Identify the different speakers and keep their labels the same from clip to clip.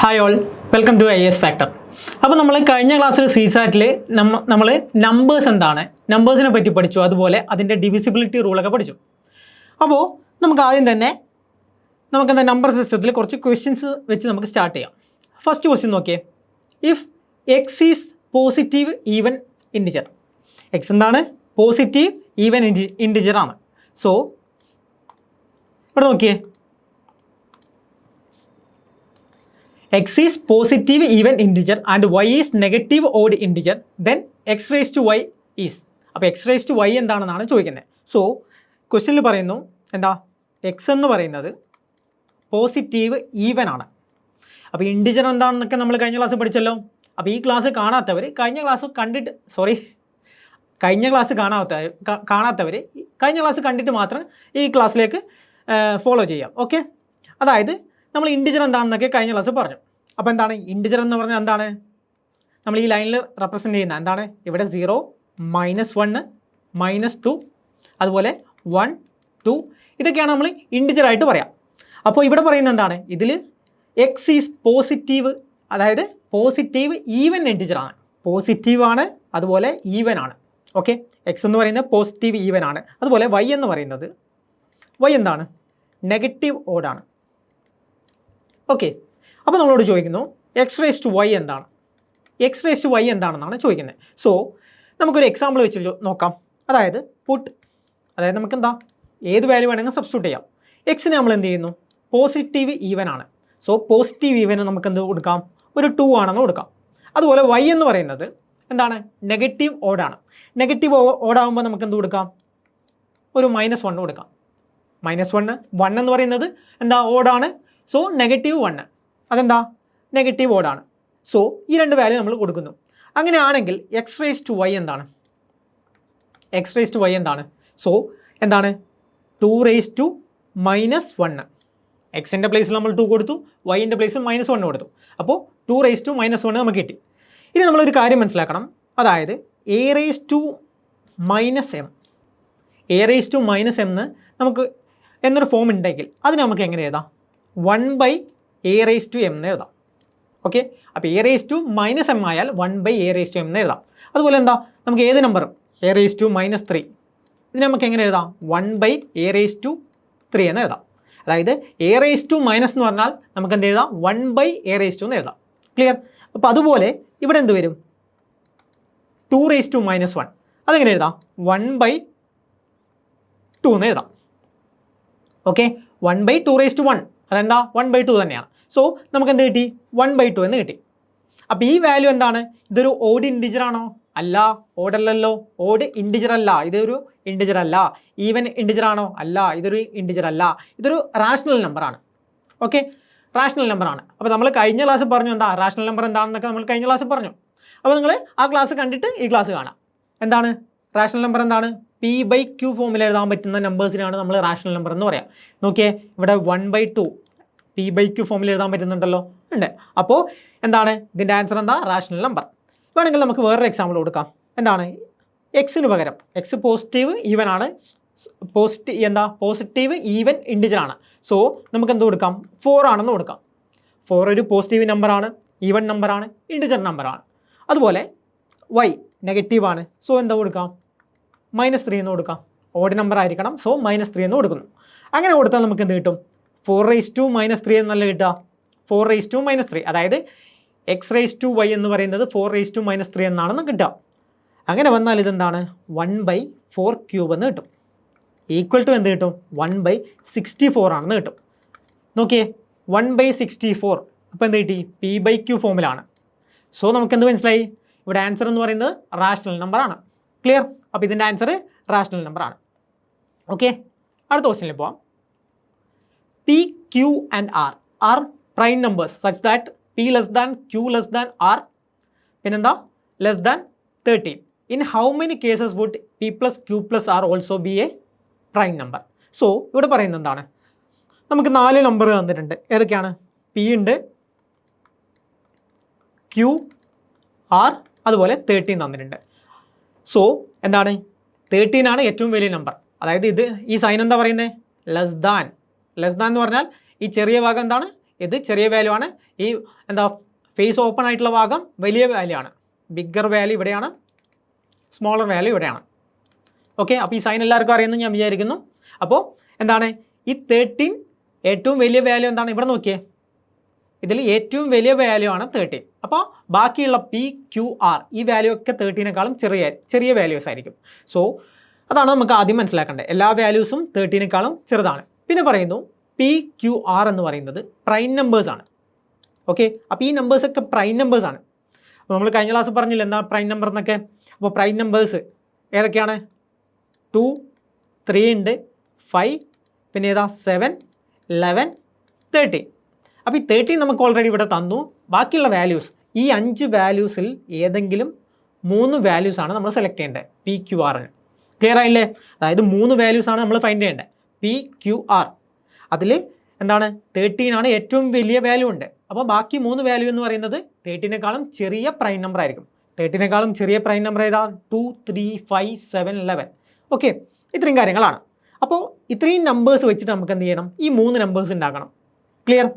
Speaker 1: Hi all, welcome to IAS factor. അപ്പോൾ നമ്മൾ കഴിഞ്ഞ ക്ലാസ്സിൽ CSAT നമ്മൾ നമ്പേഴ്സ് എന്താണ്, നമ്പേഴ്സിനെ പറ്റി പഠിച്ചു, അതുപോലെ അതിൻ്റെ ഡിവിസിബിലിറ്റി റൂളൊക്കെ പഠിച്ചു. അപ്പോൾ നമുക്ക് ആദ്യം തന്നെ നമുക്കെന്താ നമ്പർ സിസ്റ്റത്തിൽ കുറച്ച് ക്വസ്റ്റ്യൻസ് വെച്ച് നമുക്ക് സ്റ്റാർട്ട് ചെയ്യാം. ഫസ്റ്റ് ക്വസ്റ്റ്യൻ നോക്കിയേ. If X is positive even integer, X എന്താണ്? പോസിറ്റീവ് ഈവൻ ഇൻറ്റിജർ ആണ്. സോ ഇവിടെ നോക്കിയേ, x is positive even integer and y is negative odd integer, then x raised to y is. അപ്പോൾ x raised to y എന്താണെന്നാണ് ചോദിക്കുന്നത്. So ക്വസ്റ്റ്യനിൽ പറയുന്നു എന്താ, എക്സ് എന്ന് പറയുന്നത് പോസിറ്റീവ് ഈവൻ ആണ്. അപ്പോൾ ഇൻറ്റിജർ എന്താണെന്നൊക്കെ നമ്മൾ കഴിഞ്ഞ ക്ലാസ് പഠിച്ചല്ലോ. അപ്പോൾ ഈ ക്ലാസ് കാണാത്തവർ കഴിഞ്ഞ ക്ലാസ് കണ്ടിട്ട് മാത്രം ഈ ക്ലാസ്സിലേക്ക് ഫോളോ ചെയ്യാം. ഓക്കെ, അതായത് നമ്മൾ ഇൻറ്റിജർ എന്താണെന്നൊക്കെ കഴിഞ്ഞ ക്ലാസ് പറഞ്ഞു. അപ്പോൾ എന്താണ് ഇൻറ്റിജർ എന്ന് പറഞ്ഞാൽ? എന്താണ് നമ്മൾ ഈ ലൈനിൽ റെപ്രസെൻ്റ് ചെയ്യുന്ന എന്താണ്? ഇവിടെ 0, -1, -2, അതുപോലെ 1, 2 ഇതൊക്കെയാണ് നമ്മൾ ഇൻറ്റിജർ ആയിട്ട് പറയാം. അപ്പോൾ ഇവിടെ പറയുന്നത് എന്താണ്? ഇതിൽ എക്സ് ഈസ് പോസിറ്റീവ്, അതായത് പോസിറ്റീവ് ഈവൻ ഇൻറ്റിജർ ആണ്. പോസിറ്റീവ് ആണ്, അതുപോലെ ഈവൻ ആണ്. ഓക്കെ, എക്സ് എന്ന് പറയുന്നത് പോസിറ്റീവ് ഈവൻ ആണ്. അതുപോലെ വൈ എന്ന് പറയുന്നത്, വൈ എന്താണ്? നെഗറ്റീവ് ഓഡാണ്. ഓക്കെ, അപ്പോൾ നമ്മളോട് ചോദിക്കുന്നു എക്സ് റേസ് ടു വൈ എന്താണ്? എക്സ് റേസ് ടു വൈ എന്താണെന്നാണ് ചോദിക്കുന്നത്. സോ നമുക്കൊരു എക്സാമ്പിൾ വെച്ച് നോക്കാം. അതായത് അതായത് നമുക്കെന്താ, ഏത് വാല്യൂ വേണമെങ്കിൽ സബ്സ്റ്റിറ്റ്യൂട്ട് ചെയ്യാം. എക്സിന് നമ്മൾ എന്ത് ചെയ്യുന്നു? പോസിറ്റീവ് ഈവൻ ആണ്. സോ പോസിറ്റീവ് ഈവന് നമുക്ക് എന്ത് കൊടുക്കാം? ഒരു 2 ആണെന്ന് കൊടുക്കാം. അതുപോലെ വൈ എന്ന് പറയുന്നത് എന്താണ്? നെഗറ്റീവ് ഓഡാണ്. നെഗറ്റീവ് ഓഡാകുമ്പോൾ നമുക്ക് എന്ത് കൊടുക്കാം? ഒരു -1 കൊടുക്കാം. -1 എന്ന് പറയുന്നത് എന്താ? ഓഡാണ്. സോ -1 അതെന്താ? നെഗറ്റീവ് ഓഡാണ്. സോ ഈ രണ്ട് വാല്യൂ നമ്മൾ കൊടുക്കുന്നു. അങ്ങനെയാണെങ്കിൽ എക്സ് റേസ് ടു വൈ എന്താണ്? എക്സ് റേസ് ടു വൈ എന്താണ്? സോ എന്താണ്? 2 റേസ് ടു -1. എക്സിൻ്റെ പ്ലേസിൽ നമ്മൾ 2 കൊടുത്തു, വൈൻ്റെ പ്ലേസിൽ -1 കൊടുത്തു. അപ്പോൾ 2 റേസ് ടു -1 നമുക്ക് കിട്ടി. ഇനി നമ്മളൊരു കാര്യം മനസ്സിലാക്കണം. അതായത് a raise to -m, a raise to -m നമുക്ക് എന്നൊരു ഫോം ഉണ്ടെങ്കിൽ അതിന് നമുക്ക് എങ്ങനെ എഴുതാം? 1/a raised to m എന്ന് എഴുതാം. ഓക്കെ, അപ്പോൾ a raised to -m ആയാൽ 1/a raised to m എന്ന് എഴുതാം. അതുപോലെ എന്താ, നമുക്ക് ഏത് നമ്പറും a raised to -3 ഇതിന് നമുക്ക് എങ്ങനെ എഴുതാം? 1/a raised to 3 എന്ന് എഴുതാം. അതായത് a raised to മൈനസ് എന്ന് പറഞ്ഞാൽ നമുക്ക് എന്ത് എഴുതാം? 1/a raised to എന്ന് എഴുതാം. ക്ലിയർ? അപ്പോൾ അതുപോലെ ഇവിടെ എന്ത് വരും? 2 raised to -1 അതെങ്ങനെ എഴുതാം? 1/2 എന്ന് എഴുതാം. ഓക്കെ, 1/2 raised to 1 അതെന്താ? 1/2 തന്നെയാണ്. സോ നമുക്ക് എന്ത് കിട്ടി? 1/2 എന്ന് കിട്ടി. അപ്പോൾ ഈ വാല്യൂ എന്താണ്? ഇതൊരു ഓഡ് ഇൻറ്റിജർ ആണോ? അല്ല, ഓഡല്ലല്ലോ. ഓഡ് ഇൻറ്റിജർ അല്ല, ഇതൊരു ഇൻറ്റിജർ അല്ല. ഈവൻ ഇൻറ്റിജർ ആണോ? അല്ല, ഇതൊരു ഇൻറ്റിജർ അല്ല. ഇതൊരു റാഷണൽ നമ്പറാണ്. ഓക്കെ, റാഷണൽ നമ്പറാണ്. അപ്പോൾ നമ്മൾ കഴിഞ്ഞ ക്ലാസ് പറഞ്ഞു എന്താ റാഷണൽ നമ്പർ എന്താണെന്നൊക്കെ നമ്മൾ കഴിഞ്ഞ ക്ലാസ് പറഞ്ഞു. അപ്പോൾ നിങ്ങൾ ആ ക്ലാസ് കണ്ടിട്ട് ഈ ക്ലാസ് കാണാം. എന്താണ് റാഷണൽ നമ്പർ? എന്താണ്? P/Q ഫോമിൽ എഴുതാൻ പറ്റുന്ന നമ്പേഴ്സിനാണ് നമ്മൾ റാഷണൽ നമ്പർ എന്ന് പറയാം. നോക്കിയേ, ഇവിടെ 1/2 P/Q ഫോമിൽ എഴുതാൻ പറ്റുന്നുണ്ടല്ലോ, ഉണ്ട്. അപ്പോൾ എന്താണ് ഇതിൻ്റെ ആൻസർ? എന്താ? Rational number. വേണമെങ്കിൽ നമുക്ക് വേറൊരു എക്സാമ്പിൾ കൊടുക്കാം. എന്താണ്? എക്സിന് പകരം എക്സ് പോസിറ്റീവ് ഈവൻ ആണ്, പോസിറ്റീവ് ഈവൻ ഇൻറ്റിജർ ആണ്. സോ നമുക്ക് എന്ത് കൊടുക്കാം? 4 ആണെന്ന് കൊടുക്കാം. 4 ഒരു പോസിറ്റീവ് നമ്പറാണ്, ഈവൻ നമ്പറാണ്, ഇൻറ്റിജർ നമ്പറാണ്. അതുപോലെ വൈ നെഗറ്റീവ് ആണ്. സോ എന്താ കൊടുക്കാം? -3 എന്ന് കൊടുക്കാം. ഓഡ് നമ്പർ ആയിരിക്കണം. സോ -3 എന്ന് കൊടുക്കുന്നു. അങ്ങനെ കൊടുത്താൽ നമുക്ക് എന്ത് കിട്ടും? 4 റേസ് ടു -3 എന്നല്ല കിട്ടുക. 4 റേസ് ടു -3, അതായത് എക്സ് റേസ് ടു വൈ എന്ന് പറയുന്നത് 4 റേസ് ടു -3 എന്നാണെന്ന് കിട്ടുക. അങ്ങനെ വന്നാൽ ഇതെന്താണ്? 1/4³ എന്ന് കിട്ടും. ഈക്വൽ ടു എന്ത് കിട്ടും? 1/64 ആണെന്ന് കിട്ടും. നോക്കിയേ, 1/64. അപ്പോൾ എന്ത് കിട്ടി? P/Q ഫോമിലാണ്. സോ നമുക്കെന്ത് മനസ്സിലായി? ഇവിടെ ആൻസർ എന്ന് പറയുന്നത് റാഷണൽ നമ്പറാണ്. ക്ലിയർ? അപ്പോൾ ഇതിൻ്റെ ആൻസർ റാഷണൽ നമ്പറാണ്. ഓക്കെ, അടുത്ത ക്വസ്റ്റ്യനിൽ പോവാം. P, Q and R are prime numbers such that P less than Q less than R പിന്നെന്താ less than 13. In how many cases would P plus Q plus R also be a prime number? So ഇവിടെ പറയുന്നത് എന്താണ്? നമുക്ക് 4 number തന്നിട്ടുണ്ട്. ഏതൊക്കെയാണ്? P ഉണ്ട്, Q, R, അതുപോലെ 13 തന്നിട്ടുണ്ട്. സോ എന്താണ്? 13 ആണ് ഏറ്റവും വലിയ നമ്പർ. അതായത് ഈ സൈൻ എന്താ പറയുന്നത്? ലെസ് ദാൻ എന്ന് പറഞ്ഞാൽ ഈ ചെറിയ ഭാഗം എന്താണ്? ഇത് ചെറിയ വാല്യൂ ആണ്. ഈ എന്താ ഫേസ് ഓപ്പൺ ആയിട്ടുള്ള ഭാഗം വലിയ വാല്യൂ ആണ്. ബിഗ്ഗർ വാല്യൂ ഇവിടെയാണ്, സ്മോളർ വാല്യൂ ഇവിടെയാണ്. ഓക്കെ, അപ്പോൾ ഈ സൈൻ എല്ലാവർക്കും അറിയുമെന്ന് ഞാൻ വിചാരിക്കുന്നു. അപ്പോൾ എന്താണ് ഈ 13 ഏറ്റവും വലിയ വാല്യൂ എന്താണ്? ഇവിടെ നോക്കിയേ, ഇതിൽ ഏറ്റവും വലിയ വാല്യൂ ആണ് 13. അപ്പോൾ ബാക്കിയുള്ള PQR ഈ വാല്യൂ ഒക്കെ 13നേക്കാളും ചെറിയ വാല്യൂസ് ആയിരിക്കും. സോ അതാണ് നമുക്ക് ആദ്യം മനസ്സിലാക്കേണ്ടത്. എല്ലാ വാല്യൂസും 13നേക്കാളും ചെറുതാണ്. പിന്നെ പറയുന്നു PQR എന്ന് പറയുന്നത് പ്രൈം നമ്പേഴ്സാണ്. ഓക്കെ, അപ്പോൾ ഈ നമ്പേഴ്സൊക്കെ പ്രൈം നമ്പേഴ്സാണ്. അപ്പോൾ നമ്മൾ കഴിഞ്ഞ ക്ലാസ് പറഞ്ഞില്ല എന്താ പ്രൈം നമ്പർ എന്നൊക്കെ. അപ്പോൾ പ്രൈം നമ്പേഴ്സ് ഏതൊക്കെയാണ്? 2, 3 ഉണ്ട്, 5, പിന്നെ ഏതാ 7, 11, 13. അപ്പോൾ ഈ 13 നമുക്ക് ഓൾറെഡി ഇവിടെ തന്നു. ബാക്കിയുള്ള വാല്യൂസ് ഈ 5 വാല്യൂസിൽ ഏതെങ്കിലും 3 വാല്യൂസാണ് നമ്മൾ സെലക്ട് ചെയ്യേണ്ടത് PQRന്. ക്ലിയർ ആയില്ലേ? അതായത് 3 വാല്യൂസാണ് നമ്മൾ ഫൈൻഡ് ചെയ്യേണ്ടത് PQR. അതിൽ എന്താണ് 13 ആണ് ഏറ്റവും വലിയ വാല്യൂ ഉണ്ട്. അപ്പോൾ ബാക്കി 3 വാല്യൂ എന്ന് പറയുന്നത് 13നേക്കാളും ചെറിയ പ്രൈം നമ്പർ ആയിരിക്കും. 13നേക്കാളും ചെറിയ പ്രൈം നമ്പർ ഏതാ? 2, 3, 5, 7, 11. ഓക്കെ, ഇത്രയും കാര്യങ്ങളാണ്. അപ്പോൾ ഇത്രയും നമ്പേഴ്സ് വെച്ചിട്ട് നമുക്ക് എന്ത് ചെയ്യണം? ഈ 3 നമ്പേഴ്സ് ഉണ്ടാക്കണം. ക്ലിയർ?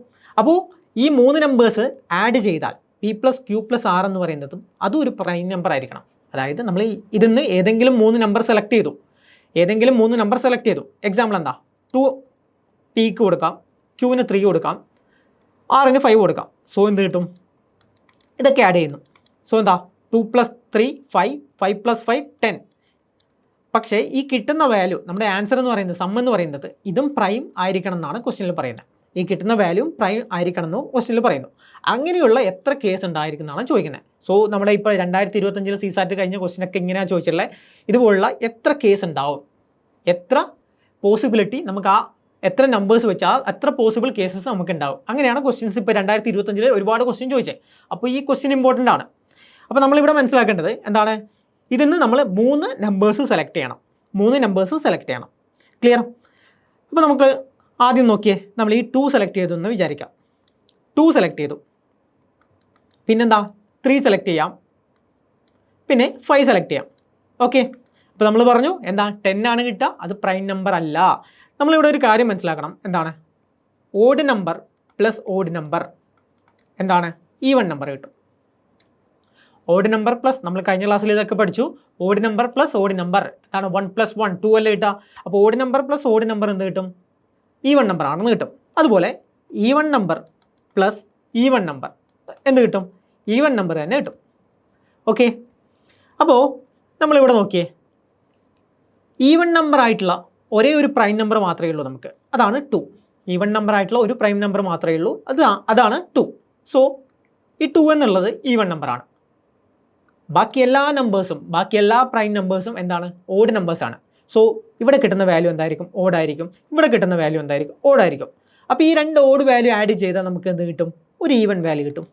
Speaker 1: അപ്പോൾ ഈ 3 നമ്പേഴ്സ് ആഡ് ചെയ്താൽ P+Q+R എന്ന് പറയുന്നതും അതും ഒരു പ്രൈം നമ്പർ ആയിരിക്കണം. അതായത് നമ്മൾ ഇതിന്ന് ഏതെങ്കിലും 3 നമ്പർ സെലക്ട് ചെയ്തു. എക്സാമ്പിൾ എന്താ? 2 Pക്ക് കൊടുക്കാം, Qന് 3 കൊടുക്കാം, Rന് 5 കൊടുക്കാം. സോ എന്ത് കിട്ടും? ഇതൊക്കെ ആഡ് ചെയ്യുന്നു. സോ എന്താ? 2 + 3 5, 5 + 5 10. പക്ഷേ ഈ കിട്ടുന്ന വാല്യൂ നമ്മുടെ ആൻസർ എന്ന് പറയുന്നത്, സം എന്ന് പറയുന്നത് ഇതും പ്രൈം ആയിരിക്കണം എന്നാണ് ക്വസ്റ്റ്യനിൽ പറയുന്നത്. ഈ കിട്ടുന്ന വാല്യൂ പ്രൈം ആയിരിക്കണം എന്ന് ക്വസ്റ്റ്യനിൽ പറയുന്നു. അങ്ങനെയുള്ള എത്ര കേസ് ഉണ്ടായിരിക്കും എന്നാണ് ചോദിക്കുന്നത്. സോ നമ്മുടെ ഇപ്പോൾ 2025 CSAT കഴിഞ്ഞ ക്വസ്റ്റ്യനൊക്കെ ഇങ്ങനെയാണ് ചോദിച്ചിട്ടുള്ളത്. ഇതുപോലുള്ള എത്ര കേസ് ഉണ്ടാവും, എത്ര പോസിബിലിറ്റി നമുക്ക് എത്ര നമ്പേഴ്സ് വെച്ചാൽ എത്ര പോസിബിൾ കേസസ് നമുക്ക് ഉണ്ടാവും. അങ്ങനെയാണ് ക്വസ്റ്റ്യൻസ് ഇപ്പോൾ 2025 ഒരുപാട് ക്വസ്റ്റ്യൻ ചോദിച്ചത്. അപ്പോൾ ഈ ക്വസ്റ്റ്യൻ ഇമ്പോർട്ടൻ്റ് ആണ്. അപ്പോൾ നമ്മളിവിടെ മനസ്സിലാക്കേണ്ടത് എന്താണ്? ഇതിന്ന് നമ്മൾ 3 നമ്പേഴ്സ് സെലക്ട് ചെയ്യണം. ക്ലിയർ? അപ്പോൾ നമുക്ക് ആദ്യം നോക്കിയേ, നമ്മൾ ഈ 2 സെലക്ട് ചെയ്തു എന്ന് വിചാരിക്കാം. 2 സെലക്ട് ചെയ്തു, പിന്നെന്താ 3 സെലക്ട് ചെയ്യാം, പിന്നെ 5 സെലക്ട് ചെയ്യാം. ഓക്കെ, അപ്പോൾ നമ്മൾ പറഞ്ഞു എന്താ 10 ആണ് കിട്ടുക, അത് പ്രൈം നമ്പർ അല്ല. നമ്മളിവിടെ ഒരു കാര്യം മനസ്സിലാക്കണം. എന്താണ്? Odd number plus odd number എന്താണ്? ഈവൺ നമ്പർ കിട്ടും. ഓഡ് നമ്പർ പ്ലസ്, നമ്മൾ കഴിഞ്ഞ ക്ലാസ്സിൽ ഇതൊക്കെ പഠിച്ചു. Odd number plus odd number എന്താണ്? 1 + 1 2 അല്ലേ കിട്ടുക. അപ്പോൾ odd number plus odd number എന്ത് കിട്ടും? ഈവൺ നമ്പർ ആണെന്ന് കിട്ടും. അതുപോലെ even number plus even number എന്ത് കിട്ടും? ഈവൺ നമ്പർ തന്നെ കിട്ടും. ഓക്കെ, അപ്പോൾ നമ്മളിവിടെ നോക്കിയേ, ഈവൺ നമ്പർ ആയിട്ടുള്ള ഒരേ ഒരു പ്രൈം നമ്പർ മാത്രമേ ഉള്ളൂ നമുക്ക്, അതാണ് 2. ഈവൺ നമ്പർ ആയിട്ടുള്ള ഒരു പ്രൈം നമ്പർ മാത്രമേ ഉള്ളൂ, അതാണ് 2. സോ ഈ 2 എന്നുള്ളത് ഈവൺ നമ്പറാണ്. ബാക്കി എല്ലാ പ്രൈം നമ്പേഴ്സും എന്താണ്? ഓഡ് നമ്പേഴ്സാണ്. സോ ഇവിടെ കിട്ടുന്ന വാല്യൂ എന്തായിരിക്കും? ഓഡായിരിക്കും. ഇവിടെ കിട്ടുന്ന വാല്യൂ എന്തായിരിക്കും? ഓഡായിരിക്കും. അപ്പോൾ ഈ 2 ഓഡ് വാല്യൂ ആഡ് ചെയ്താൽ നമുക്ക് എന്ത് കിട്ടും? ഒരു ഈവൺ വാല്യൂ കിട്ടും.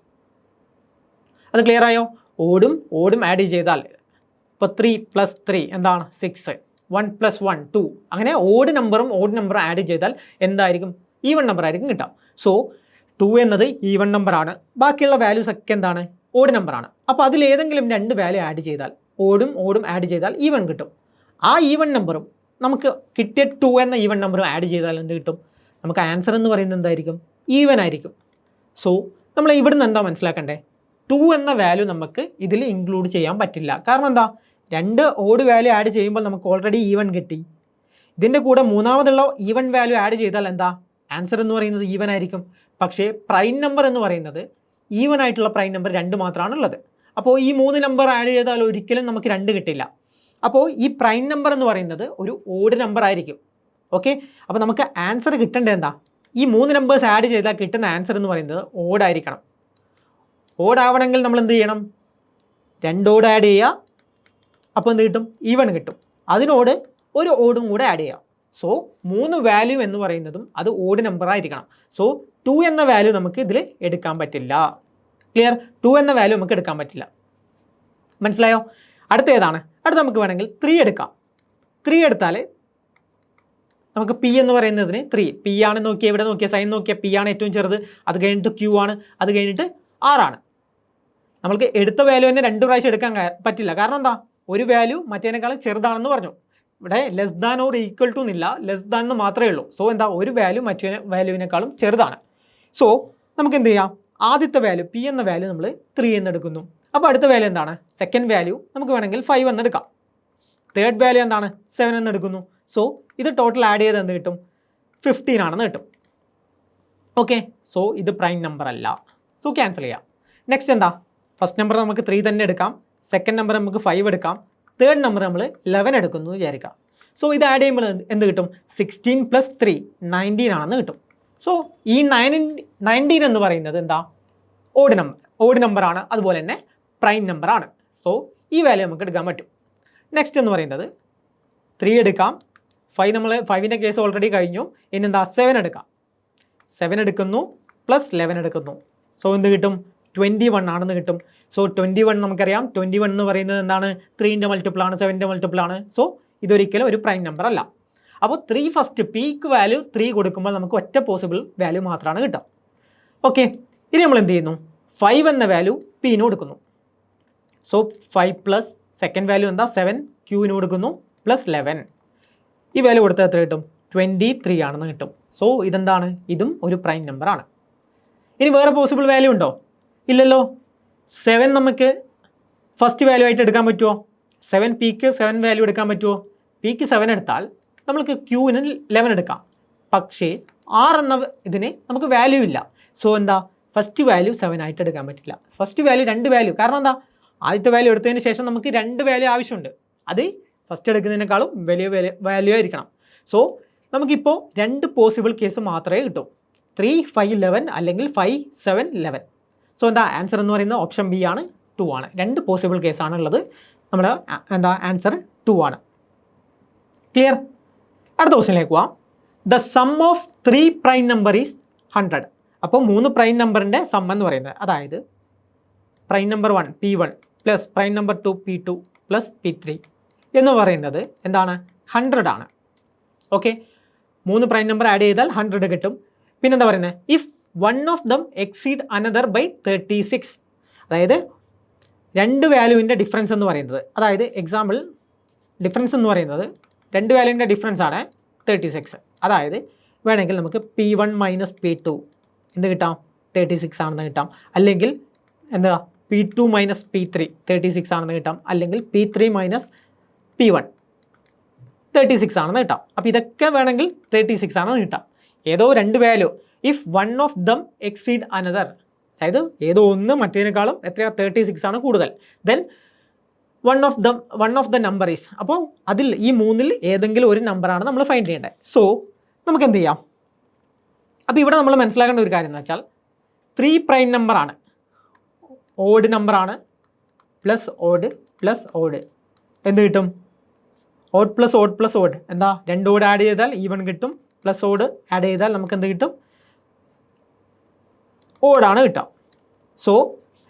Speaker 1: അത് ക്ലിയർ ആയോ? ഓടും ആഡ് ചെയ്താൽ ഇപ്പോൾ 3 + 3 എന്താണ്? 6, 1 + 1 2. അങ്ങനെ ഓഡ് നമ്പറും ആഡ് ചെയ്താൽ എന്തായിരിക്കും? ഈവൺ നമ്പർ ആയിരിക്കും കിട്ടുക. സോ 2 എന്നത് ഈവൺ നമ്പറാണ്. ബാക്കിയുള്ള വാല്യൂസ് ഒക്കെ എന്താണ്? ഓഡ് നമ്പറാണ്. അപ്പോൾ അതിലേതെങ്കിലും 2 വാല്യൂ ആഡ് ചെയ്താൽ, ഓടും ആഡ് ചെയ്താൽ ഈവൺ കിട്ടും. ആ ഈവൺ നമ്പറും നമുക്ക് കിട്ടിയ 2 എന്ന ഈവൺ നമ്പറും ആഡ് ചെയ്താൽ എന്ത് കിട്ടും? നമുക്ക് ആൻസർ എന്ന് പറയുന്നത് എന്തായിരിക്കും? ഈവൻ ആയിരിക്കും. സോ നമ്മൾ ഇവിടുന്ന് എന്താ മനസ്സിലാക്കണ്ടേ? 2 എന്ന വാല്യൂ നമുക്ക് ഇതിൽ ഇൻക്ലൂഡ് ചെയ്യാൻ പറ്റില്ല. കാരണം എന്താ? 2 ഓഡ് വാല്യൂ ആഡ് ചെയ്യുമ്പോൾ നമുക്ക് ഓൾറെഡി ഈവൺ കിട്ടി. ഇതിൻ്റെ കൂടെ മൂന്നാമതുള്ള ഈവൺ വാല്യൂ ആഡ് ചെയ്താൽ എന്താ? ആൻസർ എന്ന് പറയുന്നത് ഈവൻ ആയിരിക്കും. പക്ഷേ പ്രൈം നമ്പർ എന്ന് പറയുന്നത് ഈവൻ ആയിട്ടുള്ള പ്രൈം നമ്പർ 2 മാത്രമാണ് ഉള്ളത്. അപ്പോൾ ഈ 3 നമ്പർ ആഡ് ചെയ്താൽ ഒരിക്കലും നമുക്ക് 2 കിട്ടില്ല. അപ്പോൾ ഈ പ്രൈം നമ്പർ എന്ന് പറയുന്നത് ഒരു ഓഡ് നമ്പർ ആയിരിക്കും. ഓക്കെ, അപ്പോൾ നമുക്ക് ആൻസർ കിട്ടേണ്ടത് എന്താ? ഈ 3 നമ്പേഴ്സ് ആഡ് ചെയ്താൽ കിട്ടുന്ന ആൻസർ എന്ന് പറയുന്നത് ഓഡായിരിക്കണം. ഓഡാവണമെങ്കിൽ നമ്മൾ എന്ത് ചെയ്യണം? 2 ഓഡ് ആഡ് ചെയ്യുക. അപ്പോൾ എന്ത് കിട്ടും? ഈവൺ കിട്ടും. അതിനോട് ഒരു ഓടും കൂടെ ആഡ് ചെയ്യാം. സോ 3 വാല്യൂ എന്ന് പറയുന്നതും അത് ഓഡ് നമ്പർ ആയിരിക്കണം. സോ 2 എന്ന വാല്യൂ നമുക്ക് ഇതിൽ എടുക്കാൻ പറ്റില്ല. ക്ലിയർ? 2 എന്ന വാല്യൂ നമുക്ക് എടുക്കാൻ പറ്റില്ല. മനസ്സിലായോ? അടുത്ത ഏതാണ്? അടുത്ത നമുക്ക് വേണമെങ്കിൽ 3 എടുക്കാം. 3 എടുത്താൽ നമുക്ക് P എന്ന് പറയുന്നതിന് 3 P ആണ്. നോക്കിയാൽ ഇവിടെ നോക്കിയാൽ സൈൻ നോക്കിയാൽ P ആണ് ഏറ്റവും ചെറുത്. അത് കഴിഞ്ഞിട്ട് Q ആണ്. അത് കഴിഞ്ഞിട്ട് R ആണ്. നമ്മൾക്ക് എടുത്ത വാല്യൂ തന്നെ 2 പ്രാവശ്യം എടുക്കാൻ പറ്റില്ല. കാരണം എന്താ? ഒരു വാല്യൂ മറ്റേനേക്കാളും ചെറുതാണെന്ന് പറഞ്ഞു. ഇവിടെ less than or equal to എന്നില്ല, ലെസ് ദാൻ എന്ന് മാത്രമേ ഉള്ളൂ. സോ എന്താ? ഒരു വാല്യൂ മറ്റേ വാല്യൂവിനേക്കാളും ചെറുതാണ്. സോ നമുക്ക് എന്ത് ചെയ്യാം, ആദ്യത്തെ വാല്യൂ പി എന്ന വാല്യൂ നമ്മൾ 3 എന്ന് എടുക്കുന്നു. അപ്പോൾ അടുത്ത വാല്യൂ എന്താണ്, സെക്കൻഡ് വാല്യൂ നമുക്ക് വേണമെങ്കിൽ 5 എന്ന് എടുക്കാം. തേർഡ് വാല്യൂ എന്താണ് 7 എന്ന് എടുക്കുന്നു. സോ ഇത് ടോട്ടൽ ആഡ് ചെയ്ത് എന്ത് കിട്ടും, 15 ആണെന്ന് കിട്ടും. ഓക്കെ, സോ ഇത് പ്രൈം നമ്പർ അല്ല. സോ ക്യാൻസൽ ചെയ്യാം. നെക്സ്റ്റ് എന്താ, ഫസ്റ്റ് നമ്പർ നമുക്ക് 3 തന്നെ എടുക്കാം, സെക്കൻഡ് നമ്പർ നമുക്ക് 5 എടുക്കാം, തേർഡ് നമ്പർ നമ്മൾ 11 എടുക്കുന്നു വിചാരിക്കാം. സോ ഇത് ആഡ് ചെയ്യുമ്പോൾ എന്ത് കിട്ടും, 16 + 3 19 ആണെന്ന് കിട്ടും. സോ ഈ 19 എന്ന് പറയുന്നത് എന്താ, ഓഡ് നമ്പർ ആണ്, അതുപോലെ തന്നെ പ്രൈം നമ്പർ ആണ്. സോ ഈ വാല്യൂ നമുക്ക് എടുക്കാൻ പറ്റും. നെക്സ്റ്റ് എന്ന് പറയുന്നത് 3 എടുക്കാം, 5 നമ്മൾ 5ൻ്റെ കേസ് ഓൾറെഡി കഴിഞ്ഞു. ഇനി എന്താ 7 എടുക്കാം, 7 എടുക്കുന്നു +11 എടുക്കുന്നു. സോ എന്ത് കിട്ടും, 21 ആണെന്ന് കിട്ടും. സോ 21 നമുക്കറിയാം, 21 എന്ന് പറയുന്നത് എന്താണ്, 3ൻ്റെ മൾട്ടിപ്പിൾ ആണ്, 7ൻ്റെ മൾട്ടിപ്പിൾ ആണ്. സോ ഇതൊരിക്കലും ഒരു പ്രൈം നമ്പർ അല്ല. അപ്പോൾ 3 ഫസ്റ്റ് പീക്ക് വാല്യൂ 3 കൊടുക്കുമ്പോൾ നമുക്ക് ഒറ്റ പോസിബിൾ വാല്യൂ മാത്രമാണ് കിട്ടുക. ഓക്കെ, ഇനി നമ്മൾ എന്ത് ചെയ്യുന്നു, 5 എന്ന വാല്യൂ പിന് കൊടുക്കുന്നു. സോ 5 പ്ലസ് സെക്കൻഡ് വാല്യൂ എന്താ 7 ക്യൂവിന് കൊടുക്കുന്നു +11. ഈ വാല്യൂ കൊടുത്താൽ എത്ര കിട്ടും, 23 ആണെന്ന് കിട്ടും. സോ ഇതെന്താണ്, ഇതും ഒരു പ്രൈം നമ്പറാണ്. ഇനി വേറെ പോസിബിൾ വാല്യൂ ഉണ്ടോ, ഇല്ലല്ലോ. 7 നമുക്ക് ഫസ്റ്റ് വാല്യൂ ആയിട്ട് എടുക്കാൻ പറ്റുമോ, 7 പിക്ക് 7 വാല്യൂ എടുക്കാൻ പറ്റുമോ, പിക്ക് 7 എടുത്താൽ നമുക്ക് ക്യൂവിന് 11 എടുക്കാം. പക്ഷേ 6 എന്ന ഇതിന് നമുക്ക് വാല്യൂ ഇല്ല. സോ എന്താ, ഫസ്റ്റ് വാല്യൂ 7 ആയിട്ട് എടുക്കാൻ പറ്റില്ല. ഫസ്റ്റ് വാല്യൂ 2 വാല്യൂ, കാരണം എന്താ, ആദ്യത്തെ വാല്യൂ എടുത്തതിന് ശേഷം നമുക്ക് 2 വാല്യൂ ആവശ്യമുണ്ട്. അത് ഫസ്റ്റ് എടുക്കുന്നതിനേക്കാളും വലിയ വാല്യൂ ആയിരിക്കണം. സോ നമുക്കിപ്പോൾ 2 പോസിബിൾ കേസ് മാത്രമേ കിട്ടൂ, 3 5 11 അല്ലെങ്കിൽ 5 7 11. സോ എന്താ ആൻസർ എന്ന് പറയുന്നത് ഓപ്ഷൻ ബി ആണ്, 2 ആണ്. 2 പോസിബിൾ കേസാണ് ഉള്ളത്. നമ്മുടെ എന്താ ആൻസർ 2 ആണ്. ക്ലിയർ. അടുത്ത ക്വസ്റ്റ്യനിലേക്ക് പോവാം. The sum of 3 prime number is 100. അപ്പോൾ 3 പ്രൈം നമ്പറിൻ്റെ സം എന്ന് പറയുന്നത്, അതായത് prime number 1 P1 plus prime number 2 P2 plus P3 എന്ന് പറയുന്നത് എന്താണ്, 100 ആണ്. ഓക്കെ, 3 പ്രൈം നമ്പർ ആഡ് ചെയ്താൽ 100 കിട്ടും. പിന്നെന്താ പറയുന്നത്, if one of them exceed another by 36. അതായത് 2 വാല്യൂവിൻ്റെ ഡിഫറൻസ് എന്ന് പറയുന്നത്, അതായത് എക്സാമ്പിൾ ഡിഫറൻസ് എന്ന് പറയുന്നത് 2 വാല്യൂവിൻ്റെ ഡിഫറൻസ് ആണ് 36. അതായത് വേണമെങ്കിൽ നമുക്ക് P1 മൈനസ് P2 എന്ത് കിട്ടാം, 36 ആണെന്ന് കിട്ടാം. അല്ലെങ്കിൽ എന്താ P2 മൈനസ് P3 36 ആണെന്ന് കിട്ടാം. അല്ലെങ്കിൽ P3 മൈനസ് P1 36 ആണെന്ന് കിട്ടാം. അപ്പോൾ ഇതൊക്കെ വേണമെങ്കിൽ 36 ആണെന്ന് കിട്ടാം. ഏതോ 2 value, if one of them exceed another, അതായത് ഏതോ ഒന്ന് മറ്റേതിനേക്കാളും എത്രയാണ് 36 ആണ് കൂടുതൽ, then one of the number is, അപ്പോൾ അതിൽ ഈ 3-ൽ ഏതെങ്കിലും ഒരു നമ്പറാണ് നമ്മൾ ഫൈൻഡ് ചെയ്യേണ്ടത്. സോ നമുക്ക് എന്ത് ചെയ്യാം, അപ്പോൾ ഇവിടെ നമ്മൾ മനസ്സിലാക്കേണ്ട ഒരു കാര്യം എന്ന് വെച്ചാൽ 3 പ്രൈം നമ്പറാണ്, ഓഡ് നമ്പറാണ്, പ്ലസ് ഓഡ് എന്ത് കിട്ടും, ഓഡ് പ്ലസ് ഓഡ് എന്താ, 2 ഓഡ് ആഡ് ചെയ്താൽ ഈവൺ കിട്ടും, പ്ലസ് ഓഡ് ആഡ് ചെയ്താൽ നമുക്ക് എന്ത് കിട്ടും, ഓടാണ് കിട്ടുക. സോ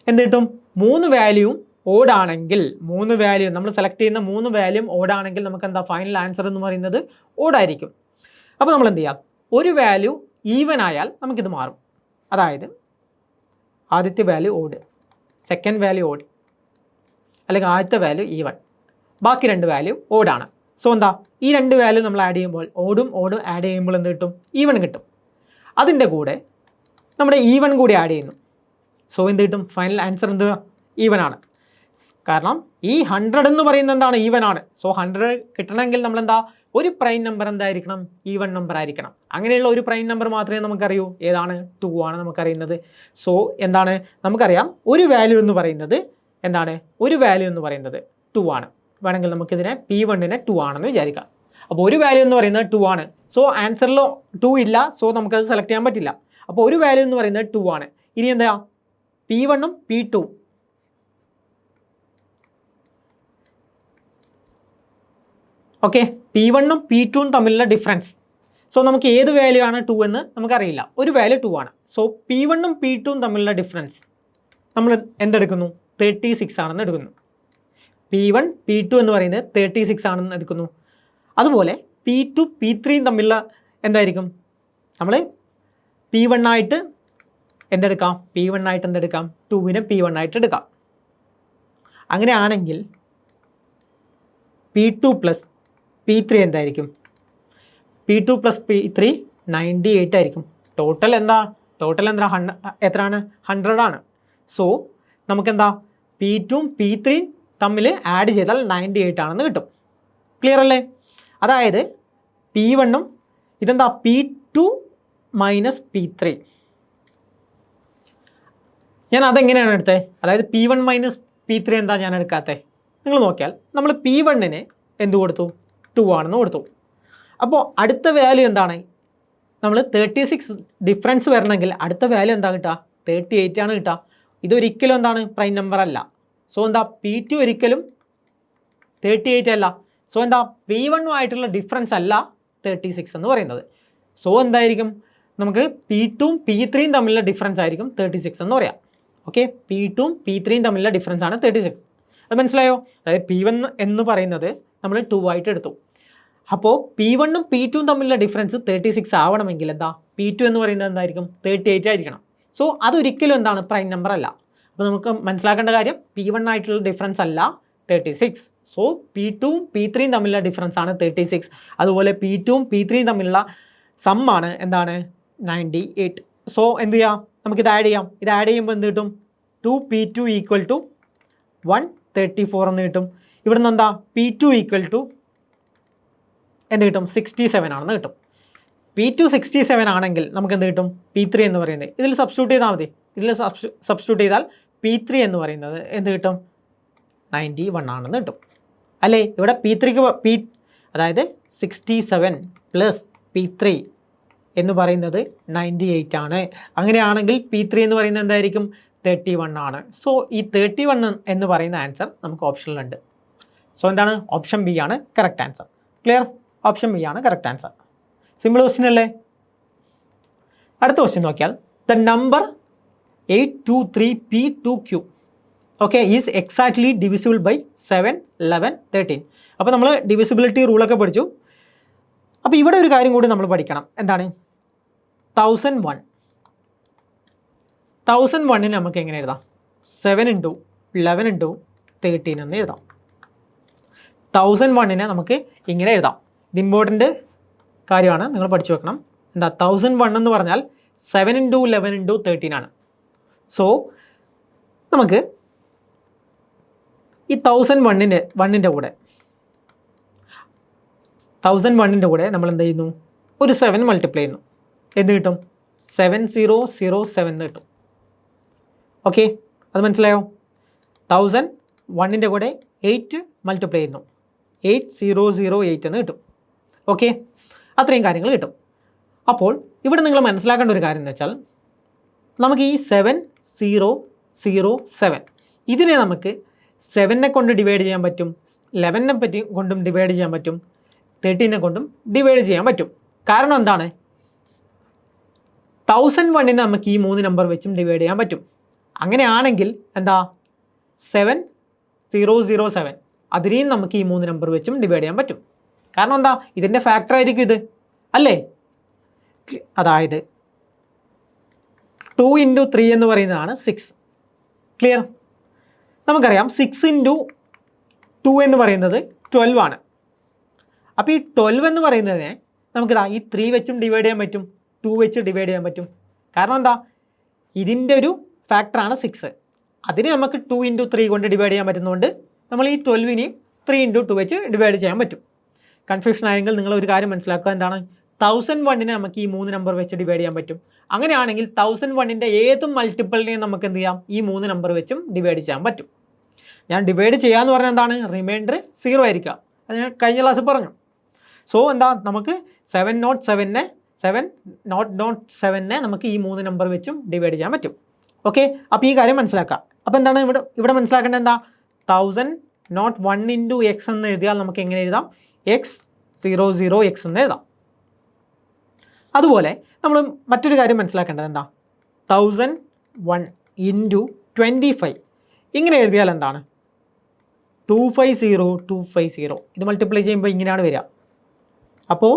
Speaker 1: എന്ത് കിട്ടും, 3 വാല്യൂവും ഓടാണെങ്കിൽ, 3 വാല്യൂ നമ്മൾ സെലക്ട് ചെയ്യുന്ന 3 വാല്യൂം ഓടാണെങ്കിൽ നമുക്ക് എന്താ ഫൈനൽ ആൻസർ എന്ന് പറയുന്നത് ഓടായിരിക്കും. അപ്പോൾ നമ്മൾ എന്ത് ചെയ്യാം, ഒരു വാല്യൂ ഈവൻ ആയാൽ നമുക്കിത് മാറും. അതായത് ആദ്യത്തെ value odd, second value odd, അല്ലെങ്കിൽ ആദ്യത്തെ വാല്യൂ ഈവൻ, ബാക്കി 2 വാല്യൂ ഓടാണ്. സോ എന്താ, ഈ 2 വാല്യൂ നമ്മൾ ആഡ് ചെയ്യുമ്പോൾ ഓടും ആഡ് ചെയ്യുമ്പോൾ എന്ത് കിട്ടും, ഈവൺ കിട്ടും. അതിൻ്റെ കൂടെ നമ്മുടെ ഈവൺ കൂടി ആഡ് ചെയ്യുന്നു. സോ എന്ത് കിട്ടും, ഫൈനൽ ആൻസർ എന്ത്, ഈവൻ ആണ്. കാരണം ഈ 100 എന്ന് പറയുന്നത് എന്താണ്, ഈവൻ ആണ്. സോ 100 കിട്ടണമെങ്കിൽ നമ്മളെന്താ, ഒരു പ്രൈം നമ്പർ എന്തായിരിക്കണം, ഈവൻ നമ്പർ ആയിരിക്കണം. അങ്ങനെയുള്ള ഒരു പ്രൈം നമ്പർ മാത്രമേ നമുക്കറിയൂ, ഏതാണ്, 2 ആണ് നമുക്കറിയുന്നത്. സോ എന്താണ്, നമുക്കറിയാം ഒരു വാല്യൂ എന്ന് പറയുന്നത് എന്താണ്, ഒരു വാല്യൂ എന്ന് പറയുന്നത് 2 ആണ്. വേണമെങ്കിൽ നമുക്കിതിനെ P1-നെ 2 ആണെന്ന് വിചാരിക്കാം. അപ്പോൾ ഒരു വാല്യൂ എന്ന് പറയുന്നത് 2 ആണ്. സോ ആൻസറിൽ 2 ഇല്ല, സോ നമുക്കത് സെലക്ട് ചെയ്യാൻ പറ്റില്ല. അപ്പോൾ ഒരു വാല്യൂ എന്ന് പറയുന്നത് 2 ആണ്. ഇനി എന്താ, P1-ഉം P2 ഓക്കെ, P1-ഉം P2-ഉം തമ്മിലുള്ള ഡിഫറൻസ്. സോ നമുക്ക് ഏത് വാല്യൂ ആണ് 2 എന്ന് നമുക്കറിയില്ല, ഒരു വാല്യൂ 2 ആണ്. സോ P1-ഉം P2-ഉം തമ്മിലുള്ള ഡിഫറൻസ് നമ്മൾ എന്തെടുക്കുന്നു, 36 ആണെന്ന് എടുക്കുന്നു. P1 P2 എന്ന് പറയുന്നത് 36 ആണെന്ന് എടുക്കുന്നു. അതുപോലെ P2 P3 തമ്മിലുള്ള എന്തായിരിക്കും, നമ്മൾ P1 ആയിട്ട് എന്തെടുക്കാം, P1 ആയിട്ട് എന്തെടുക്കാം, 2-നെ P1 ആയിട്ട് എടുക്കാം. അങ്ങനെയാണെങ്കിൽ P2 പ്ലസ് P3 എന്തായിരിക്കും, P2 പ്ലസ് P3 98 ആയിരിക്കും. ടോട്ടൽ എന്താ ടോട്ടൽ എന്താ എത്രയാണ് 100 ആണ്. സോ നമുക്കെന്താ P2 P3 തമ്മിൽ ആഡ് ചെയ്താൽ 98 ആണെന്ന് കിട്ടും. ക്ലിയർ അല്ലേ? അതായത് P1 ഇതെന്താ P2 മൈനസ് P3. ഞാൻ അതെങ്ങനെയാണ് എടുത്തത്? അതായത് P1 മൈനസ് P3 എന്താ ഞാൻ എടുക്കാത്തത്? നിങ്ങൾ നോക്കിയാൽ നമ്മൾ P1 എന്ത് കൊടുത്തു? 2 ആണെന്ന് കൊടുത്തു. അപ്പോൾ അടുത്ത വാല്യൂ എന്താണ്? നമ്മൾ 36 ഡിഫറൻസ് വരണമെങ്കിൽ അടുത്ത വാല്യൂ എന്താ കിട്ടുക? 38 ആണ് കിട്ടുക. ഇതൊരിക്കലും എന്താണ് പ്രൈം നമ്പർ അല്ല. സോ എന്താ P2 ഒരിക്കലും 38 അല്ല. സോ എന്താ P1 ആയിട്ടുള്ള ഡിഫറൻസ് അല്ല 36 എന്ന് പറയുന്നത്. സോ എന്തായിരിക്കും? നമുക്ക് P2 P3 തമ്മിലുള്ള ഡിഫറൻസ് ആയിരിക്കും 36 എന്ന് പറയാം. ഓക്കെ, P2 P3 തമ്മിലുള്ള ഡിഫറൻസ് ആണ് 36. അത് മനസ്സിലായോ? അതായത് P1 എന്ന് പറയുന്നത് നമ്മൾ 2 ആയിട്ട് എടുത്തു. അപ്പോൾ P1 P2 തമ്മിലുള്ള ഡിഫറൻസ് 36 ആവണമെങ്കിൽ എന്താ P2 എന്ന് പറയുന്നത് എന്തായിരിക്കും? 38 ആയിരിക്കണം. സോ അതൊരിക്കലും എന്താണ് പ്രൈം നമ്പർ അല്ല. അപ്പോൾ നമുക്ക് മനസ്സിലാക്കേണ്ട കാര്യം P1 ആയിട്ടുള്ള ഡിഫറൻസ് അല്ല 36. സോ P2 P3 തമ്മിലുള്ള ഡിഫറൻസ് ആണ് 36. അതുപോലെ P2 P3 തമ്മിലുള്ള സമ്മാണ് എന്താണ്? 98. സോ എന്ത് ചെയ്യാം? നമുക്കിത് ആഡ് ചെയ്യാം. ഇത് ആഡ് ചെയ്യുമ്പോൾ എന്ത് കിട്ടും? 2P2 ഈക്വൽ ടു 134 എന്ന് കിട്ടും. ഇവിടുന്ന് എന്താ P2 ഈക്വൽ ടു എന്ത് കിട്ടും? 67 ആണെന്ന് കിട്ടും. P2 67 ആണെങ്കിൽ നമുക്ക് എന്ത് കിട്ടും? P3 എന്ന് പറയുന്നത് ഇതിൽ സബ്സ്റ്റിറ്റ്യൂട്ട് ചെയ്താൽ മതി. ഇതിൽ സബ്സ്റ്റിറ്റ്യൂട്ട് ചെയ്താൽ P3 എന്ന് പറയുന്നത് എന്ത് കിട്ടും? 91 ആണെന്ന് കിട്ടും അല്ലേ? ഇവിടെ P3ക്ക് അതായത് 67 പ്ലസ് P3 എന്ന് പറയുന്നത് 98 ആണ്. അങ്ങനെയാണെങ്കിൽ P3 എന്ന് പറയുന്നത് എന്തായിരിക്കും? 31 ആണ്. സോ ഈ 31 എന്ന് പറയുന്ന ആൻസർ നമുക്ക് ഓപ്ഷനിലുണ്ട്. സോ എന്താണ്? ഓപ്ഷൻ ബി ആണ് correct answer. Clear? Option B ആണ് കറക്റ്റ് ആൻസർ. സിമ്പിൾ ക്വസ്റ്റ്യൻ അല്ലേ? അടുത്ത ക്വസ്റ്റ്യൻ നോക്കിയാൽ the number 823P2Q okay is exactly divisible by 7, 11, 13. അപ്പോൾ നമ്മൾ ഡിവിസിബിലിറ്റി റൂളൊക്കെ പഠിച്ചു. അപ്പോൾ ഇവിടെ ഒരു കാര്യം കൂടി നമ്മൾ പഠിക്കണം. എന്താണ്? 1001 നമുക്ക് എങ്ങനെ എഴുതാം? 7 × 11 × 13 എന്ന് എഴുതാം. 1001 നമുക്ക് ഇങ്ങനെ എഴുതാം. ഇത് ഇമ്പോർട്ടൻ്റ് കാര്യമാണ്, നിങ്ങൾ പഠിച്ചു വെക്കണം. എന്താ 1001 എന്ന് പറഞ്ഞാൽ 7 × 11 × 13 ആണ്. സോ നമുക്ക് ഈ 1001ൻ്റെ കൂടെ 1001ൻ്റെ കൂടെ നമ്മൾ എന്ത് ചെയ്യുന്നു? ഒരു 7 മൾട്ടിപ്ലൈ ചെയ്യുന്നു. എന്ത് കിട്ടും? 7007 എന്ന് കിട്ടും. ഓക്കെ, അത് മനസ്സിലായോ? 1001ൻ്റെ കൂടെ 8 മൾട്ടിപ്ലൈ ചെയ്യുന്നു. 8008 എന്ന് കിട്ടും. ഓക്കെ, അത്രയും കാര്യങ്ങൾ കിട്ടും. അപ്പോൾ ഇവിടെ നിങ്ങൾ മനസ്സിലാക്കേണ്ട ഒരു കാര്യം എന്ന് വെച്ചാൽ നമുക്ക് ഈ 7007 ഇതിനെ നമുക്ക് 7നെ കൊണ്ട് ഡിവൈഡ് ചെയ്യാൻ പറ്റും, 11നെ കൊണ്ടും ഡിവൈഡ് ചെയ്യാൻ പറ്റും, 13നെ കൊണ്ടും ഡിവൈഡ് ചെയ്യാൻ പറ്റും. കാരണം എന്താണ്? 1001 നമുക്ക് ഈ 3 നമ്പർ വെച്ചും ഡിവൈഡ് ചെയ്യാൻ പറ്റും. അങ്ങനെയാണെങ്കിൽ എന്താ 7007 അതിനെയും നമുക്ക് ഈ 3 നമ്പർ വെച്ചും ഡിവൈഡ് ചെയ്യാൻ പറ്റും. കാരണം എന്താ? ഇതിൻ്റെ ഫാക്ടർ ആയിരിക്കും ഇത് അല്ലേ? അതായത് 2 × 3 എന്ന് പറയുന്നതാണ് 6. ക്ലിയർ? നമുക്കറിയാം 6 × 2 എന്ന് പറയുന്നത് 12 ആണ്. അപ്പോൾ ഈ 12 എന്ന് പറയുന്നതിനെ നമുക്കിതാ ഈ 3 വെച്ചും ഡിവൈഡ് ചെയ്യാൻ പറ്റും, 2 വെച്ച് ഡിവൈഡ് ചെയ്യാൻ പറ്റും. കാരണം എന്താ? ഇതിൻ്റെ ഒരു ഫാക്ടറാണ് 6. അതിനെ നമുക്ക് 2 × 3 കൊണ്ട് ഡിവൈഡ് ചെയ്യാൻ പറ്റുന്നതുകൊണ്ട് നമ്മൾ ഈ 12നെയും 3 × 2 വെച്ച് ഡിവൈഡ് ചെയ്യാൻ പറ്റും. കൺഫ്യൂഷൻ ആയെങ്കിൽ നിങ്ങൾ ഒരു കാര്യം മനസ്സിലാക്കുക. എന്താണ്? 1001നെ നമുക്ക് ഈ 3 നമ്പർ വെച്ച് ഡിവൈഡ് ചെയ്യാൻ പറ്റും. അങ്ങനെയാണെങ്കിൽ 1001ൻ്റെ ഏതും മൾട്ടിപ്പിളിനെയും നമുക്ക് എന്ത് ചെയ്യാം? ഈ 3 നമ്പർ വെച്ചും ഡിവൈഡ് ചെയ്യാൻ പറ്റും. ഞാൻ ഡിവൈഡ് ചെയ്യാമെന്ന് പറഞ്ഞാൽ എന്താണ്? റിമൈൻഡർ 0 ആയിരിക്കുക. അത് ഞാൻ കഴിഞ്ഞ ക്ലാസ്സിൽ പറഞ്ഞു. സോ എന്താ? നമുക്ക് 707നെ നമുക്ക് ഈ 3 നമ്പർ വെച്ചും ഡിവൈഡ് ചെയ്യാൻ പറ്റും. ഓക്കെ, അപ്പോൾ ഈ കാര്യം മനസ്സിലാക്കുക. അപ്പോൾ എന്താണ് ഇവിടെ മനസ്സിലാക്കേണ്ടത്? എന്താ? 1001 × x എന്ന് എഴുതിയാൽ നമുക്ക് എങ്ങനെ എഴുതാം? x00x എന്ന് എഴുതാം. അതുപോലെ നമ്മൾ മറ്റൊരു കാര്യം മനസ്സിലാക്കേണ്ടത് എന്താ? 1001 × 25 ഇങ്ങനെ എഴുതിയാൽ എന്താണ്? 250 ഇത് മൾട്ടിപ്ലൈ ചെയ്യുമ്പോൾ ഇങ്ങനെയാണ് വരിക. അപ്പോൾ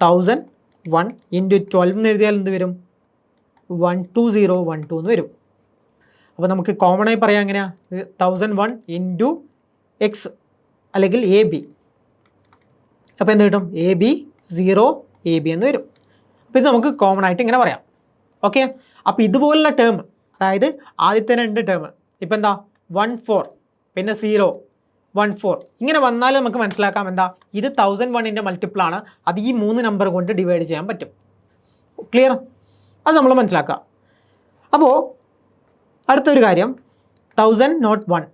Speaker 1: 1001 × 12 എന്ന് എഴുതിയാൽ എന്ത് വരും? 12012 എന്ന് വരും. അപ്പോൾ നമുക്ക് കോമൺ ആയി പറയാം എങ്ങനെയാണ്? 1001 × x അല്ലെങ്കിൽ AB. അപ്പോൾ എന്ത് കിട്ടും? AB 0 AB എന്ന് വരും. അപ്പോൾ ഇത് നമുക്ക് കോമൺ ആയിട്ട് ഇങ്ങനെ പറയാം. ഓക്കെ, അപ്പോൾ ഇതുപോലുള്ള ടേം, അതായത് ആദ്യത്തെ 2 ടേം ഇപ്പം എന്താ 1 4 പിന്നെ 0 1 4 ഇങ്ങനെ വന്നാൽ നമുക്ക് മനസ്സിലാക്കാം എന്താ ഇത് 1001ൻ്റെ മൾട്ടിപ്പിളാണ്, അത് ഈ 3 നമ്പർ കൊണ്ട് ഡിവൈഡ് ചെയ്യാൻ പറ്റും. ക്ലിയർ? അത് നമ്മൾ മനസ്സിലാക്കുക. അപ്പോൾ അടുത്തൊരു കാര്യം 1001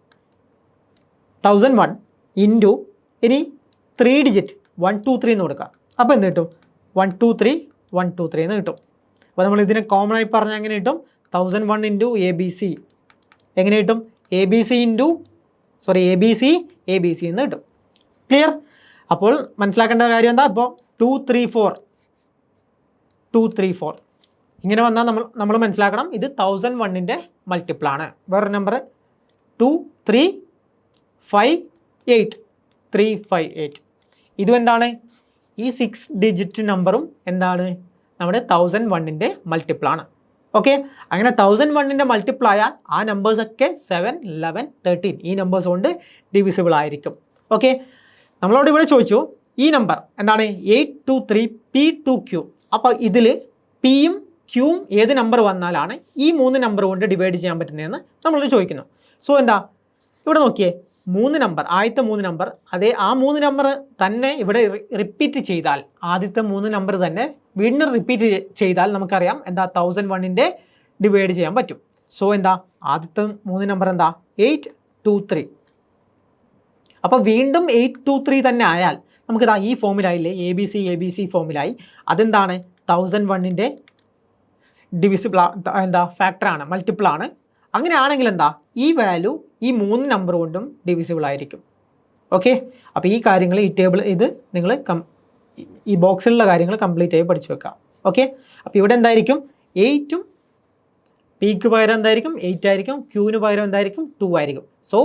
Speaker 1: ഇൻറ്റു ഇനി 3 ഡിജിറ്റ് 1 2 3 എന്ന് കൊടുക്കുക. അപ്പോൾ എന്ത് കിട്ടും? 1 2 3 1 2 3 എന്ന് കിട്ടും. അപ്പോൾ നമ്മൾ ഇതിനെ കോമൺ ആയി പറഞ്ഞാൽ എങ്ങനെ കിട്ടും? 1001 ഇൻറ്റു ABC എങ്ങനെ കിട്ടും? ABC എന്ന് കിട്ടും. ക്ലിയർ? അപ്പോൾ മനസ്സിലാക്കേണ്ട കാര്യം എന്താ? അപ്പോൾ 2 3 4 ഇങ്ങനെ വന്നാൽ നമ്മൾ മനസ്സിലാക്കണം ഇത് 1001ൻ്റെ മൾട്ടിപ്പിളാണ്. വേറൊരു നമ്പർ 2 3 5 8 358 ഇതും എന്താണ്? ഈ 6 ഡിജിറ്റ് നമ്പറും എന്താണ്? നമ്മുടെ 1001ൻ്റെ മൾട്ടിപ്പിളാണ്. ഓക്കെ, അങ്ങനെ 1001ൻ്റെ മൾട്ടിപ്പിൾ ആയാൽ ആ നമ്പേഴ്സൊക്കെ 7 11 13 ഈ നമ്പേഴ്സ് കൊണ്ട് ഡിവിസിബിൾ ആയിരിക്കും. ഓക്കെ, നമ്മളോട് ഇവിടെ ചോദിച്ചു ഈ നമ്പർ എന്താണ്? 823 P2Q. അപ്പോൾ ഇതിൽ പിയും ക്യൂവും ഏത് നമ്പർ വന്നാലാണ് ഈ 3 നമ്പർ കൊണ്ട് ഡിവൈഡ് ചെയ്യാൻ പറ്റുന്നതെന്ന് നമ്മളോട് ചോദിക്കുന്നു. സോ എന്താ ഇവിടെ നോക്കിയേ, 3 നമ്പർ, ആദ്യത്തെ 3 നമ്പർ, അതേ ആ 3 നമ്പർ തന്നെ ഇവിടെ റിപ്പീറ്റ് ചെയ്താൽ, ആദ്യത്തെ 3 നമ്പർ തന്നെ വീണ്ടും റിപ്പീറ്റ് ചെയ്താൽ നമുക്കറിയാം എന്താ 1001ൻ്റെ ഡിവൈഡ് ചെയ്യാൻ പറ്റും. സോ എന്താ ആദ്യത്തെ 3 നമ്പർ എന്താ? 823. അപ്പോൾ വീണ്ടും 823 തന്നെ ആയാൽ നമുക്കിതാ ഈ ഫോമിലായില്ലേ, ABC ഫോമിലായി. അതെന്താണ്? 1001ൻ്റെ ഡിവിസിബിൾ എന്താ ഫാക്ടറാണ്, മൾട്ടിപ്പിളാണ്. അങ്ങനെയാണെങ്കിൽ എന്താ ഈ വാല്യൂ ഈ 3 നമ്പർ കൊണ്ടും ഡിവിസിബിൾ ആയിരിക്കും. ഓക്കെ, അപ്പോൾ ഈ കാര്യങ്ങൾ ഈ ടേബിൾ ഇത് നിങ്ങൾ ഈ ബോക്സിലുള്ള കാര്യങ്ങൾ കംപ്ലീറ്റ് ആയി പഠിച്ചു വെക്കാം. ഓക്കെ, അപ്പോൾ ഇവിടെ എന്തായിരിക്കും? 8ഉം പിക്ക് പകരം എന്തായിരിക്കും? 8 ആയിരിക്കും. ക്യൂവിന് പകരം എന്തായിരിക്കും? 2 ആയിരിക്കും. സോ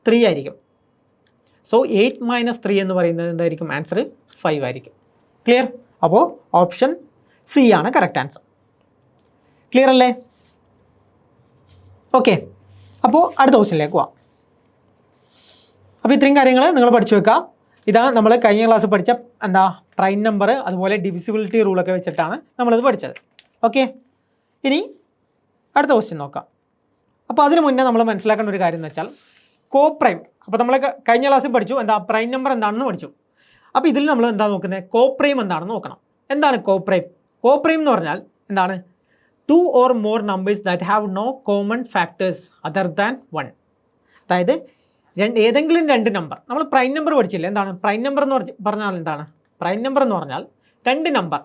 Speaker 1: 3 ആയിരിക്കും. സോ 8 - 3 എന്ന് പറയുന്നത് എന്തായിരിക്കും? ആൻസർ 5 ആയിരിക്കും. ക്ലിയർ? അപ്പോൾ ഓപ്ഷൻ സി ആണ് കറക്റ്റ് ആൻസർ. ക്ലിയർ അല്ലേ? ഓക്കെ, അപ്പോൾ അടുത്ത ക്വസ്റ്റ്യനിലേക്ക് പോവാം. അപ്പോൾ ഇത്രയും കാര്യങ്ങൾ നിങ്ങൾ പഠിച്ചു വെക്കാം. ഇതാണ് നമ്മൾ കഴിഞ്ഞ ക്ലാസ് പഠിച്ച എന്താ പ്രൈം നമ്പർ, അതുപോലെ ഡിവിസിബിലിറ്റി റൂളൊക്കെ വെച്ചിട്ടാണ് നമ്മളിത് പഠിച്ചത്. ഓക്കെ, ഇനി അടുത്ത ക്വസ്റ്റ്യൻ നോക്കാം. അപ്പോൾ അതിന് മുന്നേ നമ്മൾ മനസ്സിലാക്കേണ്ട ഒരു കാര്യം എന്ന് വെച്ചാൽ കോപ്രൈം. അപ്പോൾ നമ്മൾ കഴിഞ്ഞ ക്ലാസ്സിൽ പഠിച്ചു എന്താ പ്രൈം നമ്പർ എന്താണെന്ന് പഠിച്ചു. അപ്പോൾ ഇതിൽ നമ്മൾ എന്താ നോക്കുന്നത്? കോപ്രൈം എന്താണെന്ന് നോക്കണം. എന്താണ് കോപ്രൈം? കോപ്രൈം എന്ന് പറഞ്ഞാൽ എന്താണ്? 2 or more numbers that have no common factors other than 1. അതായത് ഏതെങ്കിലും 2 നമ്പർ, നമ്മൾ പ്രൈം നമ്പർ പഠിച്ചില്ല. എന്താണ് പ്രൈം നമ്പർ എന്ന് പറഞ്ഞാൽ? എന്താണ് പ്രൈം നമ്പർ എന്ന് പറഞ്ഞാൽ? 2 നമ്പർ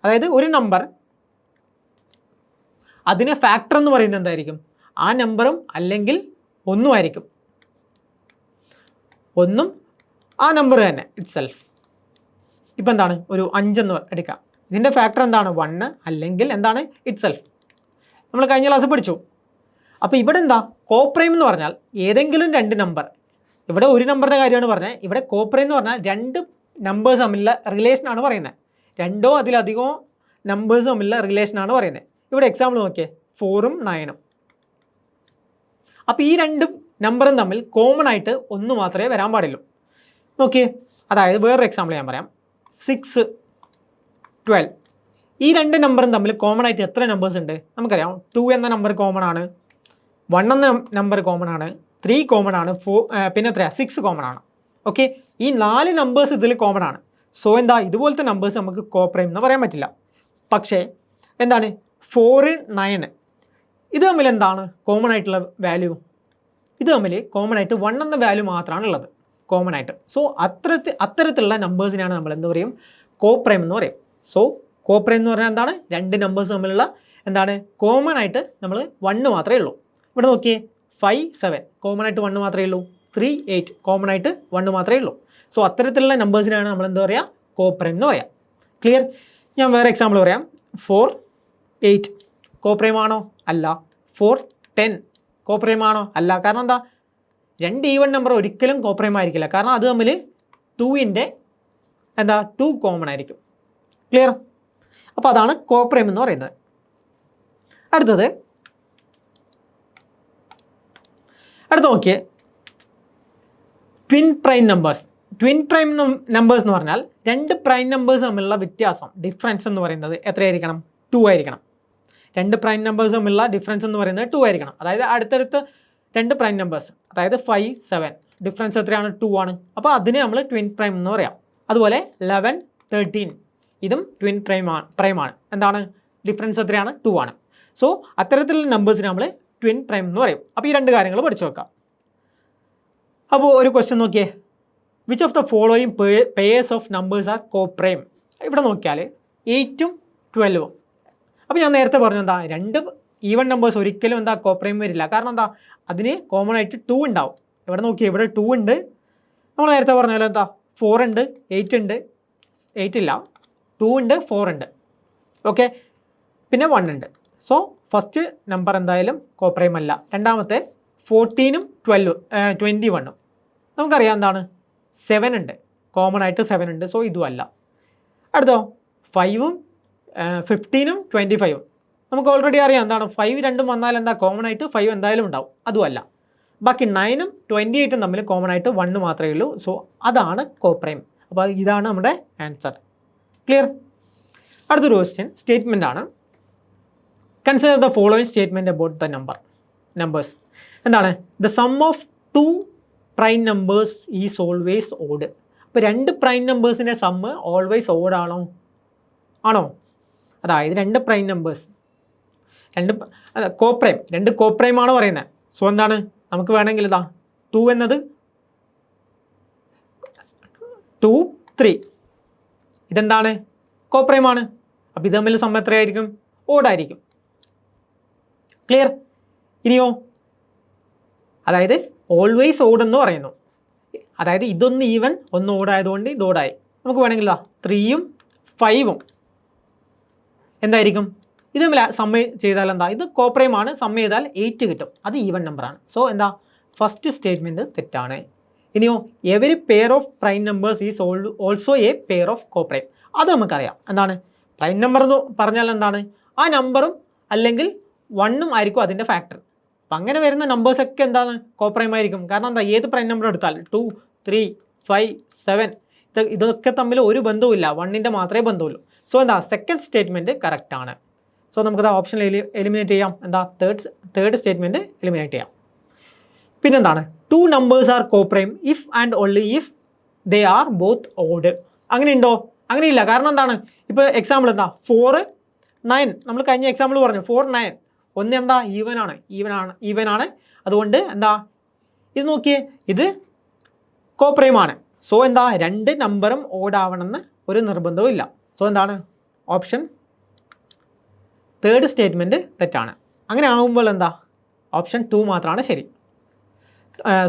Speaker 1: അതായത് ഒരു നമ്പർ, അതിനെ ഫാക്ടർ എന്ന് പറയുന്നത് എന്തായിരിക്കും? ആ നമ്പറും അല്ലെങ്കിൽ ഒന്നും ആയിരിക്കും. ഒന്നും ആ നമ്പർ തന്നെ ഇറ്റ് സെൽഫ്. ഇപ്പം എന്താണ്? ഒരു 5 എന്ന് എടുക്കാം. ഇതിൻ്റെ ഫാക്ടർ എന്താണ്? 1 അല്ലെങ്കിൽ എന്താണ്? It self. നമ്മൾ കഴിഞ്ഞ ക്ലാസ് പഠിച്ചു. അപ്പോൾ ഇവിടെ എന്താ കോപ്രൈം എന്ന് പറഞ്ഞാൽ? ഏതെങ്കിലും 2 നമ്പർ. ഇവിടെ ഒരു നമ്പറിൻ്റെ കാര്യമാണ് പറഞ്ഞത്. ഇവിടെ കോപ്രൈം എന്ന് പറഞ്ഞാൽ 2 നമ്പേഴ്സ് തമ്മിലുള്ള റിലേഷനാണ് പറയുന്നത്. 2ഓ അതിലധികമോ നമ്പേഴ്സ് തമ്മിലുള്ള റിലേഷനാണ് പറയുന്നത്. ഇവിടെ എക്സാമ്പിൾ നോക്കിയേ, 4ഉം 9ഉം. അപ്പോൾ ഈ 2 നമ്പറും തമ്മിൽ കോമൺ ആയിട്ട് 1 മാത്രമേ വരാൻ പാടുള്ളൂ. നോക്കിയേ, അതായത് വേറൊരു എക്സാമ്പിൾ ഞാൻ പറയാം. 6 12 ഈ 2 നമ്പറും തമ്മിൽ കോമൺ ആയിട്ട് എത്ര നമ്പേഴ്സ് ഉണ്ട്? നമുക്കറിയാം 2 എന്ന നമ്പർ കോമൺ ആണ്, 1 എന്ന നമ്പർ കോമൺ ആണ്, 3 കോമൺ ആണ്, 4 പിന്നെ എത്രയാണ്? 6 കോമൺ ആണ്. ഓക്കെ, ഈ 4 നമ്പേഴ്സ് ഇതിൽ കോമൺ ആണ്. സോ എന്താ ഇതുപോലത്തെ നമ്പേഴ്സ് നമുക്ക് കോപ്രൈം എന്ന് പറയാൻ പറ്റില്ല. പക്ഷേ എന്താണ് 4 9 ഇത് തമ്മിൽ എന്താണ് കോമൺ ആയിട്ടുള്ള വാല്യൂ? ഇത് തമ്മിൽ കോമൺ ആയിട്ട് 1 എന്ന വാല്യൂ മാത്രമാണ് ഉള്ളത് കോമൺ ആയിട്ട്. സോ അത്തരത്തിലുള്ള നമ്പേഴ്സിനാണ് നമ്മൾ എന്ത് പറയും? കോപ്രൈം എന്ന് പറയും. സോ കോപ്രൈം എന്ന് പറഞ്ഞാൽ എന്താണ്? 2 നമ്പേഴ്സ് തമ്മിലുള്ള എന്താണ് കോമൺ ആയിട്ട് നമ്മൾ 1 മാത്രമേ ഉള്ളൂ. ഇവിടെ നോക്കിയേ, 5 7 കോമൺ ആയിട്ട് 1 മാത്രമേ ഉള്ളൂ. 3 8 കോമൺ ആയിട്ട് 1 മാത്രമേ ഉള്ളൂ. സോ അത്തരത്തിലുള്ള നമ്പേഴ്സിനാണ് നമ്മൾ എന്താ പറയുക? കോപ്രൈം എന്ന് പറയാം. ക്ലിയർ? ഞാൻ വേറെ എക്സാമ്പിൾ പറയാം. 4 8 കോപ്രൈം ആണോ? അല്ല. 4 10 കോപ്രൈം ആണോ? അല്ല. കാരണം എന്താ? 2 ഈവൻ നമ്പർ ഒരിക്കലും കോപ്രൈം ആയിരിക്കില്ല. കാരണം അത് തമ്മിൽ 2ൻ്റെ എന്താ 2 കോമൺ ആയിരിക്കും. ക്ലിയർ? അപ്പോൾ അതാണ് കോപ്രൈം എന്ന് പറയുന്നത്. അടുത്ത നോക്കിയേ, twin prime numbers. Twin prime numbers എന്ന് പറഞ്ഞാൽ 2 പ്രൈം നമ്പേഴ്സ് തമ്മിലുള്ള വ്യത്യാസം, ഡിഫറൻസ് എന്ന് പറയുന്നത് എത്രയായിരിക്കണം? 2 ആയിരിക്കണം. രണ്ട് പ്രൈം നമ്പേഴ്സ് തമ്മിലുള്ള ഡിഫറൻസ് എന്ന് പറയുന്നത് 2 ആയിരിക്കണം. അതായത് അടുത്തടുത്ത് രണ്ട് പ്രൈം നമ്പേഴ്സ്, അതായത് 5, 7 ഡിഫറൻസ് എത്രയാണ്? 2 ആണ്. അപ്പോൾ അതിനെ നമ്മൾ ട്വിൻ പ്രൈം എന്ന് പറയാം. അതുപോലെ 11, 13 ഇതും ട്വിൻ പ്രൈമാണ്. എന്താണ് ഡിഫറൻസ് എത്രയാണ്? 2 ആണ്. സോ അത്തരത്തിലുള്ള നമ്പേഴ്സിന് നമ്മൾ ട്വിൻ പ്രൈം എന്ന് പറയും. അപ്പോൾ ഈ രണ്ട് കാര്യങ്ങൾ പഠിച്ചു വെക്കാം. അപ്പോൾ ഒരു ക്വസ്റ്റ്യൻ നോക്കിയേ, which of the following pairs of numbers are co prime? ഇവിടെ നോക്കിയാൽ 8ഉം 12ഉം. അപ്പോൾ ഞാൻ നേരത്തെ പറഞ്ഞു എന്താ, രണ്ട് ഈവൻ നമ്പേഴ്സ് ഒരിക്കലും എന്താ കോ പ്രൈം വരില്ല. കാരണം എന്താ, അതിന് കോമൺ ആയിട്ട് 2 ഉണ്ടാവും. ഇവിടെ നോക്കിയാൽ ഇവിടെ 2 ഉണ്ട്. നമ്മൾ നേരത്തെ പറഞ്ഞാൽ എന്താ 4 ഉണ്ട്, 8 ഉണ്ട്, 8 ഇല്ല, 2 ഉണ്ട്, 4 ഉണ്ട്. ഓക്കെ, പിന്നെ 1 ഉണ്ട്. സോ ഫസ്റ്റ് നമ്പർ എന്തായാലും കോ പ്രൈം അല്ല. രണ്ടാമത്തെ 14ഉം 21ഉം നമുക്കറിയാം എന്താണ് 7 ഉണ്ട്, കോമൺ ആയിട്ട് 7 ഉണ്ട്. സോ ഇതും അല്ല. അടുത്തോ 5ഉം 15ഉം 25ഉം നമുക്ക് ഓൾറെഡി അറിയാം എന്താണ് 5 രണ്ടും വന്നാൽ എന്താ കോമൺ ആയിട്ട് 5 എന്തായാലും ഉണ്ടാവും. അതും അല്ല. ബാക്കി 9ഉം 28ഉം തമ്മിൽ കോമൺ ആയിട്ട് 1 മാത്രമേ ഉള്ളൂ. സോ അതാണ് കോ പ്രൈം. അപ്പോൾ ഇതാണ് നമ്മുടെ ആൻസർ. ക്ലിയർ? അടുത്തൊരു ക്വസ്റ്റ്യൻ സ്റ്റേറ്റ്മെൻ്റ് ആണ്. Consider the following statement about the numbers. എന്താണ്? The sum of 2 prime numbers is always odd. അപ്പോൾ രണ്ട് പ്രൈം നമ്പേഴ്സിൻ്റെ സമ്മ് ഓൾവേസ് ഓഡ് ആണോ? അതായത് രണ്ട് പ്രൈം നമ്പേഴ്സ്, കോപ്രൈം, രണ്ട് കോപ്രൈമാണ് പറയുന്നത്. സോ എന്താണ്, നമുക്ക് വേണമെങ്കിൽ ഇതാ 2 എന്നത് 2, 3 ഇതെന്താണ് കോപ്രൈമാണ്. അപ്പോൾ ഇത് തമ്മിൽ സമ്മ് എത്രയായിരിക്കും? ഓഡായിരിക്കും. ക്ലിയർ? ഇനിയോ, അതായത് ഓൾവേസ് ഓഡ് എന്ന് പറയുന്നു. അതായത് ഇതൊന്ന് ഈവൻ ഒന്ന് ഓടായതുകൊണ്ട് ഇത് ഓടായി. നമുക്ക് വേണമെങ്കിൽ 3ഉം 5ഉം എന്തായിരിക്കും? ഇത് തമ്മിൽ സമ്മ് ചെയ്താൽ എന്താ, ഇത് കോപ്രൈമാണ്. സമ്മ് ചെയ്താൽ 8 കിട്ടും. അത് ഈവൻ നമ്പറാണ്. സോ എന്താ, ഫസ്റ്റ് സ്റ്റേറ്റ്മെൻറ്റ് തെറ്റാണ്. ഇനിയോ, every pair of prime numbers is also A pair of coprime. അത് നമുക്കറിയാം. എന്താണ് പ്രൈം നമ്പർ എന്ന് പറഞ്ഞാൽ എന്താണ്, ആ നമ്പറും അല്ലെങ്കിൽ 1ഉം ആയിരിക്കും അതിൻ്റെ ഫാക്ടർ. അപ്പം അങ്ങനെ വരുന്ന നമ്പേഴ്സൊക്കെ എന്താണ് കോപ്രൈം ആയിരിക്കും. കാരണം എന്താ, ഏത് പ്രൈം നമ്പർ എടുത്താൽ 2, 3, 5, 7 ഇതൊക്കെ തമ്മിൽ ഒരു ബന്ധവുമില്ല, 1ൻ്റെ മാത്രമേ ബന്ധമുള്ളൂ. സോ എന്താ, സെക്കൻഡ് സ്റ്റേറ്റ്മെൻറ്റ് കറക്റ്റാണ്. സോ നമുക്കത് ഓപ്ഷൻ എലിമിനേറ്റ് ചെയ്യാം. എന്താ, തേർഡ് സ്റ്റേറ്റ്മെൻറ്റ് എലിമിനേറ്റ് ചെയ്യാം. പിന്നെന്താണ്, 2 numbers are coprime if and only if they are both odd. അങ്ങനെയുണ്ടോ? അങ്ങനെയില്ല. കാരണം എന്താണ്, ഇപ്പോൾ എക്സാമ്പിൾ എന്താ 4, 9 നമ്മൾ കഴിഞ്ഞ എക്സാമ്പിൾ പറഞ്ഞു 4, 9 ഒന്ന് എന്താ ഈവനാണ്. അതുകൊണ്ട് എന്താ, ഇത് നോക്കിയേ, ഇത് കോപ്രൈമാണ്. സോ എന്താ, രണ്ട് നമ്പറും ഓടാവണമെന്ന് ഒരു നിർബന്ധവും ഇല്ല. സോ എന്താണ്, ഓപ്ഷൻ തേർഡ് സ്റ്റേറ്റ്മെൻറ്റ് തെറ്റാണ്. അങ്ങനെ ആകുമ്പോൾ എന്താ, ഓപ്ഷൻ 2 മാത്രമാണ് ശരി.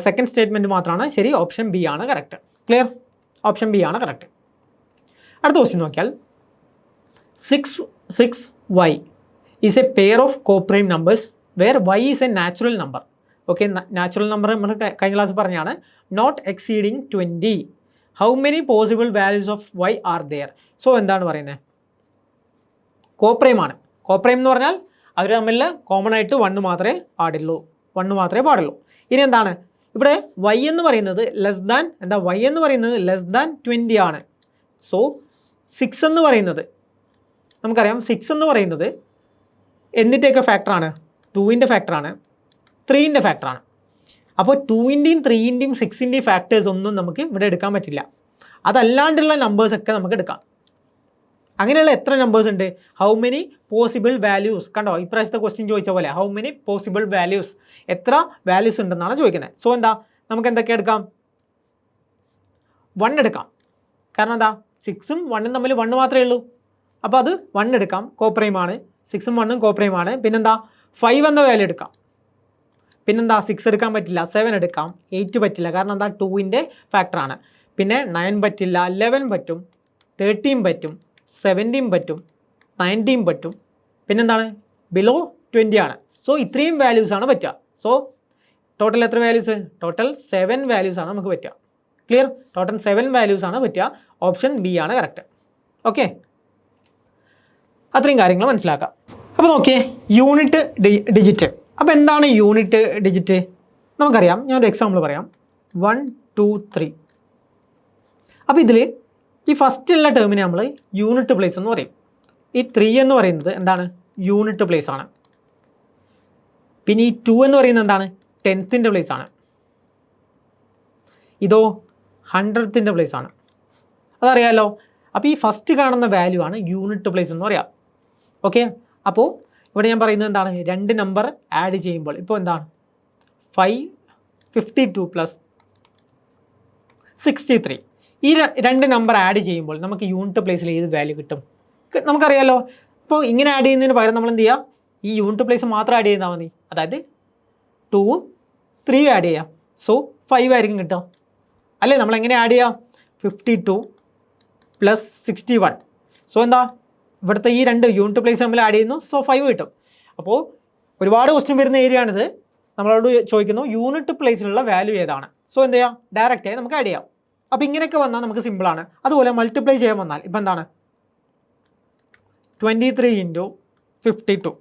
Speaker 1: സെക്കൻഡ് സ്റ്റേറ്റ്മെൻറ്റ് മാത്രമാണ് ശരി. ഓപ്ഷൻ ബി ആണ് കറക്റ്റ്. ക്ലിയർ? ഓപ്ഷൻ ബി ആണ് കറക്റ്റ്. അടുത്ത ക്വസ്റ്റ്യൻ നോക്കിയാൽ 6y is a pair of coprime numbers where y is a natural number. Okay, natural number നമ്മൾ കഴിഞ്ഞ ക്ലാസ് പറഞ്ഞാണ്. Not exceeding 20. How many possible values of y are there? So എന്താണ് പറയുന്നത്, കോപ്രൈമാണ്. Coprime എന്ന് പറഞ്ഞാൽ അവർ തമ്മിൽ കോമൺ ആയിട്ട് 1 മാത്രമേ പാടുള്ളൂ. ഇനി എന്താണ്, ഇവിടെ y എന്ന് പറയുന്നത് ലെസ് ദാൻ 20 ആണ്. സോ 6 എന്ന് പറയുന്നത് നമുക്കറിയാം, 6 എന്ന് പറയുന്നത് എന്നിൻ്റെയൊക്കെ ഫാക്ടറാണ്? 2ൻ്റെ ഫാക്ടറാണ്, 3ൻ്റെ ഫാക്ടറാണ്. അപ്പോൾ 2ൻ്റെയും 3ൻ്റെയും 6ൻ്റെയും ഫാക്ടേഴ്സ് ഒന്നും നമുക്ക് ഇവിടെ എടുക്കാൻ പറ്റില്ല. അതല്ലാണ്ടുള്ള നമ്പേഴ്സൊക്കെ നമുക്ക് എടുക്കാം. അങ്ങനെയുള്ള എത്ര നമ്പേഴ്സ് ഉണ്ട്? How many possible values. കണ്ടോ, ഇപ്രാവശ്യത്തെ ക്വസ്റ്റ്യൻ ചോദിച്ച പോലെ ഹൗ മെനി പോസിബിൾ വാല്യൂസ്, എത്ര വാല്യൂസ് ഉണ്ടെന്നാണ് ചോദിക്കുന്നത്. സോ എന്താ, നമുക്ക് എന്തൊക്കെ എടുക്കാം? 1 എടുക്കാം. കാരണം എന്താ, 6ഉം 1ഉം തമ്മിൽ 1 മാത്രമേ ഉള്ളൂ. അപ്പോൾ അത് 1 എടുക്കാം, കോപ്രൈമാണ്. 6ഉം 1ഉം കോപ്രൈമാണ്. പിന്നെന്താ, 5 എന്ന വാല്യൂ എടുക്കാം. പിന്നെന്താ, 6 എടുക്കാൻ പറ്റില്ല. 7 എടുക്കാം. 8 പറ്റില്ല, കാരണം എന്താ, 2ൻ്റെ ഫാക്ടറാണ്. പിന്നെ 9 പറ്റില്ല. 11 പറ്റും. 13 പറ്റും. 17 പറ്റും. 19 പറ്റും. പിന്നെന്താണ്, ബിലോ 20 ആണ്. സോ ഇത്രയും വാല്യൂസാണ് പറ്റുക. സോ ടോട്ടൽ എത്ര വാല്യൂസ്? ടോട്ടൽ 7 വാല്യൂസാണ് നമുക്ക് പറ്റുക. ക്ലിയർ? ടോട്ടൽ 7 വാല്യൂസാണ് പറ്റുക. ഓപ്ഷൻ ബി ആണ് കറക്റ്റ്. ഓക്കെ, അത്രയും കാര്യങ്ങൾ മനസ്സിലാക്കാം. അപ്പോൾ നോക്കിയേ, യൂണിറ്റ് ഡിജിറ്റ്. അപ്പോൾ എന്താണ് യൂണിറ്റ് ഡിജിറ്റ്? നമുക്കറിയാം. ഞാനൊരു എക്സാമ്പിൾ പറയാം. 1, 2, 3. അപ്പോൾ ഇതിൽ ഈ ഫസ്റ്റുള്ള ടേമിനെ നമ്മൾ യൂണിറ്റ് പ്ലേസ് എന്ന് പറയും. ഈ 3 എന്ന് പറയുന്നത് എന്താണ്, യൂണിറ്റ് പ്ലേസ് ആണ്. പിന്നെ ഈ 2 എന്ന് പറയുന്നത് എന്താണ്? 10th പ്ലേസ് ആണ്. ഇതോ 100th പ്ലേസ് ആണ്. അതറിയാമല്ലോ. അപ്പോൾ ഈ ഫസ്റ്റ് കാണുന്ന വാല്യൂ ആണ് യൂണിറ്റ് പ്ലേസ് എന്ന് പറയാം. ഓക്കെ, അപ്പോൾ ഇവിടെ ഞാൻ പറയുന്നത് എന്താണ്? രണ്ട് നമ്പർ ആഡ് ചെയ്യുമ്പോൾ ഇപ്പോൾ എന്താണ് 552 പ്ലസ് 63 ഈ രണ്ട് നമ്പർ ആഡ് ചെയ്യുമ്പോൾ നമുക്ക് യൂണിറ്റ് പ്ലേസിൽ ഏത് വാല്യൂ കിട്ടും? നമുക്കറിയാമല്ലോ. ഇപ്പോൾ ഇങ്ങനെ ആഡ് ചെയ്യുന്നതിന് പകരം നമ്മൾ എന്ത് ചെയ്യുക? ഈ യൂണിറ്റ് പ്ലേസ് മാത്രം ആഡ് ചെയ്താൽ മതി. അതായത് 2ഉം 3ഉം ആഡ് ചെയ്യാം. സോ 5 ആയിരിക്കും കിട്ടുക അല്ലേ? നമ്മൾ എങ്ങനെ ആഡ് ചെയ്യാം? 52 പ്ലസ് 61. സോ എന്താ ഇവിടുത്തെ ഈ രണ്ട് യൂണിറ്റ് പ്ലേസ് നമ്മൾ ആഡ് ചെയ്യുന്നു. സോ 5 കിട്ടും. അപ്പോൾ ഒരുപാട് ക്വസ്റ്റ്യൻ വരുന്ന ഏരിയ ആണിത്. നമ്മളോട് ചോദിക്കുന്നു യൂണിറ്റ് പ്ലേസിലുള്ള വാല്യൂ ഏതാണ്. സോ എന്ത് ചെയ്യാം? ഡയറക്റ്റായി നമുക്ക് ആഡ് ചെയ്യാം. അപ്പോൾ ഇങ്ങനെയൊക്കെ വന്നാൽ നമുക്ക് സിമ്പിളാണ്. അതുപോലെ മൾട്ടിപ്ലൈ ചെയ്യാൻ വന്നാൽ ഇപ്പം എന്താണ് 23 × 52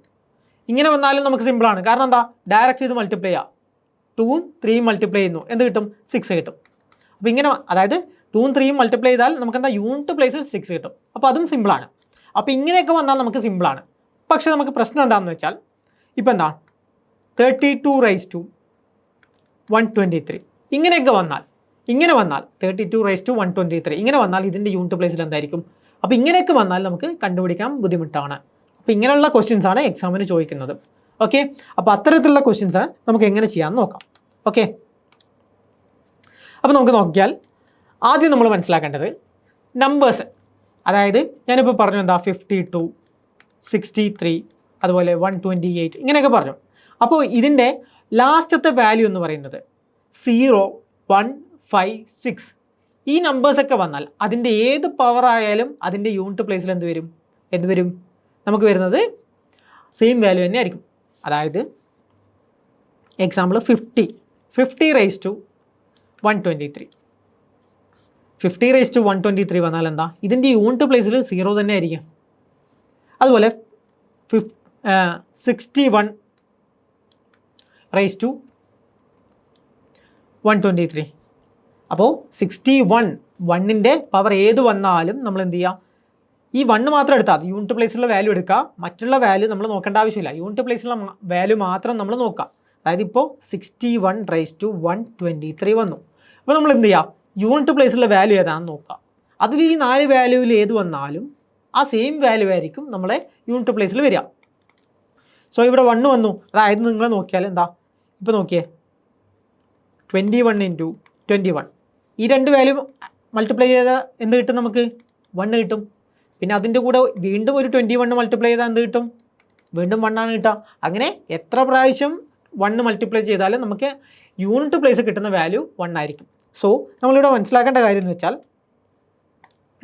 Speaker 1: ഇങ്ങനെ വന്നാലും നമുക്ക് സിമ്പിളാണ്. കാരണം എന്താ? ഡയറക്റ്റ് ഇത് മൾട്ടിപ്ലൈ ചെയ്യാം. 2ഉം 3ഉം മൾട്ടിപ്ലൈ ചെയ്യുന്നു, എന്ത് കിട്ടും? 6 കിട്ടും. അപ്പോൾ ഇങ്ങനെ അതായത് 2ഉം 3ഉം മൾട്ടിപ്ലൈ ചെയ്താൽ നമുക്ക് എന്താ? യൂണിറ്റ് പ്ലേസിൽ 6 കിട്ടും. അപ്പോൾ അതും സിമ്പിളാണ്. അപ്പോൾ ഇങ്ങനെയൊക്കെ വന്നാൽ നമുക്ക് സിമ്പിളാണ്. പക്ഷേ നമുക്ക് പ്രശ്നം എന്താണെന്ന് വെച്ചാൽ ഇപ്പോൾ എന്താ 32⁻123 ഇങ്ങനെയൊക്കെ വന്നാൽ, ഇങ്ങനെ വന്നാൽ 32⁻123 ഇങ്ങനെ വന്നാൽ ഇതിൻ്റെ യൂണിറ്റ് പ്ലേസിൽ എന്തായിരിക്കും? അപ്പോൾ ഇങ്ങനെയൊക്കെ വന്നാൽ നമുക്ക് കണ്ടുപിടിക്കാൻ ബുദ്ധിമുട്ടാണ്. അപ്പോൾ ഇങ്ങനെയുള്ള ക്വസ്റ്റ്യൻസ് ആണ് എക്സാമിന് ചോദിക്കുന്നത്. ഓക്കെ, അപ്പോൾ അത്തരത്തിലുള്ള ക്വസ്റ്റ്യൻസ് നമുക്ക് എങ്ങനെ ചെയ്യാമെന്ന് നോക്കാം. ഓക്കെ, അപ്പോൾ നമുക്ക് നോക്കിയാൽ ആദ്യം നമ്മൾ മനസ്സിലാക്കേണ്ടത് നമ്പേഴ്സ്, അതായത് ഞാനിപ്പോൾ പറഞ്ഞു എന്താ 52, 63 അതുപോലെ 128 ഇങ്ങനെയൊക്കെ പറഞ്ഞു. അപ്പോൾ ഇതിൻ്റെ ലാസ്റ്റത്തെ വാല്യൂ എന്ന് പറയുന്നത് 0, 1, 5, 6 ഈ നമ്പേഴ്സൊക്കെ വന്നാൽ അതിൻ്റെ ഏത് പവർ ആയാലും അതിൻ്റെ യൂണിറ്റ് പ്ലേസിൽ എന്ത് വരും? നമുക്ക് വരുന്നത് സെയിം വാല്യൂ തന്നെ ആയിരിക്കും. അതായത് എക്സാമ്പിൾ 50⁻123 50⁻123 വന്നാൽ എന്താ? ഇതിൻ്റെ യൂണിറ്റ് പ്ലേസിൽ 0 തന്നെ ആയിരിക്കും. അതുപോലെ 61⁻123 അപ്പോൾ 61ൻ്റെ പവർ ഏത് വന്നാലും നമ്മൾ എന്ത് ചെയ്യുക? ഈ 1 മാത്രം എടുത്താൽ യൂണിറ്റ് പ്ലേസിലുള്ള വാല്യൂ എടുക്കുക, മറ്റുള്ള വാല്യൂ നമ്മൾ നോക്കേണ്ട ആവശ്യമില്ല. യൂണിറ്റ് പ്ലേസിലുള്ള വാല്യൂ മാത്രം നമ്മൾ നോക്കുക. അതായത് ഇപ്പോൾ 61⁻123 വന്നു. അപ്പോൾ നമ്മൾ എന്ത് ചെയ്യുക? യൂണിറ്റ് പ്ലേസിലുള്ള വാല്യൂ ഏതാണെന്ന് നോക്കുക. അതിൽ ഈ 4 വാല്യൂവിൽ ഏത് വന്നാലും ആ സെയിം വാല്യൂ ആയിരിക്കും നമ്മളെ യൂണിറ്റ് പ്ലേസിൽ വരിക. സോ ഇവിടെ 1 വന്നു. അതായത് നിങ്ങൾ നോക്കിയാൽ എന്താ? ഇപ്പോൾ നോക്കിയേ 21 × 21 ഈ രണ്ട് വാല്യൂ മൾട്ടിപ്ലൈ ചെയ്താൽ എന്ത് കിട്ടും? നമുക്ക് 1 കിട്ടും. പിന്നെ അതിൻ്റെ കൂടെ വീണ്ടും ഒരു 21 മൾട്ടിപ്ലൈ ചെയ്താൽ എന്ത് കിട്ടും? വീണ്ടും 1 ആണ് കിട്ടുക. അങ്ങനെ എത്ര പ്രാവശ്യം 1 മൾട്ടിപ്ലൈ ചെയ്താലും നമുക്ക് യൂണിറ്റ് പ്ലേസ് കിട്ടുന്ന വാല്യൂ 1 ആയിരിക്കും. സോ നമ്മളിവിടെ മനസ്സിലാക്കേണ്ട കാര്യം എന്ന് വെച്ചാൽ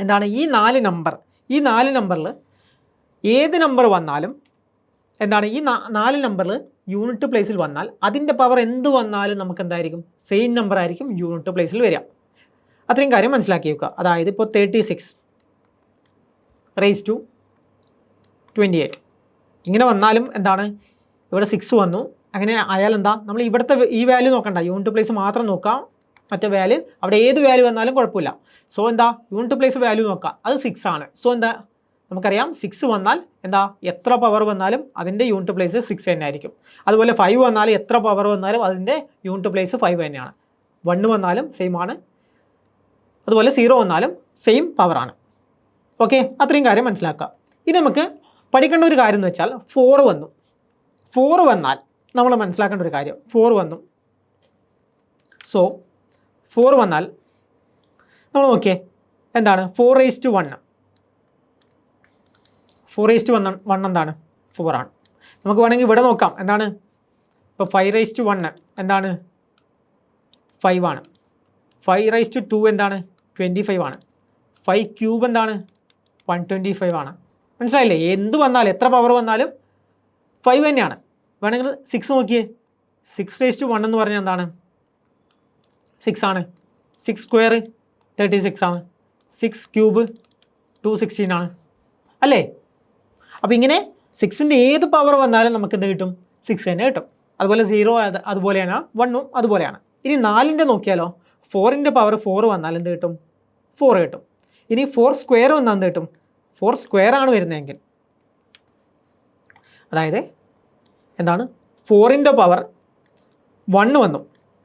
Speaker 1: എന്താണ്? ഈ 4 നമ്പറിൽ ഏത് നമ്പർ വന്നാലും എന്താണ്? ഈ 4 നമ്പറിൽ യൂണിറ്റ് പ്ലേസിൽ വന്നാൽ അതിൻ്റെ പവർ എന്ത് വന്നാലും നമുക്ക് എന്തായിരിക്കും? സെയിം നമ്പർ ആയിരിക്കും യൂണിറ്റ് പ്ലേസിൽ വരിക. അത്രയും കാര്യം മനസ്സിലാക്കി വെക്കുക. അതായത് ഇപ്പോൾ 36⁻28 ഇങ്ങനെ വന്നാലും എന്താണ്? ഇവിടെ 6 വന്നു. അങ്ങനെ ആയാൽ എന്താ? നമ്മൾ ഇവിടുത്തെ ഈ വാല്യൂ നോക്കണ്ട, യൂണിറ്റ് പ്ലേസ് മാത്രം നോക്കാം. മറ്റേ വാല്യൂ അവിടെ ഏത് വാല്യൂ വന്നാലും കുഴപ്പമില്ല. സോ എന്താ? യൂണിറ്റ് പ്ലേസ് വാല്യൂ നോക്കാം, അത് 6 ആണ്. സോ എന്താ? നമുക്കറിയാം 6 വന്നാൽ എന്താ? എത്ര പവർ വന്നാലും അതിൻ്റെ യൂണിറ്റ് പ്ലേസ് 6 തന്നെ ആയിരിക്കും. അതുപോലെ 5 വന്നാൽ എത്ര പവർ വന്നാലും അതിൻ്റെ യൂണിറ്റ് പ്ലേസ് 5 തന്നെയാണ്. 1 വന്നാലും സെയിം ആണ്. അതുപോലെ 0 വന്നാലും സെയിം പവറാണ്. ഓക്കെ, അത്രയും കാര്യം മനസ്സിലാക്കുക. ഇനി നമുക്ക് പഠിക്കേണ്ട ഒരു കാര്യം എന്ന് വെച്ചാൽ 4 വന്നു. 4 വന്നാൽ നമ്മൾ മനസ്സിലാക്കേണ്ട ഒരു കാര്യം 4 വന്നു. സോ 4 വന്നാൽ നമ്മൾ നോക്കിയേ എന്താണ്? 4:1 4:1 എന്താണ്? 4 ആണ്. നമുക്ക് വേണമെങ്കിൽ ഇവിടെ നോക്കാം എന്താണ്? ഇപ്പോൾ 5:1 എന്താണ്? 5 ആണ്. 5:2 എന്താണ്? 25 ആണ്. 5³ എന്താണ്? 125 ആണ്. മനസ്സിലായില്ലേ? എന്ത് വന്നാലും എത്ര പവർ വന്നാലും 5 തന്നെയാണ്. വേണമെങ്കിൽ 6 നോക്കിയേ. 6:1 എന്ന് പറഞ്ഞാൽ എന്താണ്? 6 ആണ്. 6² 36 ആണ്. 6³ 216 ആണ് അല്ലേ? അപ്പോൾ ഇങ്ങനെ 6ൻ്റെ ഏത് പവർ വന്നാലും നമുക്ക് എന്ത് കിട്ടും? 6 തന്നെ കിട്ടും. അതുപോലെ 0 അതുപോലെയാണ്, 1ഉം അതുപോലെയാണ്. ഇനി 4ൻ്റെ നോക്കിയാലോ? 4ൻ്റെ പവർ 4 വന്നാൽ എന്ത് കിട്ടും? 4 കിട്ടും. ഇനി 4² വന്നാൽ എന്ത് കിട്ടും? 4² ആണ് വരുന്നതെങ്കിൽ അതായത് എന്താണ് 4ൻ്റെ പവർ 1 വന്നു.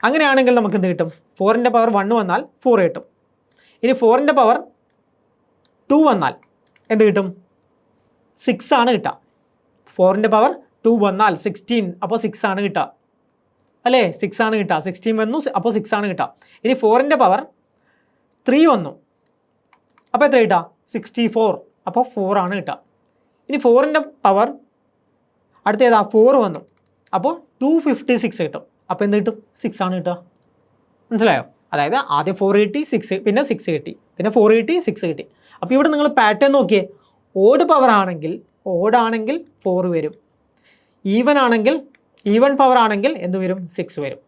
Speaker 1: അങ്ങനെയാണെങ്കിൽ നമുക്ക് എന്ത് കിട്ടും? 4ൻ്റെ പവർ 1 വന്നാൽ 4 കിട്ടും. ഇനി 4ൻ്റെ പവർ 2 വന്നാൽ എന്ത് കിട്ടും? 6 ആണ് കിട്ടുക. 4ൻ്റെ പവർ 2 വന്നാൽ 16, അപ്പോൾ 6 ആണ് കിട്ടുക അല്ലേ? 6 ആണ് കിട്ടുക. 16 വന്നു, അപ്പോൾ 6 ആണ് കിട്ടുക. ഇനി 4ൻ്റെ പവർ 3 വന്നു, അപ്പോൾ എത്ര കിട്ടുക? 64, അപ്പോൾ 4 ആണ് കിട്ടുക. ഇനി 4ൻ്റെ പവർ അടുത്ത ഏതാ? 4 വന്നു, അപ്പോൾ 256 കിട്ടും. അപ്പോൾ എന്ത് കിട്ടും? 6 ആണ് കിട്ടുക. മനസ്സിലായോ? അതായത് ആദ്യം 4 കിട്ടി, 6 പിന്നെ 6 കിട്ടി, പിന്നെ 4 കിട്ടി, 6 കിട്ടി. അപ്പോൾ ഇവിടെ നിങ്ങൾ പാറ്റേൺ നോക്കിയേ. ഓഡ് പവർ ആണെങ്കിൽ 4 വരും. ഈവൻ പവർ ആണെങ്കിൽ എന്ത് വരും? 6 വരും.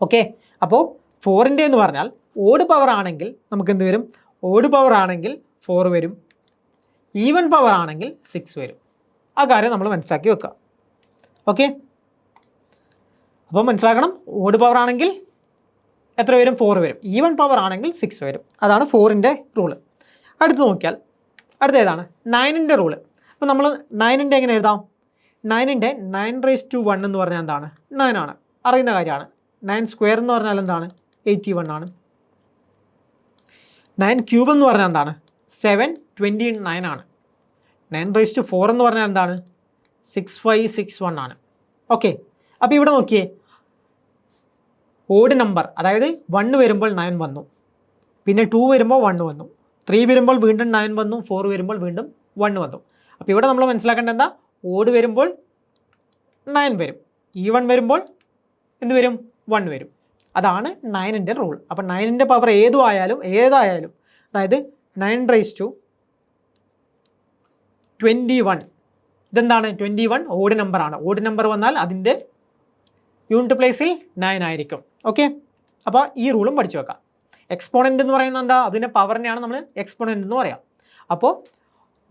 Speaker 1: ഓക്കെ, അപ്പോൾ 4ൻ്റെ എന്ന് പറഞ്ഞാൽ ഓഡ് പവർ ആണെങ്കിൽ നമുക്ക് എന്ത് വരും? ഓഡ് പവർ ആണെങ്കിൽ 4 വരും. ഈവൻ പവർ ആണെങ്കിൽ 6 വരും. ആ കാര്യം നമ്മൾ മനസ്സിലാക്കി വെക്കുക. ഓക്കെ, അപ്പോൾ മനസ്സിലാക്കണം. ഓഡ് പവർ ആണെങ്കിൽ എത്ര വരും? 4 വരും. ഈവൻ പവർ ആണെങ്കിൽ 6 വരും. അതാണ് 4ൻ്റെ റൂള്. അടുത്ത് നോക്കിയാൽ അടുത്ത ഏതാണ്? 9ൻ്റെ റൂള്. അപ്പോൾ നമ്മൾ 9ൻ്റെ എങ്ങനെ എഴുതാം? 9ൻ്റെ 9⁻1 എന്ന് പറഞ്ഞാൽ എന്താണ്? 9 ആണ്, അറിയുന്ന കാര്യമാണ്. 9 സ്ക്വയർ എന്ന് പറഞ്ഞാൽ എന്താണ്? 81 ആണ്. 9 ക്യൂബ് എന്ന് പറഞ്ഞാൽ എന്താണ്? 729 ആണ്. 9⁻4 എന്ന് പറഞ്ഞാൽ എന്താണ്? 6561 ആണ്. ഓക്കെ, അപ്പോൾ ഇവിടെ നോക്കിയേ. ഓഡ് നമ്പർ, അതായത് 1 വരുമ്പോൾ 9 വന്നു, പിന്നെ 2 വരുമ്പോൾ 1 വന്നു, 3 വരുമ്പോൾ വീണ്ടും 9 വന്നു, 4 വരുമ്പോൾ വീണ്ടും 1 വന്നു. അപ്പോൾ ഇവിടെ നമ്മൾ മനസ്സിലാക്കേണ്ടത് എന്താ? ഓഡ് വരുമ്പോൾ 9 വരും, ഈവൻ വരുമ്പോൾ എന്ത് വരും? 1 വരും. അതാണ് 9ൻ്റെ റൂൾ. അപ്പോൾ 9ൻ്റെ പവർ ഏതായാലും അതായത് 9⁻21 ഇതെന്താണ്? 21 ഓഡ് നമ്പറാണ്. ഓഡ് നമ്പർ വന്നാൽ അതിൻ്റെ യൂണിറ്റ് പ്ലേസിൽ 9 ആയിരിക്കും. ഓക്കെ, അപ്പോൾ ഈ റൂളും പഠിച്ചു വെക്കാം. എക്സ്പോണൻ്റ് എന്ന് പറയുന്നത് എന്താ? അതിൻ്റെ പവറിനെയാണ് നമ്മൾ എക്സ്പോണൻ്റ് എന്ന് പറയാം. അപ്പോൾ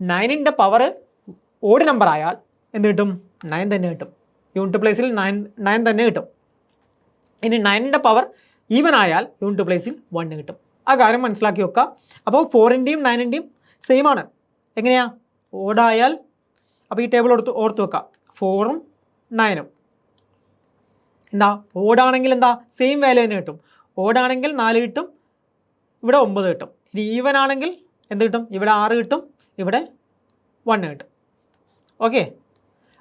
Speaker 1: 9ൻ്റെ പവർ ഓഡ് നമ്പർ ആയാൽ എന്ത് കിട്ടും? 9 തന്നെ കിട്ടും. യൂണിറ്റ് പ്ലേസിൽ 9 തന്നെ കിട്ടും. ഇനി 9ൻ്റെ പവർ ഈവൻ ആയാൽ യൂണിറ്റ് പ്ലേസിൽ 1 കിട്ടും. ആ കാര്യം മനസ്സിലാക്കി വെക്കുക. അപ്പോൾ 4ൻ്റെയും 9ൻ്റെയും സെയിം ആണ്. എങ്ങനെയാ? ഓടായാൽ, അപ്പോൾ ഈ ടേബിൾ ഓർത്ത് വെക്കുക. 4ഉം 9ഉം എന്താ? ഓടാണെങ്കിൽ എന്താ? സെയിം വാല്യൂ തന്നെ കിട്ടും. ഓടാണെങ്കിൽ 4 കിട്ടും, ഇവിടെ 9 കിട്ടും. ഇനി ഈവൻ ആണെങ്കിൽ എന്ത് കിട്ടും? ഇവിടെ 6 കിട്ടും, ഇവിടെ 1 കിട്ടും. ഓക്കെ,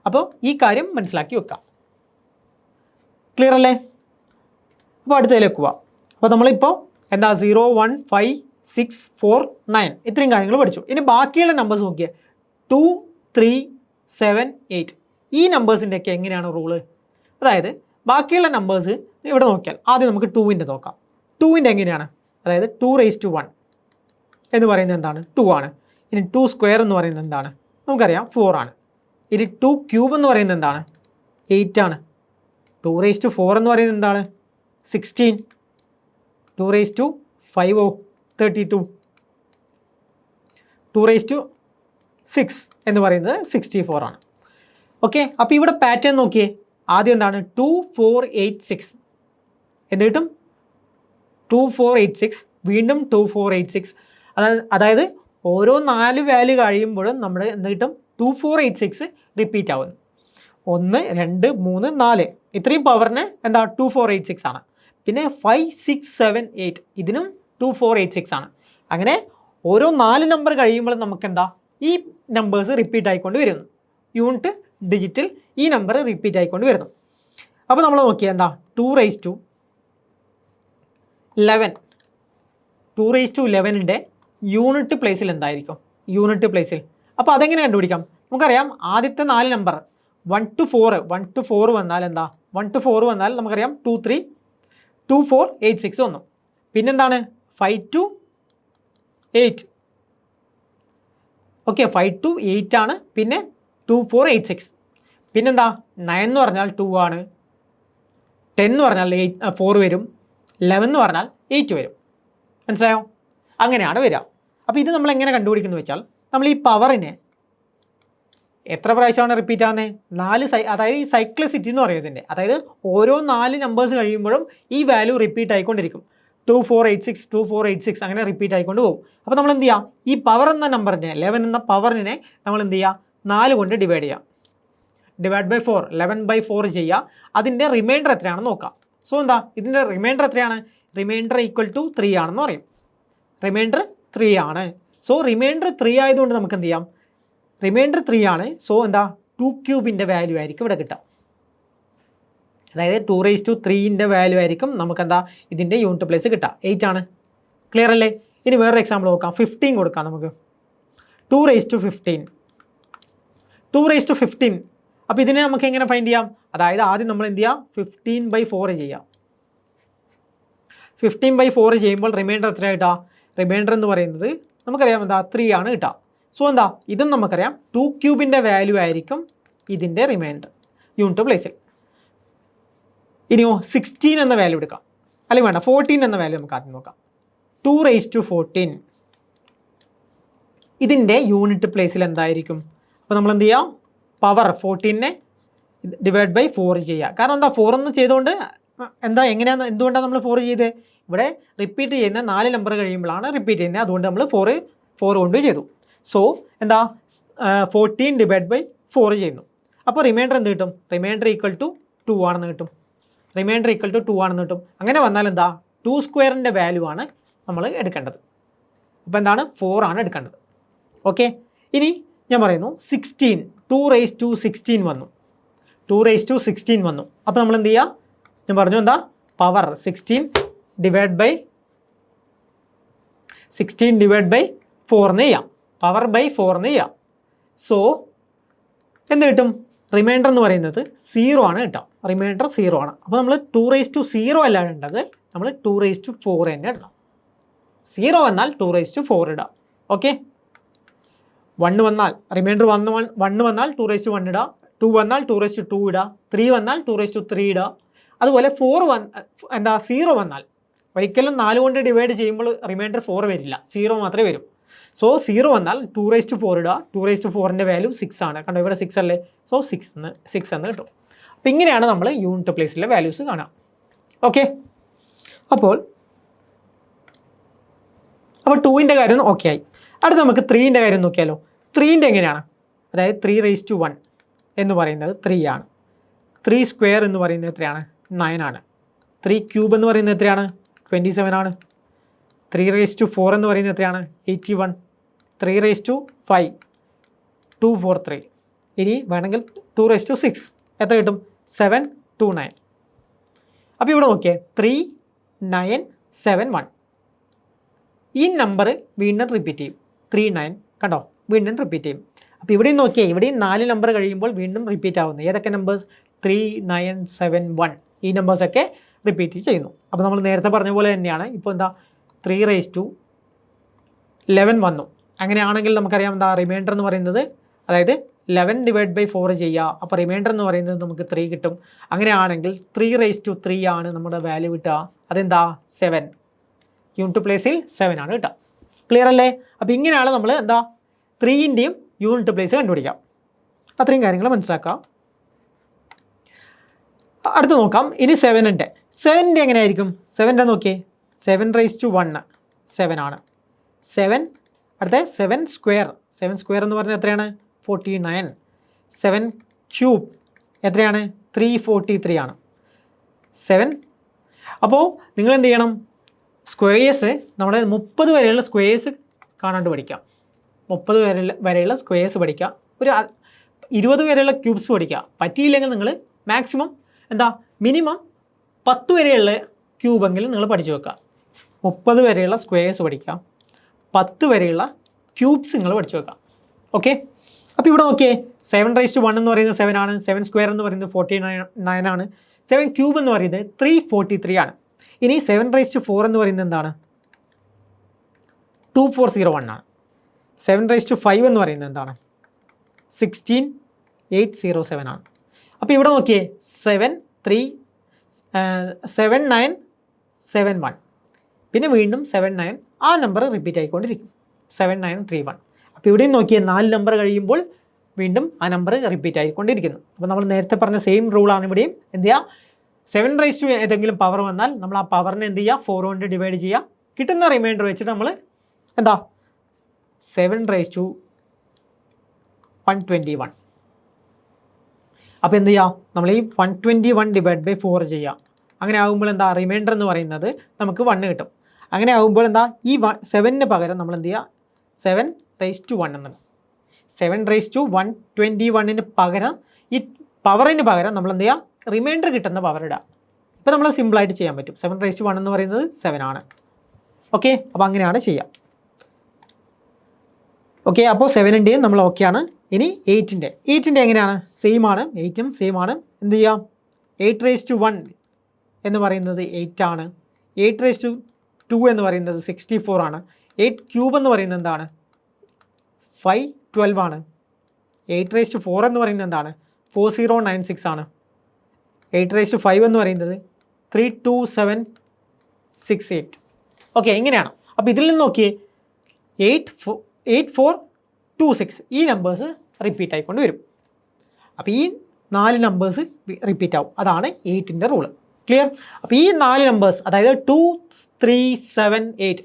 Speaker 1: അപ്പോൾ ഈ കാര്യം മനസ്സിലാക്കി വെക്കാം. ക്ലിയർ അല്ലേ? അപ്പോൾ അടുത്തതിലേക്ക് പോവാം. അപ്പോൾ നമ്മളിപ്പോൾ എന്താ 0 1 5 6 4 9 ഇത്രയും കാര്യങ്ങൾ പഠിച്ചു. ഇനി ബാക്കിയുള്ള നമ്പേഴ്സ് നോക്കിയേ. 2 3 7 8 ഈ നമ്പേഴ്സിൻ്റെയൊക്കെ എങ്ങനെയാണ് റൂള്? അതായത് ബാക്കിയുള്ള നമ്പേഴ്സ് ഇവിടെ നോക്കിയാൽ ആദ്യം നമുക്ക് 2ൻ്റെ നോക്കാം. 2ൻ്റെ എങ്ങനെയാണ്? അതായത് 2⁻1 എന്ന് പറയുന്നത് എന്താണ്? 2 ആണ്. ഇനി 2 സ്ക്വയർ എന്ന് പറയുന്നത് എന്താണ്? നമുക്കറിയാം 4 ആണ്. ഇനി 2 ക്യൂബ് എന്ന് പറയുന്നത് എന്താണ്? 8 ആണ്. 2⁻4 എന്ന് പറയുന്നത് എന്താണ്? 16. 2⁻5 32. 2�6 എന്ന് പറയുന്നത് 64 ആണ്. ഓക്കെ, അപ്പോൾ ഇവിടെ പാറ്റേൺ നോക്കിയേ. ആദ്യം എന്താണ്? 2 4 8 6 എന്ത് കിട്ടും? 2 4 8 6 വീണ്ടും 2 4 8 6. അതായത് ഓരോ 4 വാല്യൂ കഴിയുമ്പോഴും നമ്മൾ എന്ത് കിട്ടും? 2 4 8 6 റിപ്പീറ്റ് ആവുന്നു. 1 2 3 4 ഇത്രയും പവറിന് എന്താ? 2 4 8 6 ആണ്. പിന്നെ 5 6 7 8 ഇതിനും 2 4 8 6 ആണ്. അങ്ങനെ ഓരോ 4 നമ്പർ കഴിയുമ്പോഴും നമുക്ക് എന്താ? ഈ നമ്പേഴ്സ് റിപ്പീറ്റ് ആയിക്കൊണ്ട് വരുന്നു. യൂണിറ്റ് ഡിജിറ്റിൽ ഈ നമ്പർ റിപ്പീറ്റ് ആയിക്കൊണ്ട് വരുന്നു. അപ്പോൾ നമ്മൾ നോക്കിയാൽ എന്താ? 2⁻11ൻ്റെ യൂണിറ്റ് പ്ലേസിൽ എന്തായിരിക്കും? യൂണിറ്റ് പ്ലേസിൽ അപ്പോൾ അതെങ്ങനെ കണ്ടുപിടിക്കാം? നമുക്കറിയാം ആദ്യത്തെ 4 നമ്പർ 1 to 4 വന്നാൽ എന്താ? 1 to 4 വന്നാൽ നമുക്കറിയാം 2 3 2 4 8 6 വന്നു. പിന്നെന്താണ്? 5 to 8. ഓക്കെ, 5 to 8 ആണ്. പിന്നെ 2 4 8 6. പിന്നെന്താ? 9 എന്ന് പറഞ്ഞാൽ 2 ആണ്. 10 എന്ന് പറഞ്ഞാൽ 4 വരും. 11 എന്ന് പറഞ്ഞാൽ 8 വരും. മനസ്സിലായോ? അങ്ങനെയാണ് വരിക. അപ്പോൾ ഇത് നമ്മൾ എങ്ങനെ കണ്ടുപിടിക്കുന്നു വെച്ചാൽ നമ്മൾ ഈ പവറിനെ എത്ര പ്രാവശ്യമാണ് റിപ്പീറ്റ് ആകുന്നത്? 4 അതായത് ഈ സൈക്ലിസിറ്റി എന്ന് പറയുന്നതിൻ്റെ, അതായത് ഓരോ 4 നമ്പേഴ്സ് കഴിയുമ്പോഴും ഈ വാല്യൂ റിപ്പീറ്റ് ആയിക്കൊണ്ടിരിക്കും. 2 4 8 6 2 4 8 6 അങ്ങനെ റിപ്പീറ്റ് ആയിക്കൊണ്ട് പോകും. അപ്പോൾ നമ്മൾ എന്ത് ചെയ്യുക? ഈ പവർ എന്ന നമ്പറിനെ 11 എന്ന പവറിനെ നമ്മൾ എന്ത് ചെയ്യുക? 4 കൊണ്ട് ഡിവൈഡ് ചെയ്യാം. /4 11/4 ചെയ്യുക. അതിൻ്റെ റിമൈൻഡർ എത്രയാണെന്ന് നോക്കാം. സോ എന്താ ഇതിൻ്റെ റിമൈൻഡർ എത്രയാണ്? റിമൈൻഡർ ഈക്വൽ ടു 3 ആണെന്ന് പറയും. റിമൈൻഡർ 3 ആണ്. സോ റിമൈൻഡർ 3 ആയതുകൊണ്ട് നമുക്ക് എന്ത് ചെയ്യാം? റിമൈൻഡർ 3 ആണ്. സോ എന്താ 2³ വാല്യൂ ആയിരിക്കും ഇവിടെ കിട്ടുക. അതായത് 2⁻³ വാല്യൂ ആയിരിക്കും നമുക്ക് എന്താ ഇതിൻ്റെ യൂണിറ്റ് പ്ലേസ് കിട്ടുക. 8 ആണ്. ക്ലിയർ അല്ലേ? ഇനി വേറൊരു എക്സാമ്പിൾ നോക്കാം. 15 കൊടുക്കാം നമുക്ക്. 2⁻15. 2⁻15. അപ്പോൾ ഇതിനെ നമുക്ക് എങ്ങനെ ഫൈൻഡ് ചെയ്യാം? അതായത് ആദ്യം നമ്മൾ എന്ത് ചെയ്യാം? 15/4 ചെയ്യാം. 15/4 ചെയ്യുമ്പോൾ റിമൈൻഡർ എത്ര കിട്ടുക? റിമൈൻഡർ എന്ന് പറയുന്നത് നമുക്കറിയാം എന്താ 3 ആണ് കിട്ടുക. സോ എന്താ ഇതും നമുക്കറിയാം 2³ വാല്യൂ ആയിരിക്കും ഇതിൻ്റെ റിമൈൻഡർ യൂണിറ്റ് പ്ലേസിൽ. ഇനിയോ 16 എന്ന വാല്യൂ എടുക്കാം. അല്ലെങ്കിൽ വേണ്ട 14 എന്ന വാല്യൂ നമുക്ക് ആദ്യം നോക്കാം. 2⁻14 ഇതിൻ്റെ യൂണിറ്റ് പ്ലേസിൽ എന്തായിരിക്കും? അപ്പോൾ നമ്മൾ എന്ത് ചെയ്യാം? പവർ 14നെ /4 ചെയ്യുക. കാരണം എന്താ 4 എന്ന് ചെയ്തുകൊണ്ട് എന്താ എങ്ങനെയാണ് എന്തുകൊണ്ടാണ് നമ്മൾ 4 ചെയ്തത്? ഇവിടെ റിപ്പീറ്റ് ചെയ്യുന്ന 4 നമ്പർ കഴിയുമ്പോഴാണ് റിപ്പീറ്റ് ചെയ്യുന്നത്. അതുകൊണ്ട് നമ്മൾ 4 കൊണ്ട് ചെയ്തു. സോ എന്താ 14/4 ചെയ്യുന്നു. അപ്പോൾ റിമൈൻഡർ എന്ത് കിട്ടും? റിമൈൻഡർ ഈക്വൽ ടു 2 ആണെന്ന് കിട്ടും. റിമൈൻഡർ ഈക്വൽ ടു 2 ആണെന്ന് കിട്ടും. അങ്ങനെ വന്നാൽ എന്താ 2² വാല്യൂ ആണ് നമ്മൾ എടുക്കേണ്ടത്. അപ്പോൾ എന്താണ് 4 ആണ് എടുക്കേണ്ടത്. ഓക്കെ. ഇനി ഞാൻ പറയുന്നു 16 2⁻16 വന്നു. 2⁻16 വന്നു. അപ്പോൾ നമ്മൾ എന്ത് ചെയ്യുക? ഞാൻ പറഞ്ഞു എന്താ പവർ 16/4 ചെയ്യാം. പവർ ബൈ 4 ചെയ്യാം. സോ എന്ത് കിട്ടും? റിമൈൻഡർ എന്ന് പറയുന്നത് 0 ആണ് കിട്ടുക. റിമൈൻഡർ 0 ആണ്. അപ്പോൾ നമ്മൾ 2⁻0 അല്ല ഇടേണ്ടത്, നമ്മൾ 2⁻4 തന്നെ ഇടണം. 0 വന്നാൽ 2⁻4 ഇടാം. ഓക്കെ. 1 വന്നാൽ റിമൈൻഡർ 1 വന്നാൽ 2⁻1 ഇടാം. 2 വന്നാൽ 2⁻2 ഇടാം. 3 വന്നാൽ 2⁻3 ഇടാം. അതുപോലെ 0 വന്നാൽ ഒരിക്കലും 4 കൊണ്ട് ഡിവൈഡ് ചെയ്യുമ്പോൾ റിമൈൻഡർ 4 വരില്ല, 0 മാത്രമേ വരും. സോ 0 വന്നാൽ 2⁻4 ഇടുക. 2⁻4ൻ്റെ വാല്യൂ 6 ആണ്. കണ്ടോ ഇവിടെ 6 അല്ലേ? സോ 6 എന്ന് കിട്ടും. അപ്പോൾ ഇങ്ങനെയാണ് നമ്മൾ യൂണിറ്റ് പ്ലേസിലെ വാല്യൂസ് കാണാം. ഓക്കെ. അപ്പോൾ 2ൻ്റെ കാര്യം ഓക്കെ ആയി. അടുത്ത് നമുക്ക് 3ൻ്റെ കാര്യം നോക്കിയാലോ. 3ൻ്റെ എങ്ങനെയാണ്? അതായത് 3⁻1 എന്ന് പറയുന്നത് 3 ആണ്. 3² എന്ന് പറയുന്നത് എത്രയാണ്? 9 ആണ്. 3³ എന്ന് പറയുന്നത് എത്രയാണ്? 27 ആണ്. 3⁻4 എന്ന് പറയുന്നത് എത്രയാണ്? 81. 3⁻5 243. ഇനി വേണമെങ്കിൽ 2⁻6 എത്ര കിട്ടും? 7 2 9. അപ്പോൾ ഇവിടെ നോക്കിയേ 3 9 7 1. ഈ നമ്പർ വീണ്ടും റിപ്പീറ്റ് ചെയ്യും. 3 9 കണ്ടോ വീണ്ടും റിപ്പീറ്റ് ചെയ്യും. അപ്പോൾ ഇവിടെയും നോക്കിയേ, ഇവിടെയും 4 നമ്പർ കഴിയുമ്പോൾ വീണ്ടും റിപ്പീറ്റ് ആവുന്നു. ഏതൊക്കെ നമ്പേഴ്സ്? 3 9 7 1. ഈ നമ്പേഴ്സൊക്കെ റിപ്പീറ്റ് ചെയ്യുന്നു. അപ്പോൾ നമ്മൾ നേരത്തെ പറഞ്ഞ പോലെ തന്നെയാണ്. ഇപ്പോൾ എന്താ 3⁻11 വന്നു. അങ്ങനെയാണെങ്കിൽ നമുക്കറിയാം എന്താ റിമൈൻഡർ എന്ന് പറയുന്നത്, അതായത് 11/4 ചെയ്യുക. അപ്പോൾ റിമൈൻഡർ എന്ന് പറയുന്നത് നമുക്ക് 3 കിട്ടും. അങ്ങനെയാണെങ്കിൽ 3⁻3 ആണ് നമ്മുടെ വാല്യൂ കിട്ടുക. അതെന്താ 7. യൂണിറ്റ് പ്ലേസിൽ 7 ആണ് കിട്ടുക. ക്ലിയർ അല്ലേ? അപ്പോൾ ഇങ്ങനെയാണ് നമ്മൾ എന്താ 3ൻ്റെയും യൂണിറ്റ് പ്ലേസ് കണ്ടുപിടിക്കാം. അത്രയും കാര്യങ്ങൾ മനസ്സിലാക്കാം. അടുത്ത് നോക്കാം. ഇനി 7ൻ്റെ എങ്ങനെയായിരിക്കും? 7ൻ്റെ നോക്കിയേ 7⁻1 7 ആണ്. 7 അടുത്ത 7² എന്ന് പറഞ്ഞാൽ എത്രയാണ്? 49. 7³ എത്രയാണ്? 343 ആണ്. 7. അപ്പോൾ നിങ്ങൾ എന്ത് ചെയ്യണം? സ്ക്വയേഴ്സ് നമ്മുടെ 30 വരെയുള്ള സ്ക്വയേഴ്സ് കാണാണ്ട് പഠിക്കാം. 30 വരെയുള്ള സ്ക്വയേഴ്സ് പഠിക്കുക. ഒരു 20 വരെയുള്ള ക്യൂബ്സ് പഠിക്കുക. പറ്റിയില്ലെങ്കിൽ നിങ്ങൾ മാക്സിമം എന്താ മിനിമം 10 വരെയുള്ള ക്യൂബെങ്കിലും നിങ്ങൾ പഠിച്ചു വെക്കുക. 30 വരെയുള്ള സ്ക്വയേഴ്സ് പഠിക്കുക, 10 വരെയുള്ള ക്യൂബ്സ് നിങ്ങൾ പഠിച്ചു വെക്കാം. ഓക്കെ. അപ്പോൾ ഇവിടെ നോക്കിയേ 7⁻1 എന്ന് പറയുന്നത് 7 ആണ്. 7² എന്ന് പറയുന്നത് 49 ആണ്. 7³ എന്ന് പറയുന്നത് 343 ആണ്. ഇനി 7⁻4 എന്ന് പറയുന്നത് എന്താണ്? 2401 ആണ്. 7⁻5 എന്ന് പറയുന്നത് എന്താണ്? 16807 ആണ്. അപ്പോൾ ഇവിടെ നോക്കിയേ 7 9 7 1. പിന്നെ വീണ്ടും 7 9 ആ നമ്പർ റിപ്പീറ്റ് ആയിക്കൊണ്ടിരിക്കും. 7931. അപ്പോൾ ഇവിടെയും നോക്കിയേ 4 നമ്പർ കഴിയുമ്പോൾ വീണ്ടും ആ നമ്പർ റിപ്പീറ്റ് ആയിക്കൊണ്ടിരിക്കുന്നു. അപ്പോൾ നമ്മൾ നേരത്തെ പറഞ്ഞ സെയിം റൂളാണ് ഇവിടെയും. എന്ത് ചെയ്യുക? 7 ഏതെങ്കിലും പവർ വന്നാൽ നമ്മൾ ആ പവറിനെ എന്ത് ചെയ്യുക? 4 കൊണ്ട് ഡിവൈഡ് ചെയ്യുക. കിട്ടുന്ന റിമൈൻഡർ വെച്ചിട്ട് നമ്മൾ എന്താ 7⁻121. അപ്പോൾ എന്ത് ചെയ്യാം, നമ്മൾ ഈ 121 ഡിവൈഡ് ബൈ 4 ചെയ്യാം. അങ്ങനെ ആകുമ്പോൾ എന്താ റിമൈൻഡർ എന്ന് പറയുന്നത് നമുക്ക് 1 കിട്ടും. അങ്ങനെ ആകുമ്പോൾ എന്താ ഈ 7ന് പകരം നമ്മൾ എന്ത് ചെയ്യുക, 7^1 എന്നാണ്. 7^121 പകരം ഈ പവറിന് പകരം നമ്മൾ എന്ത് ചെയ്യുക, റിമൈൻഡർ കിട്ടുന്ന പവർ ഇടുക. ഇപ്പോൾ നമ്മൾ സിമ്പിളായിട്ട് ചെയ്യാൻ പറ്റും. 7^1 എന്ന് പറയുന്നത് 7 ആണ്. ഓക്കെ, അപ്പോൾ അങ്ങനെയാണ് ചെയ്യുക. ഓക്കെ, അപ്പോൾ 7ൻ്റെയും നമ്മൾ ഓക്കെയാണ്. ഇനി 8ൻ്റെ എങ്ങനെയാണ്, സെയിം ആണ്. 8ഉം സെയിം ആണ്. എന്ത് ചെയ്യാം, 8^1 എന്ന് പറയുന്നത് 8 ആണ്. 8^2 എന്ന് പറയുന്നത് 64 ആണ്. 8³ എന്ന് പറയുന്നത് എന്താണ്, 512 ആണ്. 8^4 എന്ന് പറയുന്നത് എന്താണ്, 4096 ആണ്. 8^5 എന്ന് പറയുന്നത് 32768. ഓക്കെ, ഇങ്ങനെയാണ്. അപ്പോൾ ഇതിൽ നിന്ന് നോക്കിയേ, 8426 ഈ നമ്പേഴ്സ് റിപ്പീറ്റ് ആയിക്കൊണ്ട് വരും. അപ്പോൾ ഈ 4 നമ്പേഴ്സ് റിപ്പീറ്റ് ആവും. അതാണ് 8ൻ്റെ റൂള്. ക്ലിയർ? അപ്പോൾ ഈ 4 നമ്പേഴ്സ്, അതായത് 2, 3, 7, 8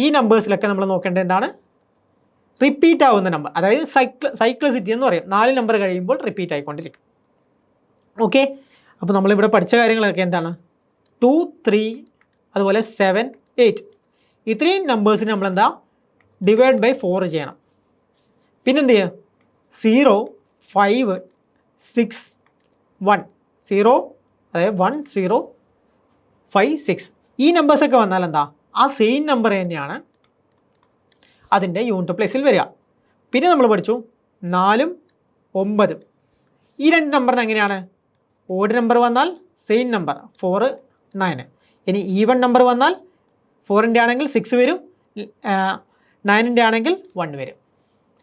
Speaker 1: ഈ നമ്പേഴ്സിലൊക്കെ നമ്മൾ നോക്കേണ്ടത് എന്താണ്, റിപ്പീറ്റ് ആവുന്ന നമ്പർ, അതായത് സൈക്ലിസിറ്റി എന്ന് പറയും. 4 നമ്പർ കഴിയുമ്പോൾ റിപ്പീറ്റ് ആയിക്കൊണ്ടിരിക്കും. ഓക്കെ, അപ്പോൾ നമ്മളിവിടെ പഠിച്ച കാര്യങ്ങളൊക്കെ എന്താണ്, 2, 3 അതുപോലെ 7, 8 ഇത്രയും നമ്പേഴ്സിന് നമ്മളെന്താ ഡിവൈഡ് ബൈ 4 ചെയ്യണം. പിന്നെന്ത് ചെയ്യുക, 0, 5, 6, 1 0 അതായത് 1, 0, 5, 6 ഈ നമ്പേഴ്സൊക്കെ വന്നാൽ എന്താ, ആ സെയിം നമ്പർ തന്നെയാണ് അതിൻ്റെ യൂണിറ്റ് പ്ലേസിൽ വരിക. പിന്നെ നമ്മൾ പഠിച്ചു 4ഉം 9ഉം ഈ 2 നമ്പറിന് എങ്ങനെയാണ്, ഓഡ് നമ്പർ വന്നാൽ സെയിം നമ്പർ 4, 9. ഇനി ഈവൺ നമ്പർ വന്നാൽ 4ൻ്റെ ആണെങ്കിൽ 6 വരും, 9ൻ്റെ ആണെങ്കിൽ 1 വരും.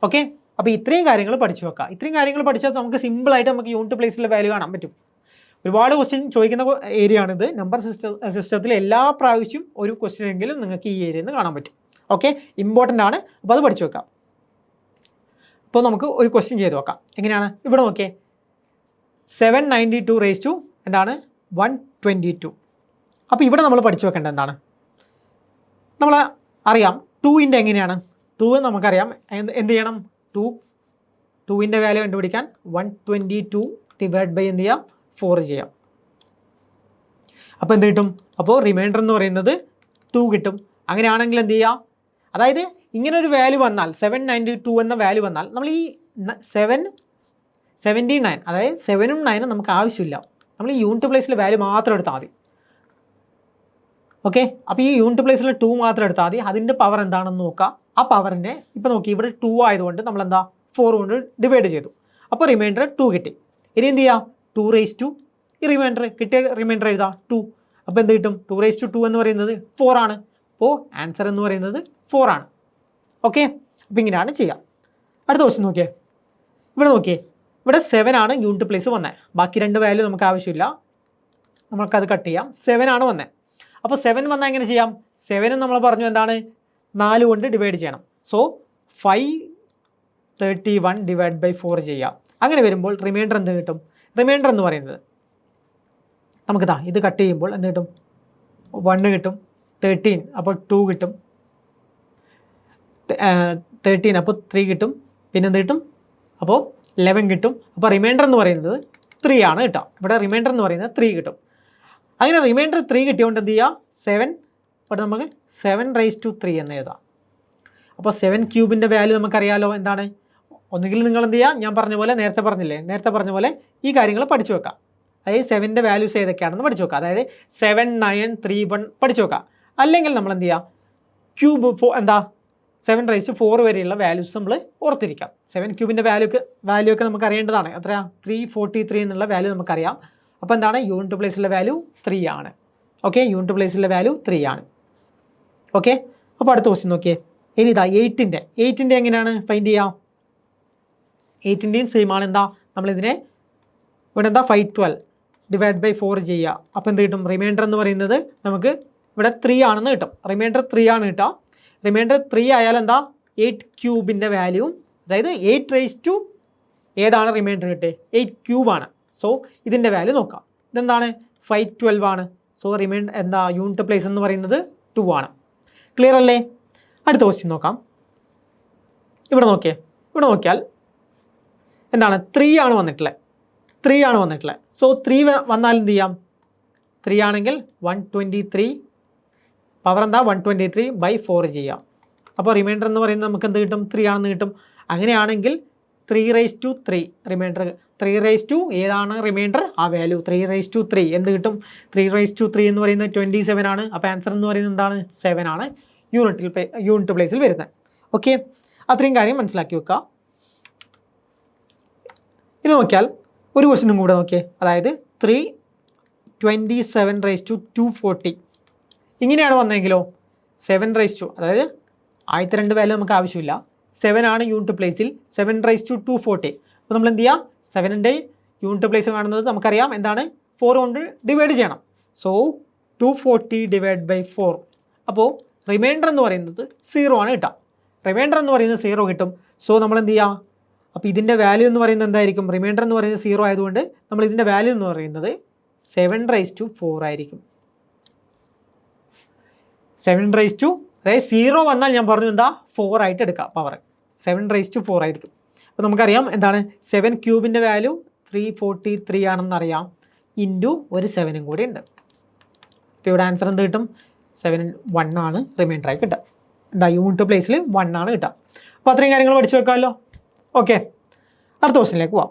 Speaker 1: ഓക്കെ, അപ്പോൾ ഇത്രയും കാര്യങ്ങൾ പഠിച്ചു വെക്കുക. ഇത്രയും കാര്യങ്ങൾ പഠിച്ചാൽ നമുക്ക് സിമ്പിളായിട്ട് നമുക്ക് യൂണിറ്റ് പ്ലേസിലെ വാല്യൂ കാണാൻ പറ്റും. ഒരുപാട് ക്വസ്റ്റ്യൻ ചോദിക്കുന്ന ഏരിയ ആണിത്. നമ്പർ സിസ്റ്റത്തിൽ എല്ലാ പ്രാവശ്യവും ഒരു ക്വസ്റ്റ്യൻ എങ്കിലും നിങ്ങൾക്ക് ഈ ഏരിയയിൽ നിന്ന് കാണാൻ പറ്റും. ഓക്കെ, ഇമ്പോർട്ടൻ്റ് ആണ്. അപ്പോൾ അത് പഠിച്ചു വെക്കാം. അപ്പോൾ നമുക്ക് ഒരു ക്വസ്റ്റ്യൻ ചെയ്ത് നോക്കാം. എങ്ങനെയാണ്, ഇവിടെ നോക്കിയേ, 792 എന്താണ് 122. അപ്പോൾ ഇവിടെ നമ്മൾ പഠിച്ചു വെക്കേണ്ടത് എന്താണ്, നമ്മൾ അറിയാം 2ൻ്റെ എങ്ങനെയാണ്, 2 നമുക്കറിയാം. എന്ത് ചെയ്യണം, 2ൻ്റെ വാല്യൂ കണ്ടുപിടിക്കാൻ 122 ഡിവൈഡ് ബൈ എന്ത് ചെയ്യാം, 4 ചെയ്യാം. അപ്പോൾ എന്ത് കിട്ടും, അപ്പോൾ റിമൈൻഡർ എന്ന് പറയുന്നത് 2 കിട്ടും. അങ്ങനെയാണെങ്കിൽ എന്ത് ചെയ്യുക, അതായത് ഇങ്ങനൊരു വാല്യൂ വന്നാൽ 792 എന്ന വാല്യൂ വന്നാൽ നമ്മൾ ഈ 79 അതായത് 7ഉം 9ഉം നമുക്ക് ആവശ്യമില്ല. നമ്മൾ ഈ യൂണിറ്റ് പ്ലേസിലെ വാല്യൂ മാത്രം എടുത്താൽ മതി. ഓക്കെ, അപ്പോൾ ഈ യൂണിറ്റ് പ്ലേസിൽ 2 മാത്രം എടുത്താൽ മതി. അതിൻ്റെ പവർ എന്താണെന്ന് നോക്കുക. ആ പവറിനെ ഇപ്പോൾ നോക്കി, ഇവിടെ 2 ആയതുകൊണ്ട് നമ്മൾ എന്താ 4 കൊണ്ട് ഡിവൈഡ് ചെയ്തു. അപ്പോൾ റിമൈൻഡർ 2 കിട്ടി. ഇനി എന്ത് ചെയ്യുക, 2 ഈ റിമൈൻഡർ കിട്ടിയ റിമൈൻഡർ എഴുതാം 2. അപ്പോൾ എന്ത് കിട്ടും, 2 എന്ന് പറയുന്നത് 4 ആണ്. അപ്പോൾ ആൻസർ എന്ന് പറയുന്നത് 4 ആണ്. ഓക്കെ, അപ്പോൾ ഇങ്ങനെയാണ് ചെയ്യുക. അടുത്ത ക്വസ്റ്റ്യൻ നോക്കിയേ, ഇവിടെ നോക്കിയേ, ഇവിടെ 7 ആണ് യൂണിറ്റ് പ്ലേസ് വന്നത്. ബാക്കി 2 വാല്യൂ നമുക്ക് ആവശ്യമില്ല, നമുക്കത് കട്ട് ചെയ്യാം. 7 ആണ് വന്നത്. അപ്പോൾ 7 വന്നാൽ എങ്ങനെ ചെയ്യാം, 7 നമ്മൾ പറഞ്ഞു എന്താണ് 4 കൊണ്ട് ഡിവൈഡ് ചെയ്യണം. സോ 531 ഡിവൈഡ് ബൈ 4 ചെയ്യാം. അങ്ങനെ വരുമ്പോൾ റിമൈൻഡർ എന്ത് കിട്ടും, റിമൈൻഡർ എന്ന് പറയുന്നത് നമുക്കിതാ ഇത് കട്ട് ചെയ്യുമ്പോൾ എന്ത് കിട്ടും, 1 കിട്ടും, 13 അപ്പോൾ 2 കിട്ടും, 13 അപ്പോൾ 3 കിട്ടും, പിന്നെ എന്ത് കിട്ടും, അപ്പോൾ 11 കിട്ടും. അപ്പോൾ റിമൈൻഡർ എന്ന് പറയുന്നത് 3 ആണ് കേട്ടോ. ഇവിടെ റിമൈൻഡർ എന്ന് പറയുന്നത് 3 കിട്ടും. അങ്ങനെ റിമൈൻഡർ 3 കിട്ടിയതുകൊണ്ട് എന്ത് ചെയ്യുക, 7 ഇവിടെ നമുക്ക് 7^3 എന്ന് എഴുതാം. അപ്പോൾ 7³ വാല്യൂ നമുക്കറിയാലോ എന്താണ്. ഒന്നുകിൽ നിങ്ങൾ എന്ത് ചെയ്യുക, ഞാൻ പറഞ്ഞ പോലെ നേരത്തെ പറഞ്ഞ പോലെ ഈ കാര്യങ്ങൾ പഠിച്ചു വെക്കാം. അതായത് 7ൻ്റെ വാല്യൂസ് ഏതൊക്കെയാണെന്ന് പഠിച്ചു വെക്കാം. അതായത് 7, 9, 3, 1 പഠിച്ചു വെക്കാം. അല്ലെങ്കിൽ നമ്മൾ എന്ത് ചെയ്യുക, ക്യൂബ് എന്താ 7^4 വരെയുള്ള വാല്യൂസ് നമ്മൾ ഓർത്തിരിക്കാം. 7³ വാല്യൂ ഒക്കെ നമുക്ക് അറിയേണ്ടതാണ്. എത്രയാണ്, 343 എന്നുള്ള വാല്യൂ നമുക്കറിയാം. അപ്പോൾ എന്താണ്, യൂണിറ്റ് പ്ലേസിലെ വാല്യൂ 3 ആണ്. ഓക്കെ, യൂണിറ്റ് പ്ലേസിലെ വാല്യൂ 3 ആണ്. ഓക്കെ, അപ്പോൾ അടുത്ത ക്വസ്റ്റ്യൻ നോക്കിയേ. ഇനി ഇതാ 8ൻ്റെ എങ്ങനെയാണ് ഫൈൻഡ് ചെയ്യുക, 8ൻ്റെയും സെയിം ആണ്. എന്താ, നമ്മളിതിനെ ഇവിടെ എന്താ 512 ഡിവൈഡ് ബൈ 4 ചെയ്യുക. അപ്പോൾ എന്ത് കിട്ടും, റിമൈൻഡർ എന്ന് പറയുന്നത് നമുക്ക് ഇവിടെ 3 ആണെന്ന് കിട്ടും. റിമൈൻഡർ 3 ആണ് കിട്ടുക. റിമൈൻഡർ 3 ആയാൽ എന്താ 8³ വാല്യൂവും, അതായത് 8 ഏതാണ് റിമൈൻഡർ കിട്ടിയത്, 8³ ആണ്. സോ ഇതിൻ്റെ വാല്യൂ നോക്കാം. ഇതെന്താണ് 512 ആണ്. സോ റിമൈൻഡർ എന്താ യൂണിറ്റ് പ്ലേസ് എന്ന് പറയുന്നത് 2 ആണ്. ക്ലിയർ അല്ലേ? അടുത്ത ക്വസ്റ്റ്യൻ നോക്കാം. ഇവിടെ നോക്കിയാൽ എന്താണ് 3 ആണ് വന്നിട്ടുള്ളത്. 3 ആണ് വന്നിട്ടുള്ളത്. സോ 3 വന്നാൽ എന്ത് ചെയ്യാം? 3 ആണെങ്കിൽ 123 പവർ എന്താ 123/4 ചെയ്യാം. അപ്പോൾ റിമൈൻഡർ എന്ന് പറയുന്നത് നമുക്ക് എന്ത് കിട്ടും? 3 ആണെന്ന് കിട്ടും. അങ്ങനെയാണെങ്കിൽ 3/3 റിമൈൻഡർ 3 ഏതാണ് റിമൈൻഡർ? ആ വാല്യൂ 3/3 എന്ത് കിട്ടും? 3/3 എന്ന് പറയുന്നത് 27 ആണ്. അപ്പോൾ ആൻസർ എന്ന് പറയുന്നത് എന്താണ്? 7 ആണ് യൂണിറ്റ് പ്ലേസിൽ വരുന്നത്. ഓക്കെ, അത്രയും കാര്യം മനസ്സിലാക്കി വെക്കുക. ഇനി നോക്കിയാൽ ഒരു ക്വസ്റ്റ്യനും കൂടെ നോക്കിയേ. അതായത് 327/240 ഇങ്ങനെയാണ് വന്നെങ്കിലോ 7/2 അതായത് ആദ്യത്തെ 2 വാല്യൂ നമുക്ക് ആവശ്യമില്ല. 7 ആണ് യൂണിറ്റ് പ്ലേസിൽ 7/240. അപ്പോൾ നമ്മൾ എന്ത് ചെയ്യുക? 7ൻ്റെ യൂണിറ്റ് പ്ലേസ് കാണുന്നത് നമുക്കറിയാം എന്താണ്? 4 കൊണ്ട് ഡിവൈഡ് ചെയ്യണം. സോ 240/4. അപ്പോൾ റിമൈൻഡർ എന്ന് പറയുന്നത് 0 ആണ് കിട്ടുക. റിമൈൻഡർ എന്ന് പറയുന്നത് 0 കിട്ടും. സോ നമ്മൾ എന്ത് ചെയ്യുക? അപ്പോൾ ഇതിൻ്റെ വാല്യൂ എന്ന് പറയുന്നത് എന്തായിരിക്കും? റിമൈൻഡർ എന്ന് പറയുന്നത് 0 ആയതുകൊണ്ട് നമ്മൾ ഇതിൻ്റെ വാല്യൂ എന്ന് പറയുന്നത് 7/4 ആയിരിക്കും. 7/, അതായത് 0 വന്നാൽ ഞാൻ പറഞ്ഞു എന്താ 4 ആയിട്ട് എടുക്കുക പവർ 7/4 ആയിരിക്കും. അപ്പോൾ നമുക്കറിയാം എന്താണ് 7 ക്യൂബിൻ്റെ വാല്യൂ 343 ആണെന്നറിയാം. ഇൻറ്റു ഒരു 7 കൂടി ഉണ്ട്. അപ്പോൾ ഇവിടെ ആൻസർ എന്ത് കിട്ടും? 1 ആണ് റിമൈൻഡറായി കിട്ടുക. എന്താ യൂണിറ്റ് പ്ലേസിൽ 1 ആണ് കിട്ടുക. അപ്പോൾ അത്രയും കാര്യങ്ങൾ പഠിച്ചു വെക്കാമല്ലോ. ഓക്കെ, അടുത്ത ക്വസ്റ്റ്യനിലേക്ക് പോവാം.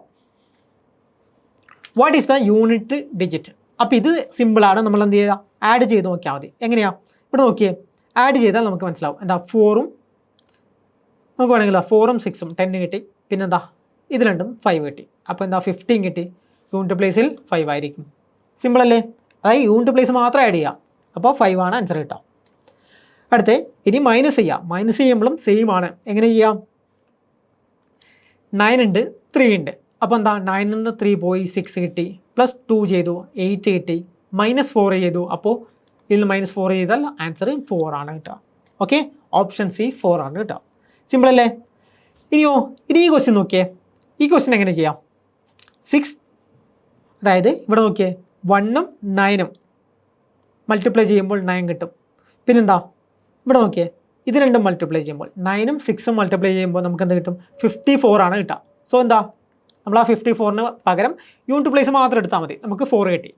Speaker 1: What is the unit digit? അപ്പോൾ ഇത് സിമ്പിളാണ്. നമ്മൾ എന്ത് ചെയ്യുക? ആഡ് ചെയ്ത് നോക്കിയാൽ മതി. എങ്ങനെയാണ്? ഇവിടെ നോക്കിയേ, ആഡ് ചെയ്താൽ നമുക്ക് മനസ്സിലാവും. എന്താ 4ഉം നമുക്ക് വേണമെങ്കിൽ 4ഉം 6ഉം 10 കിട്ടി. പിന്നെന്താ ഇത് രണ്ടും 5 കിട്ടി. അപ്പോൾ എന്താ 15 കിട്ടി. യൂണിറ്റ് പ്ലേസിൽ 5 ആയിരിക്കും. സിമ്പിൾ അല്ലേ? അതായത് യൂണിറ്റ് പ്ലേസ് മാത്രം ആഡ് ചെയ്യുക. അപ്പോൾ 5 ആണ് ആൻസർ കിട്ടുക. അടുത്ത് ഇനി മൈനസ് ചെയ്യാം. മൈനസ് ചെയ്യുമ്പോഴും സെയിം ആണ്. എങ്ങനെ ചെയ്യാം? 9 ഉണ്ട്, 3 ഉണ്ട്. അപ്പോൾ എന്താ 9 നിന്ന് 3 പോയി 6 കിട്ടി. പ്ലസ് 2 ചെയ്തു 8 കിട്ടി. -4 ചെയ്തു. അപ്പോൾ ഇതിൽ -4 ചെയ്താൽ ആൻസർ 4 ആണ് കിട്ടുക. ഓക്കെ, ഓപ്ഷൻ സി 4 ആണ് കിട്ടുക. സിമ്പിൾ അല്ലേ? ഇനിയോ ഇനി ഈ ക്വസ്റ്റ്യൻ നോക്കിയേ. ഈ ക്വസ്റ്റ്യൻ എങ്ങനെ ചെയ്യാം? 6 അതായത് ഇവിടെ നോക്കിയേ 1ഉം 9ഉം മൾട്ടിപ്ലൈ ചെയ്യുമ്പോൾ 9 കിട്ടും. പിന്നെന്താ ഇവിടെ നോക്കിയേ ഇത് രണ്ടും മൾട്ടിപ്ലൈ ചെയ്യുമ്പോൾ 9ഉം 6ഉം മൾട്ടിപ്ലൈ ചെയ്യുമ്പോൾ നമുക്ക് എന്ത് കിട്ടും? 54 ആണ് കിട്ടുക. സോ എന്താ നമ്മൾ ആ 54ന് പകരം യൂണിറ്റ് പ്ലേസ് മാത്രം എടുത്താൽ മതി. നമുക്ക് 4 കിട്ടി.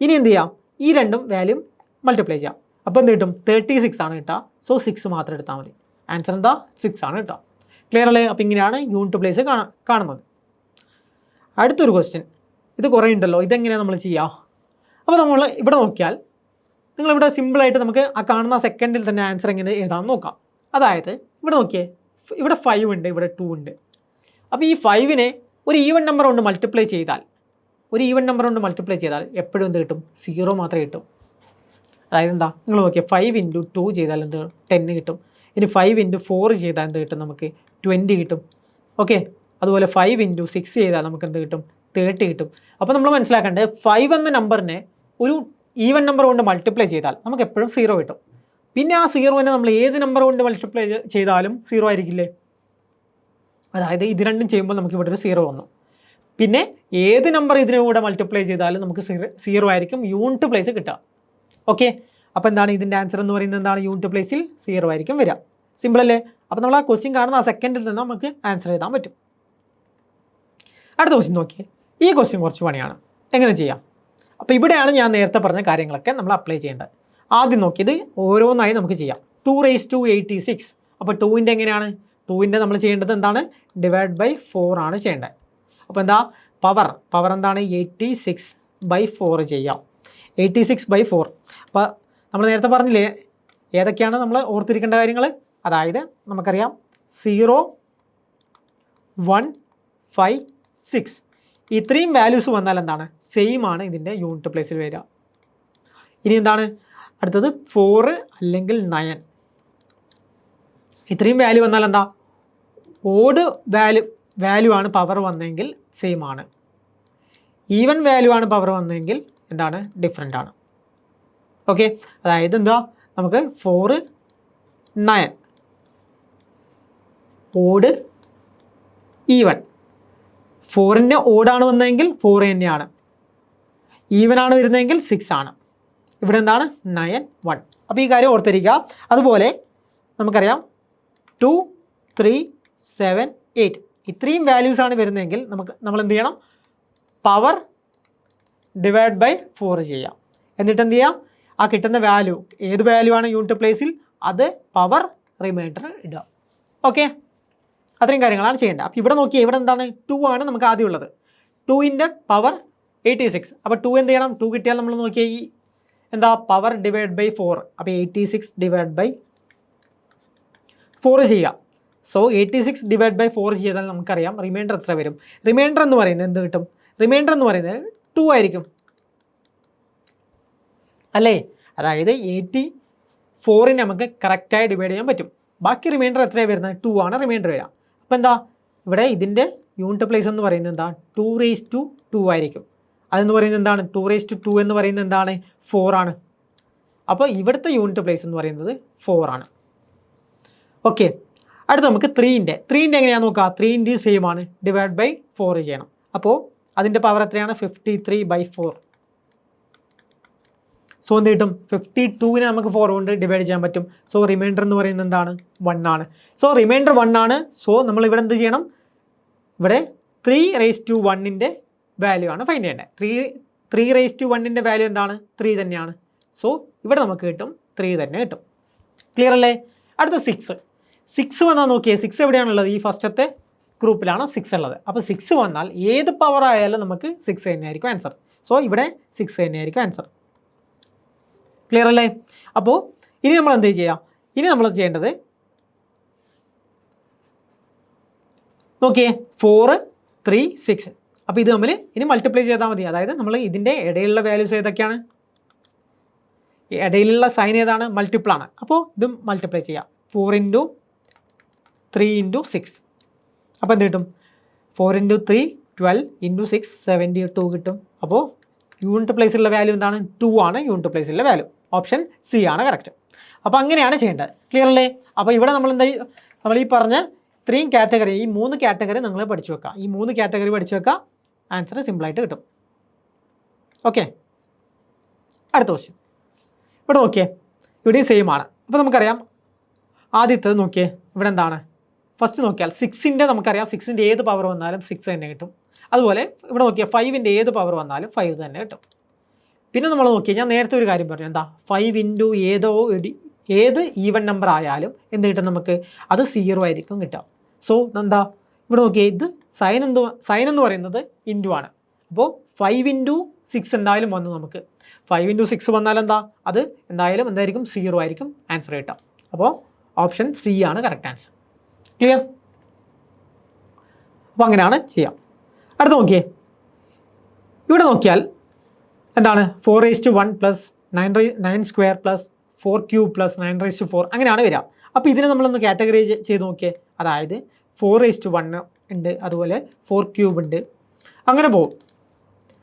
Speaker 1: ഇനി എന്ത് ചെയ്യാം? ഈ രണ്ടും വാല്യൂ മൾട്ടിപ്ലൈ ചെയ്യാം. അപ്പോൾ എന്ത് കിട്ടും? 36 ആണ് കിട്ടുക. സോ 6 മാത്രം എടുത്താൽ മതി. ആൻസർ എന്താ? 6 ആണ് കിട്ടുക. ക്ലിയർ അല്ലേ? അപ്പോൾ ഇങ്ങനെയാണ് യൂണിറ്റ് പ്ലേസ് കാണുന്നത്. അടുത്തൊരു ക്വസ്റ്റ്യൻ. ഇത് കുറേ ഉണ്ടല്ലോ. ഇതെങ്ങനെയാണ് നമ്മൾ ചെയ്യുക? അപ്പോൾ നമ്മൾ ഇവിടെ നോക്കിയാൽ നിങ്ങളിവിടെ സിമ്പിളായിട്ട് നമുക്ക് ആ കാണുന്ന സെക്കൻഡിൽ തന്നെ ആൻസർ എങ്ങനെ എഴുതാമെന്ന് നോക്കാം. അതായത് ഇവിടെ നോക്കിയേ, ഇവിടെ 5 ഉണ്ട്, ഇവിടെ 2 ഉണ്ട്. അപ്പോൾ ഈ 5നെ ഒരു ഈവൻ നമ്പർ കൊണ്ട് മൾട്ടിപ്ലൈ ചെയ്താൽ എപ്പോഴും എന്ത് കിട്ടും? 0 മാത്രമേ കിട്ടും. അതായത് എന്താ നിങ്ങൾ നോക്കിയാൽ 5 × 2 ചെയ്താൽ എന്ത് 10 കിട്ടും. ഇനി 5 × 4 ചെയ്താൽ എന്ത് കിട്ടും? നമുക്ക് 20 കിട്ടും. ഓക്കെ, അതുപോലെ 5 × 6 ചെയ്താൽ നമുക്ക് എന്ത് കിട്ടും? 30 കിട്ടും. അപ്പോൾ നമ്മൾ മനസ്സിലാക്കേണ്ടത് 5 എന്ന നമ്പറിനെ ഒരു ഈവൻ നമ്പർ കൊണ്ട് മൾട്ടിപ്ലൈ ചെയ്താൽ നമുക്ക് എപ്പോഴും 0 കിട്ടും. പിന്നെ ആ 0നെ നമ്മൾ ഏത് നമ്പർ കൊണ്ട് മൾട്ടിപ്ലൈ ചെയ്താലും 0 ആയിരിക്കില്ലേ? അതായത് ഇത് രണ്ടും ചെയ്യുമ്പോൾ നമുക്ക് ഇവിടെ ഒരു 0 വന്നു. പിന്നെ ഏത് നമ്പർ ഇതിനൂടെ മൾട്ടിപ്ലൈ ചെയ്താലും നമുക്ക് 0 ആയിരിക്കും യൂണിറ്റ് പ്ലേസ് കിട്ടുക. ഓക്കെ, അപ്പോൾ എന്താണ് ഇതിൻ്റെ ആൻസർ എന്ന് പറയുന്നത്? എന്താണ്? യൂണിറ്റ് പ്ലേസിൽ 0 ആയിരിക്കും വരിക. സിമ്പിൾ അല്ലേ? അപ്പോൾ നമ്മൾ ആ ക്വസ്റ്റ്യൻ കാണുന്ന ആ സെക്കൻഡിൽ നിന്ന് നമുക്ക് ആൻസർ എഴുതാൻ പറ്റും. അടുത്ത ക്വസ്റ്റ്യൻ നോക്കിയേ. ഈ ക്വസ്റ്റ്യൻ കുറച്ച് പണിയാണ്. എങ്ങനെ ചെയ്യാം? അപ്പോൾ ഇവിടെയാണ് ഞാൻ നേരത്തെ പറഞ്ഞ കാര്യങ്ങളൊക്കെ നമ്മൾ അപ്ലൈ ചെയ്യേണ്ടത്. ആദ്യം നോക്കിയത് ഓരോന്നായി നമുക്ക് ചെയ്യാം. 2⁻86. അപ്പോൾ 2ൻ്റെ എങ്ങനെയാണ്? 2ൻ്റെ നമ്മൾ ചെയ്യേണ്ടത് എന്താണ്? /4 ആണ് ചെയ്യേണ്ടത്. അപ്പോൾ എന്താ പവർ എന്താണ്? 86/4 ചെയ്യാം. 86/4. അപ്പോൾ നമ്മൾ നേരത്തെ പറഞ്ഞില്ലേ ഏതൊക്കെയാണ് നമ്മൾ ഓർത്തിരിക്കേണ്ട കാര്യങ്ങൾ? അതായത് നമുക്കറിയാം 0, 1, 5, 6 ഇത്രയും വാല്യൂസ് വന്നാൽ എന്താണ്? സെയിം ആണ് ഇതിൻ്റെ യൂണിറ്റ് പ്ലേസിൽ വരിക. ഇനി എന്താണ് അടുത്തത്? 4 അല്ലെങ്കിൽ 9 ഇത്രയും വാല്യൂ വന്നാൽ എന്താ? ഓഡ് വാല്യൂ ആണ് പവർ വന്നെങ്കിൽ സെയിം ആണ്. ഈവൻ വാല്യൂ ആണ് പവർ വന്നെങ്കിൽ എന്താണ്? ഡിഫറെൻ്റ് ആണ്. ഓക്കെ, അതായത് എന്താ നമുക്ക് 4, 9 ഓഡ് ഈവൻ. 4ൻ്റെ ഓടാണ് വന്നതെങ്കിൽ 4 തന്നെയാണ്. ഈവനാണ് വരുന്നതെങ്കിൽ 6 ആണ്. ഇവിടെ എന്താണ്? 9, 1. അപ്പോൾ ഈ കാര്യം ഓർത്തിരിക്കുക. അതുപോലെ നമുക്കറിയാം 2, 3, 7, 8 ഇത്രയും വാല്യൂസാണ് വരുന്നതെങ്കിൽ നമ്മൾ എന്ത് ചെയ്യണം? പവർ ഡിവൈഡ് ബൈ 4 ചെയ്യാം. എന്നിട്ട് എന്ത് ചെയ്യാം, ആ കിട്ടുന്ന വാല്യൂ ഏത് വാല്യൂ ആണ് യൂണിറ്റ് പ്ലേസിൽ അത് പവർ റിമൈൻഡർ ഇടുക. ഓക്കെ, അത്രയും കാര്യങ്ങളാണ് ചെയ്യേണ്ടത്. അപ്പോൾ ഇവിടെ നോക്കിയാൽ ഇവിടെ എന്താണ് 2 ആണ് നമുക്ക് ആദ്യം ഉള്ളത്. 2ൻ്റെ പവർ 86. അപ്പോൾ 2 എന്ത് ചെയ്യണം, 2 കിട്ടിയാൽ നമ്മൾ നോക്കിയാൽ ഈ എന്താ പവർ ഡിവൈഡ് ബൈ 4. അപ്പോൾ 86 ഡിവൈഡ് ബൈ 4 ചെയ്യുക. സോ 86 ഡിവൈഡ് ബൈ 4 ചെയ്താൽ നമുക്കറിയാം റിമൈൻഡർ എത്ര വരും. റിമൈൻഡർ എന്ന് പറയുന്നത് എന്ത് കിട്ടും, റിമൈൻഡർ എന്ന് പറയുന്നത് 2 ആയിരിക്കും അല്ലേ. അതായത് 84നെ നമുക്ക് കറക്റ്റായി ഡിവൈഡ് ചെയ്യാൻ പറ്റും. ബാക്കി റിമൈൻഡർ എത്രയാണ് വരുന്നത്, 2 ആണ് റിമൈൻഡർ വരിക. അപ്പോൾ എന്താ ഇവിടെ ഇതിൻ്റെ യൂണിറ്റ് പ്ലേസ് എന്ന് പറയുന്നത് എന്താ 2⁻²2 ആയിരിക്കും. അതെന്ന് പറയുന്നത് എന്താണ് 2⁻² എന്ന് പറയുന്നത് എന്താണ് 4 ആണ്. അപ്പോൾ ഇവിടുത്തെ യൂണിറ്റ് പ്ലേസ് എന്ന് പറയുന്നത് 4 ആണ്. ഓക്കെ, അടുത്ത് നമുക്ക് 3ൻ്റെ എങ്ങനെയാണെന്ന് നോക്കാം. 3 സെയിം ആണ്, ഡിവൈഡ് ബൈ 4 ചെയ്യണം. അപ്പോൾ അതിൻ്റെ പവർ എത്രയാണ് 53/4. സോ എന്ത് കിട്ടും, 52നെ നമുക്ക് 4 കൊണ്ട് ഡിവൈഡ് ചെയ്യാൻ പറ്റും. സോ റിമൈൻഡർ എന്ന് പറയുന്നത് എന്താണ് 1 ആണ്. സോ റിമൈൻഡർ 1 ആണ്. സോ നമ്മൾ ഇവിടെ എന്ത് ചെയ്യണം, ഇവിടെ 3⁻1ൻ്റെ വാല്യൂ ആണ് ഫൈൻഡ് ചെയ്യേണ്ടത്. 3⁻1ൻ്റെ വാല്യൂ എന്താണ് 3 തന്നെയാണ്. സോ ഇവിടെ നമുക്ക് കിട്ടും 3 തന്നെ കിട്ടും. ക്ലിയർ അല്ലേ. അടുത്ത 6 വന്നാൽ നോക്കിയേ, 6 എവിടെയാണുള്ളത്, ഈ ഫസ്റ്റത്തെ ഗ്രൂപ്പിലാണ് 6 ഉള്ളത്. അപ്പോൾ 6 വന്നാൽ ഏത് പവർ ആയാലും നമുക്ക് 6 തന്നെയായിരിക്കും ആൻസർ. സോ ഇവിടെ 6 തന്നെയായിരിക്കും ആൻസർ. ക്ലിയർ അല്ലേ. അപ്പോൾ ഇനി നമ്മൾ എന്ത് ചെയ്യാം, ഇനി നമ്മൾ ചെയ്യേണ്ടത് നോക്കിയേ 4, 3, 6. അപ്പോൾ ഇത് തമ്മിൽ ഇനി മൾട്ടിപ്ലൈ ചെയ്താൽ മതി. അതായത് നമ്മൾ ഇതിൻ്റെ ഇടയിലുള്ള വാല്യൂസ് ഏതൊക്കെയാണ്, ഇടയിലുള്ള സൈൻ ഏതാണ്, മൾട്ടിപ്പിളാണ്. അപ്പോൾ ഇതും മൾട്ടിപ്ലൈ ചെയ്യാം. 4 × 3 × 6. അപ്പോൾ എന്ത് കിട്ടും, 4 × 3 12 × 6 72 കിട്ടും. അപ്പോൾ യൂണിറ്റ് പ്ലേസിലുള്ള വാല്യൂ എന്താണ് 2 ആണ് യൂണിറ്റ് പ്ലേസിലുള്ള വാല്യൂ. ഓപ്ഷൻ സി ആണ് കറക്റ്റ്. അപ്പോൾ അങ്ങനെയാണ് ചെയ്യേണ്ടത്. ക്ലിയർ അല്ലേ. അപ്പോൾ ഇവിടെ നമ്മൾ എന്താ, നമ്മൾ ഈ പറഞ്ഞ ഇത്രയും കാറ്റഗറി, ഈ 3 കാറ്റഗറി നിങ്ങൾ പഠിച്ചു വെക്കുക. ഈ 3 കാറ്റഗറി പഠിച്ചു വെക്കുക, ആൻസർ സിമ്പിളായിട്ട് കിട്ടും. ഓക്കെ, അടുത്ത ക്വസ്റ്റ്യൻ ഇവിടെ നോക്കിയേ, ഇവിടെയും സെയിം ആണ്. അപ്പോൾ നമുക്കറിയാം ആദ്യത്തേത് നോക്കിയേ, ഇവിടെ എന്താണ് ഫസ്റ്റ് നോക്കിയാൽ 6ൻ്റെ നമുക്കറിയാം 6ൻ്റെ ഏത് പവർ വന്നാലും 6 തന്നെ കിട്ടും. അതുപോലെ ഇവിടെ നോക്കിയാൽ 5ൻ്റെ ഏത് പവർ വന്നാലും 5 തന്നെ കിട്ടും. പിന്നെ നമ്മൾ നോക്കിയാൽ ഞാൻ നേരത്തെ ഒരു കാര്യം പറഞ്ഞു, എന്താ 5 × ഏത് ഈവൻ നമ്പർ ആയാലും എന്ത് കിട്ടും നമുക്ക്, അത് 0 ആയിരിക്കും കിട്ടുക. സോ എന്താ ഇവിടെ നോക്കിയാൽ ഇത് സൈൻ എന്ന് പറയുന്നത് ഇൻറ്റു ആണ്. അപ്പോൾ 5 × 6 എന്തായാലും വന്നു നമുക്ക്. 5 × 6 വന്നാൽ എന്താ, അത് എന്തായാലും എന്തായിരിക്കും 0 ആയിരിക്കും ആൻസർ കിട്ടുക. അപ്പോൾ ഓപ്ഷൻ സി ആണ് കറക്റ്റ് ആൻസർ. ക്ലിയർ. അപ്പോൾ അങ്ങനെയാണ് ചെയ്യാം. അടുത്ത് നോക്കിയേ, ഇവിടെ നോക്കിയാൽ എന്താണ് 4⁻1 + 9² + 4³ + 9⁻4 അങ്ങനെയാണ് വരിക. അപ്പോൾ ഇതിനെ നമ്മളൊന്ന് കാറ്റഗറി ചെയ്ത് നോക്കിയേ. അതായത് 4⁻1 ഉണ്ട്, അതുപോലെ 4³ ഉണ്ട്, അങ്ങനെ പോകും.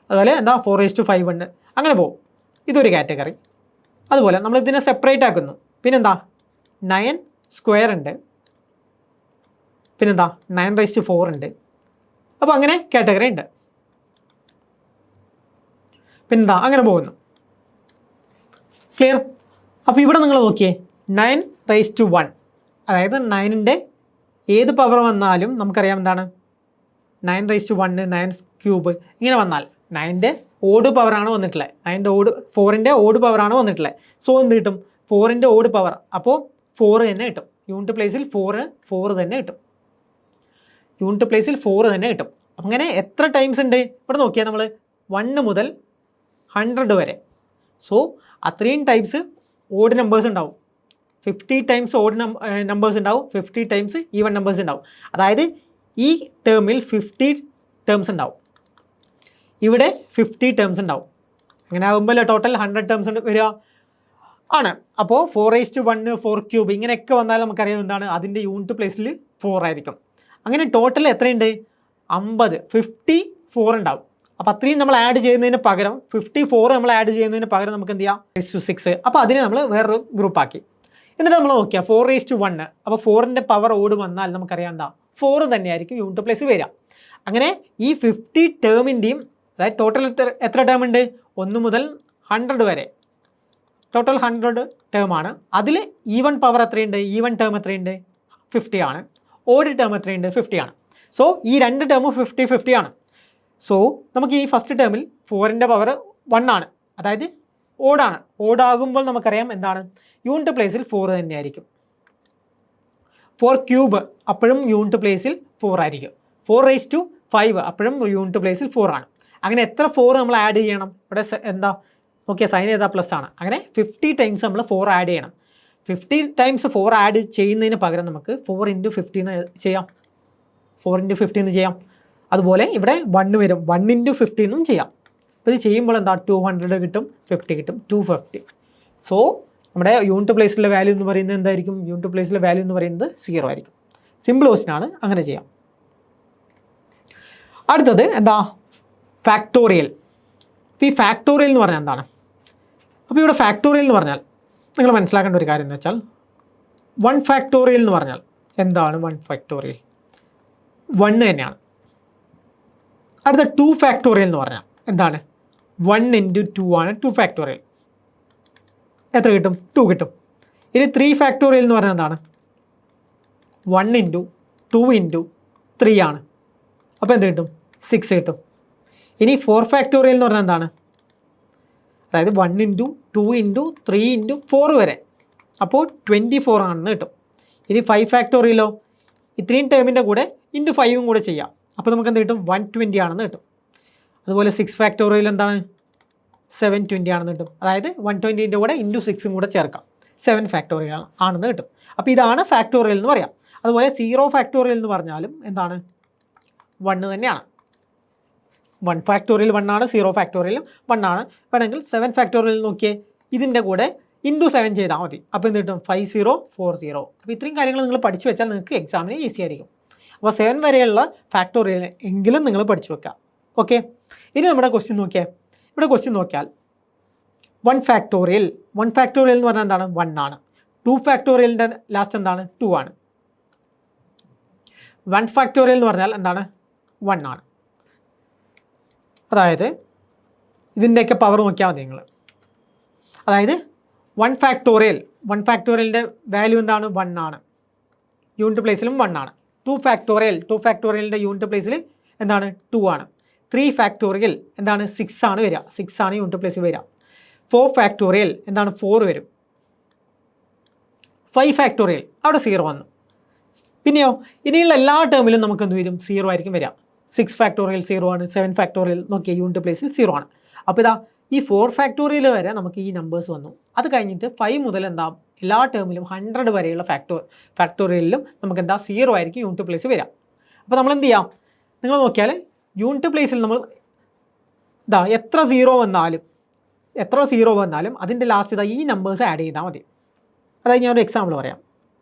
Speaker 1: അതുപോലെ എന്താ 4�5 ഉണ്ട്, അങ്ങനെ പോകും. ഇതൊരു കാറ്റഗറി. അതുപോലെ നമ്മൾ ഇതിനെ സെപ്പറേറ്റ് ആക്കുന്നു. പിന്നെന്താ 9² ഉണ്ട്, പിന്നെന്താ 9⁻4 ഉണ്ട്. അപ്പോൾ അങ്ങനെ കാറ്റഗറി ഉണ്ട്. പിന്നെന്താ അങ്ങനെ പോകുന്നു. ക്ലിയർ. അപ്പോൾ ഇവിടെ നിങ്ങൾ നോക്കിയേ 9⁻1, അതായത് 9ൻ്റെ ഏത് പവർ വന്നാലും നമുക്കറിയാം എന്താണ് 9⁻1 9³ ഇങ്ങനെ വന്നാൽ 9ൻ്റെ ഓഡ് പവറാണ് വന്നിട്ടുള്ളത്. 4ൻ്റെ ഓഡ് പവറാണ് വന്നിട്ടുള്ളത്. സോ എന്ത് കിട്ടും, 4ൻ്റെ ഓഡ് പവർ. അപ്പോൾ 4 തന്നെ കിട്ടും. യൂണിറ്റ് പ്ലേസിൽ 4 തന്നെ കിട്ടും. യൂണിറ്റ് പ്ലേസിൽ 4 തന്നെ കിട്ടും. അങ്ങനെ എത്ര ടൈംസ് ഉണ്ട് ഇവിടെ നോക്കിയാൽ നമ്മൾ 1 മുതൽ 100 വരെ. സോ അത്രയും ടൈംസ് ഓഡ് നമ്പേഴ്സ് ഉണ്ടാവും. 50 ടൈംസ് ഓഡ് നമ്പേഴ്സ് ഉണ്ടാവും, 50 ടൈംസ് ഈവൻ നമ്പേഴ്സ് ഉണ്ടാവും. അതായത് ഈ ടേമിൽ 50 ടേംസ് ഉണ്ടാവും, ഇവിടെ 50 ടേംസ് ഉണ്ടാവും. അങ്ങനെ ആകുമ്പോൾ ടോട്ടൽ 100 ടേംസ് വരിക ആണ്. അപ്പോൾ 4⁻1 4³ ഇങ്ങനെയൊക്കെ വന്നാൽ നമുക്കറിയാം എന്താണ് അതിൻ്റെ യൂണിറ്റ് പ്ലേസിൽ 4 ആയിരിക്കും. അങ്ങനെ ടോട്ടൽ എത്രയുണ്ട് 54 ഉണ്ടാവും. അപ്പോൾ അത്രയും നമ്മൾ ആഡ് ചെയ്യുന്നതിന് പകരം 54 നമ്മൾ ആഡ് ചെയ്യുന്നതിന് പകരം നമുക്ക് എന്ത് ചെയ്യാം 6. അപ്പോൾ അതിനെ നമ്മൾ വേറൊരു ഗ്രൂപ്പാക്കി. എന്നിട്ട് നമ്മൾ നോക്കിയാൽ 4⁻1. അപ്പോൾ 4ൻ്റെ പവർ ഓട് വന്നാൽ നമുക്കറിയാം എന്താ 4 തന്നെയായിരിക്കും യൂണിറ്റ് പ്ലേസ് വരിക. അങ്ങനെ ഈ 50 ടേമിൻ്റെയും, അതായത് ടോട്ടൽ എത്ര ടേം ഉണ്ട് 1 മുതൽ 100 വരെ, ടോട്ടൽ 100 ടേമാണ്. അതിൽ ഈവൻ പവർ എത്രയുണ്ട്, ഈവൻ ടേം എത്രയുണ്ട് 50 ആണ്. ഓഡ് ടേം എത്രയുണ്ട് 50 ആണ്. സോ ഈ രണ്ട് ടേമും 50 50 ആണ്. സോ നമുക്ക് ഈ ഫസ്റ്റ് ടേമിൽ 4ൻ്റെ പവർ 1 ആണ്, അതായത് ഓടാണ്. ഓടാകുമ്പോൾ നമുക്കറിയാം എന്താണ് യൂണിറ്റ് പ്ലേസിൽ 4 തന്നെയായിരിക്കും. 4 ക്യൂബ് അപ്പോഴും യൂണിറ്റ് പ്ലേസിൽ 4 ആയിരിക്കും. 4⁵5 അപ്പോഴും യൂണിറ്റ് പ്ലേസിൽ 4 ആണ്. അങ്ങനെ എത്ര 4 നമ്മൾ ആഡ് ചെയ്യണം? ഇവിടെ എന്താ നോക്കിയാൽ സൈൻ ചെയ്താൽ പ്ലസ് ആണ്. അങ്ങനെ 50 ടൈംസ് നമ്മൾ 4 ആഡ് ചെയ്യണം. 50 ടൈംസ് 4 ആഡ് ചെയ്യുന്നതിന് പകരം നമുക്ക് 4 × 15 ചെയ്യാം. 4 × 15 ചെയ്യാം. അതുപോലെ ഇവിടെ 1 വരും, 1 × 15 ചെയ്യാം. അപ്പോൾ ഇത് ചെയ്യുമ്പോൾ എന്താ 200 കിട്ടും, 50 കിട്ടും, 250. സോ നമ്മുടെ യൂണിറ്റ് പ്ലേസിലെ വാല്യൂ എന്ന് പറയുന്നത് എന്തായിരിക്കും? യൂണിറ്റ് പ്ലേസിലെ വാല്യൂ എന്ന് പറയുന്നത് 0 ആയിരിക്കും. സിമ്പിൾ ക്വസ്റ്റ്യൻ ആണ്, അങ്ങനെ ചെയ്യാം. അടുത്തത് എന്താ? ഫാക്ടോറിയൽ. അപ്പോൾ ഈ ഫാക്ടോറിയൽ എന്ന് പറഞ്ഞാൽ എന്താണ്? അപ്പോൾ ഇവിടെ ഫാക്ടോറിയൽ എന്ന് പറഞ്ഞാൽ നിങ്ങൾ മനസ്സിലാക്കേണ്ട ഒരു കാര്യം എന്ന് വെച്ചാൽ 1 ഫാക്ടോറിയൽ എന്ന് പറഞ്ഞാൽ എന്താണ്? 1 ഫാക്ടോറിയൽ 1 തന്നെയാണ്. അടുത്ത 2 ഫാക്ടോറിയൽ എന്ന് പറഞ്ഞാൽ എന്താണ്? 1 × 2 ആണ് 2 ഫാക്ടോറിയൽ. എത്ര കിട്ടും? 2 കിട്ടും. ഇനി 3 ഫാക്ടോറിയൽ എന്ന് പറഞ്ഞാൽ എന്താണ്? 1 × 2 × 3 ആണ്. അപ്പോൾ എന്ത് കിട്ടും? 6 കിട്ടും. ഇനി 4 ഫാക്ടോറിയൽ എന്ന് പറഞ്ഞാൽ എന്താണ്? അതായത് 1 × 2 × 3 × 4 വരെ, അപ്പോൾ 24 ആണെന്ന് കിട്ടും. ഇനി 5 ഫാക്ടോറിയലോ? ഇത്രയും ടേമിൻ്റെ കൂടെ × 5 കൂടെ ചെയ്യാം. അപ്പോൾ നമുക്ക് എന്ത് കിട്ടും? 120 ആണെന്ന് കിട്ടും. അതുപോലെ 6 ഫാക്ടോറിയൽ എന്താണ്? 720 ആണെന്ന് കിട്ടും. അതായത് 120ൻ്റെ കൂടെ × 6 കൂടെ ചേർക്കാം, 7 ഫാക്ടോറിയൽ ആണെന്ന് കിട്ടും. അപ്പോൾ ഇതാണ് ഫാക്ടോറിയൽ എന്ന് പറയാം. അതുപോലെ 0 ഫാക്ടോറിയൽ എന്ന് പറഞ്ഞാലും എന്താണ്? 1 തന്നെയാണ്. 1 ഫാക്ടോറിയൽ 1 ആണ്, 0 ഫാക്ടോറിയലും 1 ആണ്. വേണമെങ്കിൽ 7 ഫാക്ടോറിയൽ നോക്കിയേ, ഇതിൻ്റെ കൂടെ × 7 ചെയ്താൽ മതി. അപ്പോൾ എന്ത് കിട്ടും? 5040. അപ്പോൾ ഇത്രയും കാര്യങ്ങൾ നിങ്ങൾ പഠിച്ചു വെച്ചാൽ നിങ്ങൾക്ക് എക്സാമിന് ഈസി ആയിരിക്കും. അപ്പോൾ 7 വരെയുള്ള ഫാക്ടോറിയൽ എങ്കിലും നിങ്ങൾ പഠിച്ചു വെക്കുക. ഓക്കെ, ഇനി നമ്മുടെ ക്വസ്റ്റ്യൻ നോക്കിയാൽ, ഇവിടെ ക്വസ്റ്റ്യൻ നോക്കിയാൽ 1 ഫാക്ടോറിയൽ എന്ന് പറഞ്ഞാൽ എന്താണ്? 1 ആണ്. 2 ഫാക്ടോറിയലിൻ്റെ ലാസ്റ്റ് എന്താണ്? 2 ആണ്. 1 ഫാക്ടോറിയൽ എന്ന് പറഞ്ഞാൽ എന്താണ്? 1 ആണ്. അതായത് ഇതിൻ്റെയൊക്കെ പവർ നോക്കിയാൽ മതി നിങ്ങൾ. അതായത് 1 ഫാക്ടോറിയലിൻ്റെ വാല്യൂ എന്താണ്? 1 ആണ്. യൂണിറ്റ് പ്ലേസിലും 1 ആണ്. 2 ഫാക്ടോറിയലിൻ്റെ യൂണിറ്റ് പ്ലേസിൽ എന്താണ്? 2 ആണ്. 3 ഫാക്ടോറിയൽ എന്താണ്? 6 ആണ് വരിക, 6 ആണ് യൂണിറ്റ് പ്ലേസിൽ വരിക. 4 ഫാക്ടോറിയൽ എന്താണ്? 4 വരും. 5 ഫാക്ടോറിയൽ അവിടെ 0 വന്നു. പിന്നെയോ ഇനിയുള്ള എല്ലാ ടേമിലും നമുക്ക് എന്ത് വരും? 0 ആയിരിക്കും വരിക. 6 ഫാക്ടോറിയൽ 0 ആണ്, 7 ഫാക്ടോറിയൽ നോക്കിയാൽ യൂണിറ്റ് പ്ലേസിൽ 0 ആണ്. അപ്പോൾ ഇതാ ഈ 4 ഫാക്ടോറിയൽ വരെ നമുക്ക് ഈ നമ്പേഴ്സ് വന്നു. അത് കഴിഞ്ഞിട്ട് 5 മുതൽ എന്താ എല്ലാ ടേമിലും 100 വരെയുള്ള ഫാക്ടോറിയലിലും നമുക്ക് എന്താ 0 ആയിരിക്കും യൂണിറ്റ് പ്ലേസ് വരിക. അപ്പോൾ നമ്മൾ എന്ത് ചെയ്യാം? നിങ്ങൾ നോക്കിയാൽ യൂണിറ്റ് പ്ലേസിൽ നമ്മൾ ഇതാ എത്ര 0 വന്നാലും അതിൻ്റെ ലാസ്റ്റ് ഇതാ ഈ നമ്പേഴ്സ് ആഡ് ചെയ്താൽ മതി. അതായത് ഞാനൊരു എക്സാമ്പിൾ പറയാം.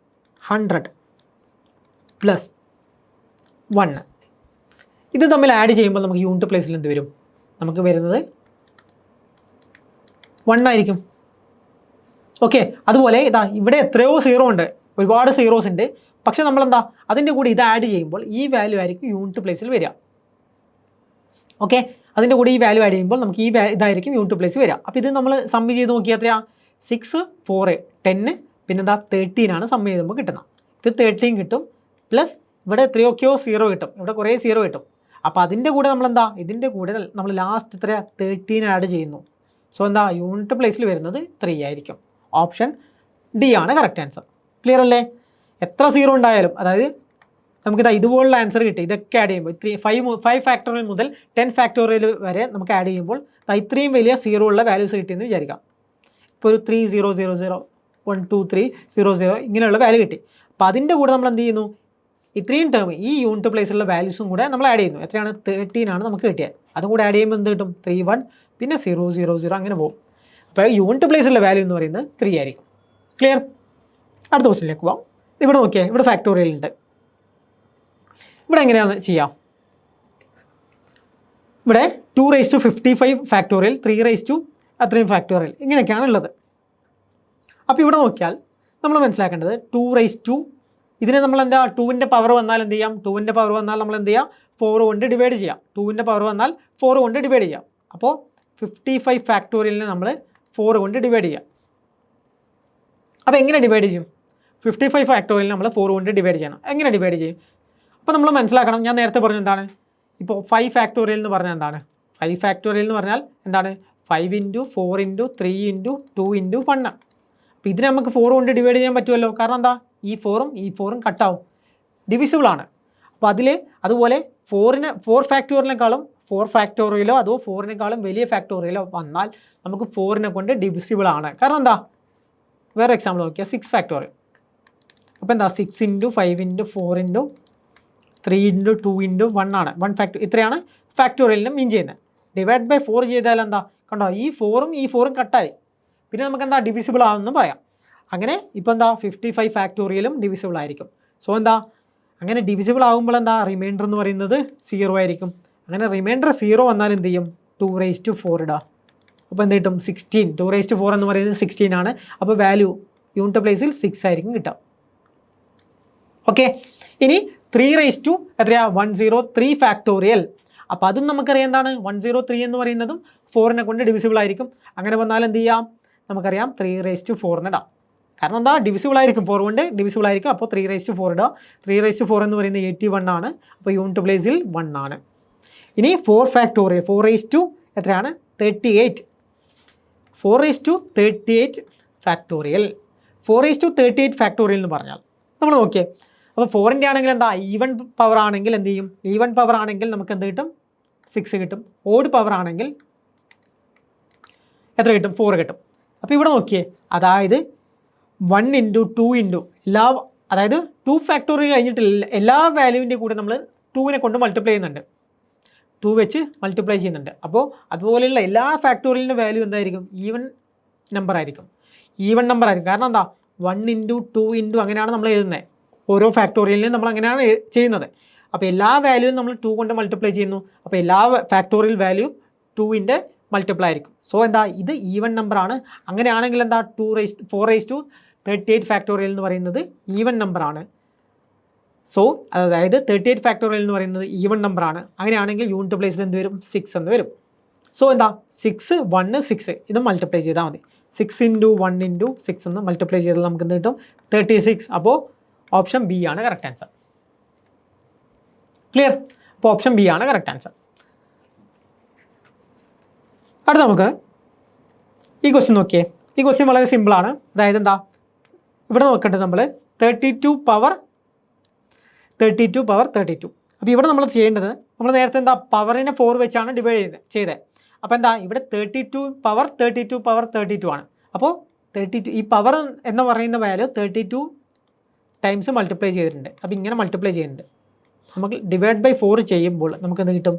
Speaker 1: 100 + 1 ഇത് തമ്മിൽ ആഡ് ചെയ്യുമ്പോൾ നമുക്ക് യൂണിറ്റ് പ്ലേസിൽ എന്ത് വരും? നമുക്ക് വരുന്നത് 1 ആയിരിക്കും. ഓക്കെ, അതുപോലെ ഇതാ ഇവിടെ എത്രയോ 0 ഉണ്ട്, ഒരുപാട് 0s ഉണ്ട്. പക്ഷേ നമ്മളെന്താ അതിൻ്റെ കൂടെ ഇത് ആഡ് ചെയ്യുമ്പോൾ ഈ വാല്യൂ ആയിരിക്കും യൂണിറ്റ് പ്ലേസിൽ വരിക. ഓക്കെ, അതിൻ്റെ കൂടെ ഈ വാല്യൂ ആഡ് ചെയ്യുമ്പോൾ നമുക്ക് ഈ ഇതായിരിക്കും യൂണിറ്റ് പ്ലേസ് വരിക. അപ്പോൾ ഇത് നമ്മൾ സമ്മ് ചെയ്ത് നോക്കിയാൽ എത്രയാണ്? 6, 4, 10 പിന്നെന്താ 13 ആണ് സമ്മ് ചെയ്യുമ്പോൾ കിട്ടുന്നത്. ഇത് 13 കിട്ടും, പ്ലസ് ഇവിടെ എത്രയൊക്കെയോ 0 കിട്ടും, ഇവിടെ കുറേ 0 കിട്ടും. അപ്പോൾ അതിൻ്റെ കൂടെ നമ്മളെന്താ ഇതിൻ്റെ കൂടെ നമ്മൾ ലാസ്റ്റ് എത്ര 13 ആഡ് ചെയ്യുന്നു. സോ എന്താ യൂണിറ്റ് പ്ലേസിൽ വരുന്നത് 3 ആയിരിക്കും. ഓപ്ഷൻ ഡി ആണ് കറക്റ്റ് ആൻസർ. ക്ലിയർ അല്ലേ? എത്ര 0 ഉണ്ടായാലും, അതായത് നമുക്കിതാ ഇതുപോലുള്ള ആൻസർ കിട്ടി. ഇതൊക്കെ ആഡ് ചെയ്യുമ്പോൾ 5 ഫാക്ടോറിയൽ മുതൽ 10 ഫാക്ടോറിയൽ വരെ നമുക്ക് ആഡ് ചെയ്യുമ്പോൾ ഇത്രയും വലിയ 0 ഉള്ള വാല്യൂസ് കിട്ടിയെന്ന് വിചാരിക്കാം. ഇപ്പോൾ ഒരു 3000, 1 2 3 00 ഇങ്ങനെയുള്ള വാല്യൂ കിട്ടി. അപ്പോൾ അതിൻ്റെ കൂടെ നമ്മൾ എന്ത് ചെയ്യുന്നു? ഇത്രയും ടേം ഈ യൂണിറ്റ് പ്ലേസിലുള്ള വാല്യൂസും കൂടെ നമ്മൾ ആഡ് ചെയ്യുന്നു. എത്രയാണ്? 13 ആണ് നമുക്ക് കിട്ടിയത്. അതും കൂടെ ആഡ് ചെയ്യുമ്പോൾ എന്ത് കിട്ടും? 31 പിന്നെ 000 അങ്ങനെ പോകും. അപ്പോൾ യൂണിറ്റ് പ്ലേസിലുള്ള വാല്യൂ എന്ന് പറയുന്നത് 3 ആയിരിക്കും. ക്ലിയർ? അടുത്ത ക്വസ്റ്റ്യനിലേക്ക് പോകാം. ഇവിടെ നോക്കിയാൽ ഇവിടെ ഫാക്ടോറിയൽ ഉണ്ട്. ഇവിടെ എങ്ങനെയാണ് ചെയ്യാം? ഇവിടെ 2⁵55 ഫാക്ടോറിയൽ, 3⁵ അത്രയും ഫാക്ടോറിയൽ ഇങ്ങനെയൊക്കെയാണ് ഉള്ളത്. അപ്പോൾ ഇവിടെ നോക്കിയാൽ നമ്മൾ മനസ്സിലാക്കേണ്ടത് 2⁵, ഇതിനെ നമ്മൾ എന്താ 2ൻ്റെ പവർ വന്നാൽ എന്ത് ചെയ്യാം? 2ൻ്റെ പവർ വന്നാൽ നമ്മൾ എന്ത് ചെയ്യാം? 4 കൊണ്ട് ഡിവൈഡ് ചെയ്യാം. 2ൻ്റെ പവർ വന്നാൽ 4 കൊണ്ട് ഡിവൈഡ് ചെയ്യാം. അപ്പോൾ 55 ഫാക്ടോറിയലിനെ നമ്മൾ 4 കൊണ്ട് ഡിവൈഡ് ചെയ്യാം. അപ്പോൾ എങ്ങനെ ഡിവൈഡ് ചെയ്യും? 55 ഫാക്ടോറിയലിനെ നമ്മൾ 4 കൊണ്ട് ഡിവൈഡ് ചെയ്യണം. എങ്ങനെ ഡിവൈഡ് ചെയ്യും? അപ്പോൾ നമ്മൾ മനസ്സിലാക്കണം, ഞാൻ നേരത്തെ പറഞ്ഞു എന്താണ് ഇപ്പോൾ 5 ഫാക്ടോറിയൽ എന്ന് പറഞ്ഞാൽ എന്താണ്? 5 ഫാക്ടോറിയൽ എന്ന് പറഞ്ഞാൽ എന്താണ്? 5 ഇൻറ്റു 4 ഇൻറ്റു 3 ഇൻറ്റു 2 ഇൻറ്റു 1. അപ്പോൾ ഇതിനെ നമുക്ക് 4 കൊണ്ട് ഡിവൈഡ് ചെയ്യാൻ പറ്റുമല്ലോ. കാരണം എന്താ? ഈ 4ഉം കട്ടാവും, ഡിവിസിബിൾ ആണ്. അപ്പോൾ അതുപോലെ 4 ഫാക്ടോറിയലിനേക്കാളും 4 ഫാക്ടോറിയലോ അതോ 4നേക്കാളും വലിയ ഫാക്ടോറിയലോ വന്നാൽ നമുക്ക് 4നെ കൊണ്ട് ഡിവിസിബിൾ ആണ്. കാരണം എന്താ? വേറെ എക്സാമ്പിൾ നോക്കിയാൽ 6 ഫാക്ടോറിയൽ. അപ്പോൾ എന്താ? 6 into 5 into 4 into 3 into 2 into 1 ആണ്. 1 ഫാക്ടർ. ഇത്രയാണ് ഫാക്ടോറിയലിന് മീൻ ചെയ്യുന്നത്. ഡിവൈഡ് ബൈ 4 ചെയ്താൽ എന്താ? കണ്ടോ, ഈ 4ഉം കട്ടായി. പിന്നെ നമുക്ക് എന്താ? ഡിവിസിബിൾ ആണെന്നും പറയാം. അങ്ങനെ ഇപ്പോൾ എന്താ? 55 ഫാക്ടോറിയലും ഡിവിസിബിൾ ആയിരിക്കും. സോ എന്താ? അങ്ങനെ ഡിവിസിബിൾ ആകുമ്പോൾ എന്താ? റിമൈൻഡർ എന്ന് പറയുന്നത് 0 ആയിരിക്കും. അങ്ങനെ റിമൈൻഡർ 0 വന്നാൽ എന്ത് ചെയ്യും? 2⁴ ഇടുക. അപ്പോൾ എന്ത് കിട്ടും? 16. 2⁴ എന്ന് പറയുന്നത് 16 ആണ്. അപ്പോൾ വാല്യൂ യൂണിറ്റ് പ്ലേസിൽ 6 ആയിരിക്കും കിട്ടുക. ഓക്കെ. ഇനി 3 എത്രയാ? 103 ഫാക്ടോറിയൽ. അപ്പോൾ അതും നമുക്കറിയാം എന്താണ്? 103 എന്ന് പറയുന്നതും 4നെ കൊണ്ട് ഡിവിസിബിൾ ആയിരിക്കും. അങ്ങനെ വന്നാൽ എന്ത് ചെയ്യാം? നമുക്കറിയാം 3⁴ ഇടാം. കാരണം എന്താ? ഡിവിസിബിൾ ആയിരിക്കും, 4 കൊണ്ട് ഡിവിസിബിൾ ആയിരിക്കും. അപ്പോൾ 3⁴ ഇടുക. 3⁴ എന്ന് പറയുന്നത് 81 ആണ്. അപ്പോൾ യൂണിറ്റ് പ്ലേസിൽ 1 ആണ്. ഇനി 4 ഫാക്ടോറിയൽ. 4 എത്രയാണ്? 38. 4�38 ഫാക്ടോറിയൽ. 4�38 ഫാക്ടോറിയൽ എന്ന് പറഞ്ഞാൽ നമ്മൾ നോക്കിയേ. അപ്പോൾ 4ൻ്റെ ആണെങ്കിൽ എന്താ? ഈവൻ പവർ ആണെങ്കിൽ എന്ത് ചെയ്യും? ഈവൻ പവർ ആണെങ്കിൽ നമുക്ക് എന്ത് കിട്ടും? 6 കിട്ടും. ഓഡ് പവർ ആണെങ്കിൽ എത്ര കിട്ടും? 4 കിട്ടും. അപ്പോൾ ഇവിടെ നോക്കിയേ, അതായത് 1 ഇൻറ്റു 2 ഇൻറ്റു അതായത് 2 ഫാക്ടോറിയൽ കഴിഞ്ഞിട്ട് എല്ലാ വാല്യൂവിൻ്റെ കൂടെ നമ്മൾ 2നെ കൊണ്ട് മൾട്ടിപ്ലൈ ചെയ്യുന്നുണ്ട്. 2 വെച്ച് മൾട്ടിപ്ലൈ ചെയ്യുന്നുണ്ട്. അപ്പോൾ അതുപോലെയുള്ള എല്ലാ ഫാക്ടോറിയലിൻ്റെ വാല്യൂ എന്തായിരിക്കും? ഈവൻ നമ്പർ ആയിരിക്കും. കാരണം എന്താ? 1 ഇൻറ്റു 2 ഇൻറ്റു അങ്ങനെയാണ് നമ്മൾ എഴുതുന്നത്. ഓരോ ഫാക്ടോറിയലിനും നമ്മൾ അങ്ങനെയാണ് ചെയ്യുന്നത്. അപ്പോൾ എല്ലാ വാല്യൂവും നമ്മൾ 2 കൊണ്ട് മൾട്ടിപ്ലൈ ചെയ്യുന്നു. അപ്പോൾ എല്ലാ ഫാക്ടോറിയൽ വാല്യൂ 2ൻ്റെ മൾട്ടിപ്ലൈ ആയിരിക്കും. സോ എന്താ? ഇത് ഈവൻ നമ്പറാണ്. അങ്ങനെയാണെങ്കിൽ എന്താ? 4�38 ഫാക്ടോറിയൽ എന്ന് പറയുന്നത് ഈവൻ നമ്പറാണ്. സോ അതായത് 38 ഫാക്ടോറിയൽ എന്ന് പറയുന്നത് ഈവൻ നമ്പറാണ്. അങ്ങനെയാണെങ്കിൽ യൂണിറ്റ് പ്ലേസിൽ എന്ത് വരും? 6 എന്ന് വരും. സോ എന്താ? 6 1 6 ഇത് മൾട്ടിപ്ലൈ ചെയ്താൽ മതി. 6 ഇൻറ്റു 1 ഇൻറ്റു 6 എന്ന് മൾട്ടിപ്ലൈ ചെയ്താൽ നമുക്ക് എന്ത് കിട്ടും? 36. അപ്പോൾ ഓപ്ഷൻ ബി ആണ് കറക്റ്റ് ആൻസർ. ക്ലിയർ? അപ്പോൾ ഓപ്ഷൻ ബി ആണ് കറക്റ്റ് ആൻസർ. അടുത്ത നമുക്ക് ഈ ക്വസ്റ്റ്യൻ നോക്കിയേ. ഈ ക്വസ്റ്റ്യൻ വളരെ സിമ്പിളാണ്. അതായത് എന്താ? ഇവിടെ നോക്കേണ്ടത് നമ്മൾ 32 പവർ 32. അപ്പോൾ ഇവിടെ നമ്മൾ ചെയ്യേണ്ടത്, നമ്മൾ നേരത്തെ എന്താ? പവറിനെ 4 വെച്ചാണ് ഡിവൈഡ് ചെയ്തത്. അപ്പോൾ എന്താ? ഇവിടെ 32 പവർ 32 ആണ്. അപ്പോൾ 32 ഈ പവർ എന്ന് പറയുന്ന വാല്യൂ 32 ടൈംസ് മൾട്ടിപ്ലൈ ചെയ്തിട്ടുണ്ട്. അപ്പോൾ ഇങ്ങനെ മൾട്ടിപ്ലൈ ചെയ്യുന്നുണ്ട്. നമുക്ക് ഡിവൈഡ് ബൈ 4 ചെയ്യുമ്പോൾ നമുക്ക് എന്ത് കിട്ടും?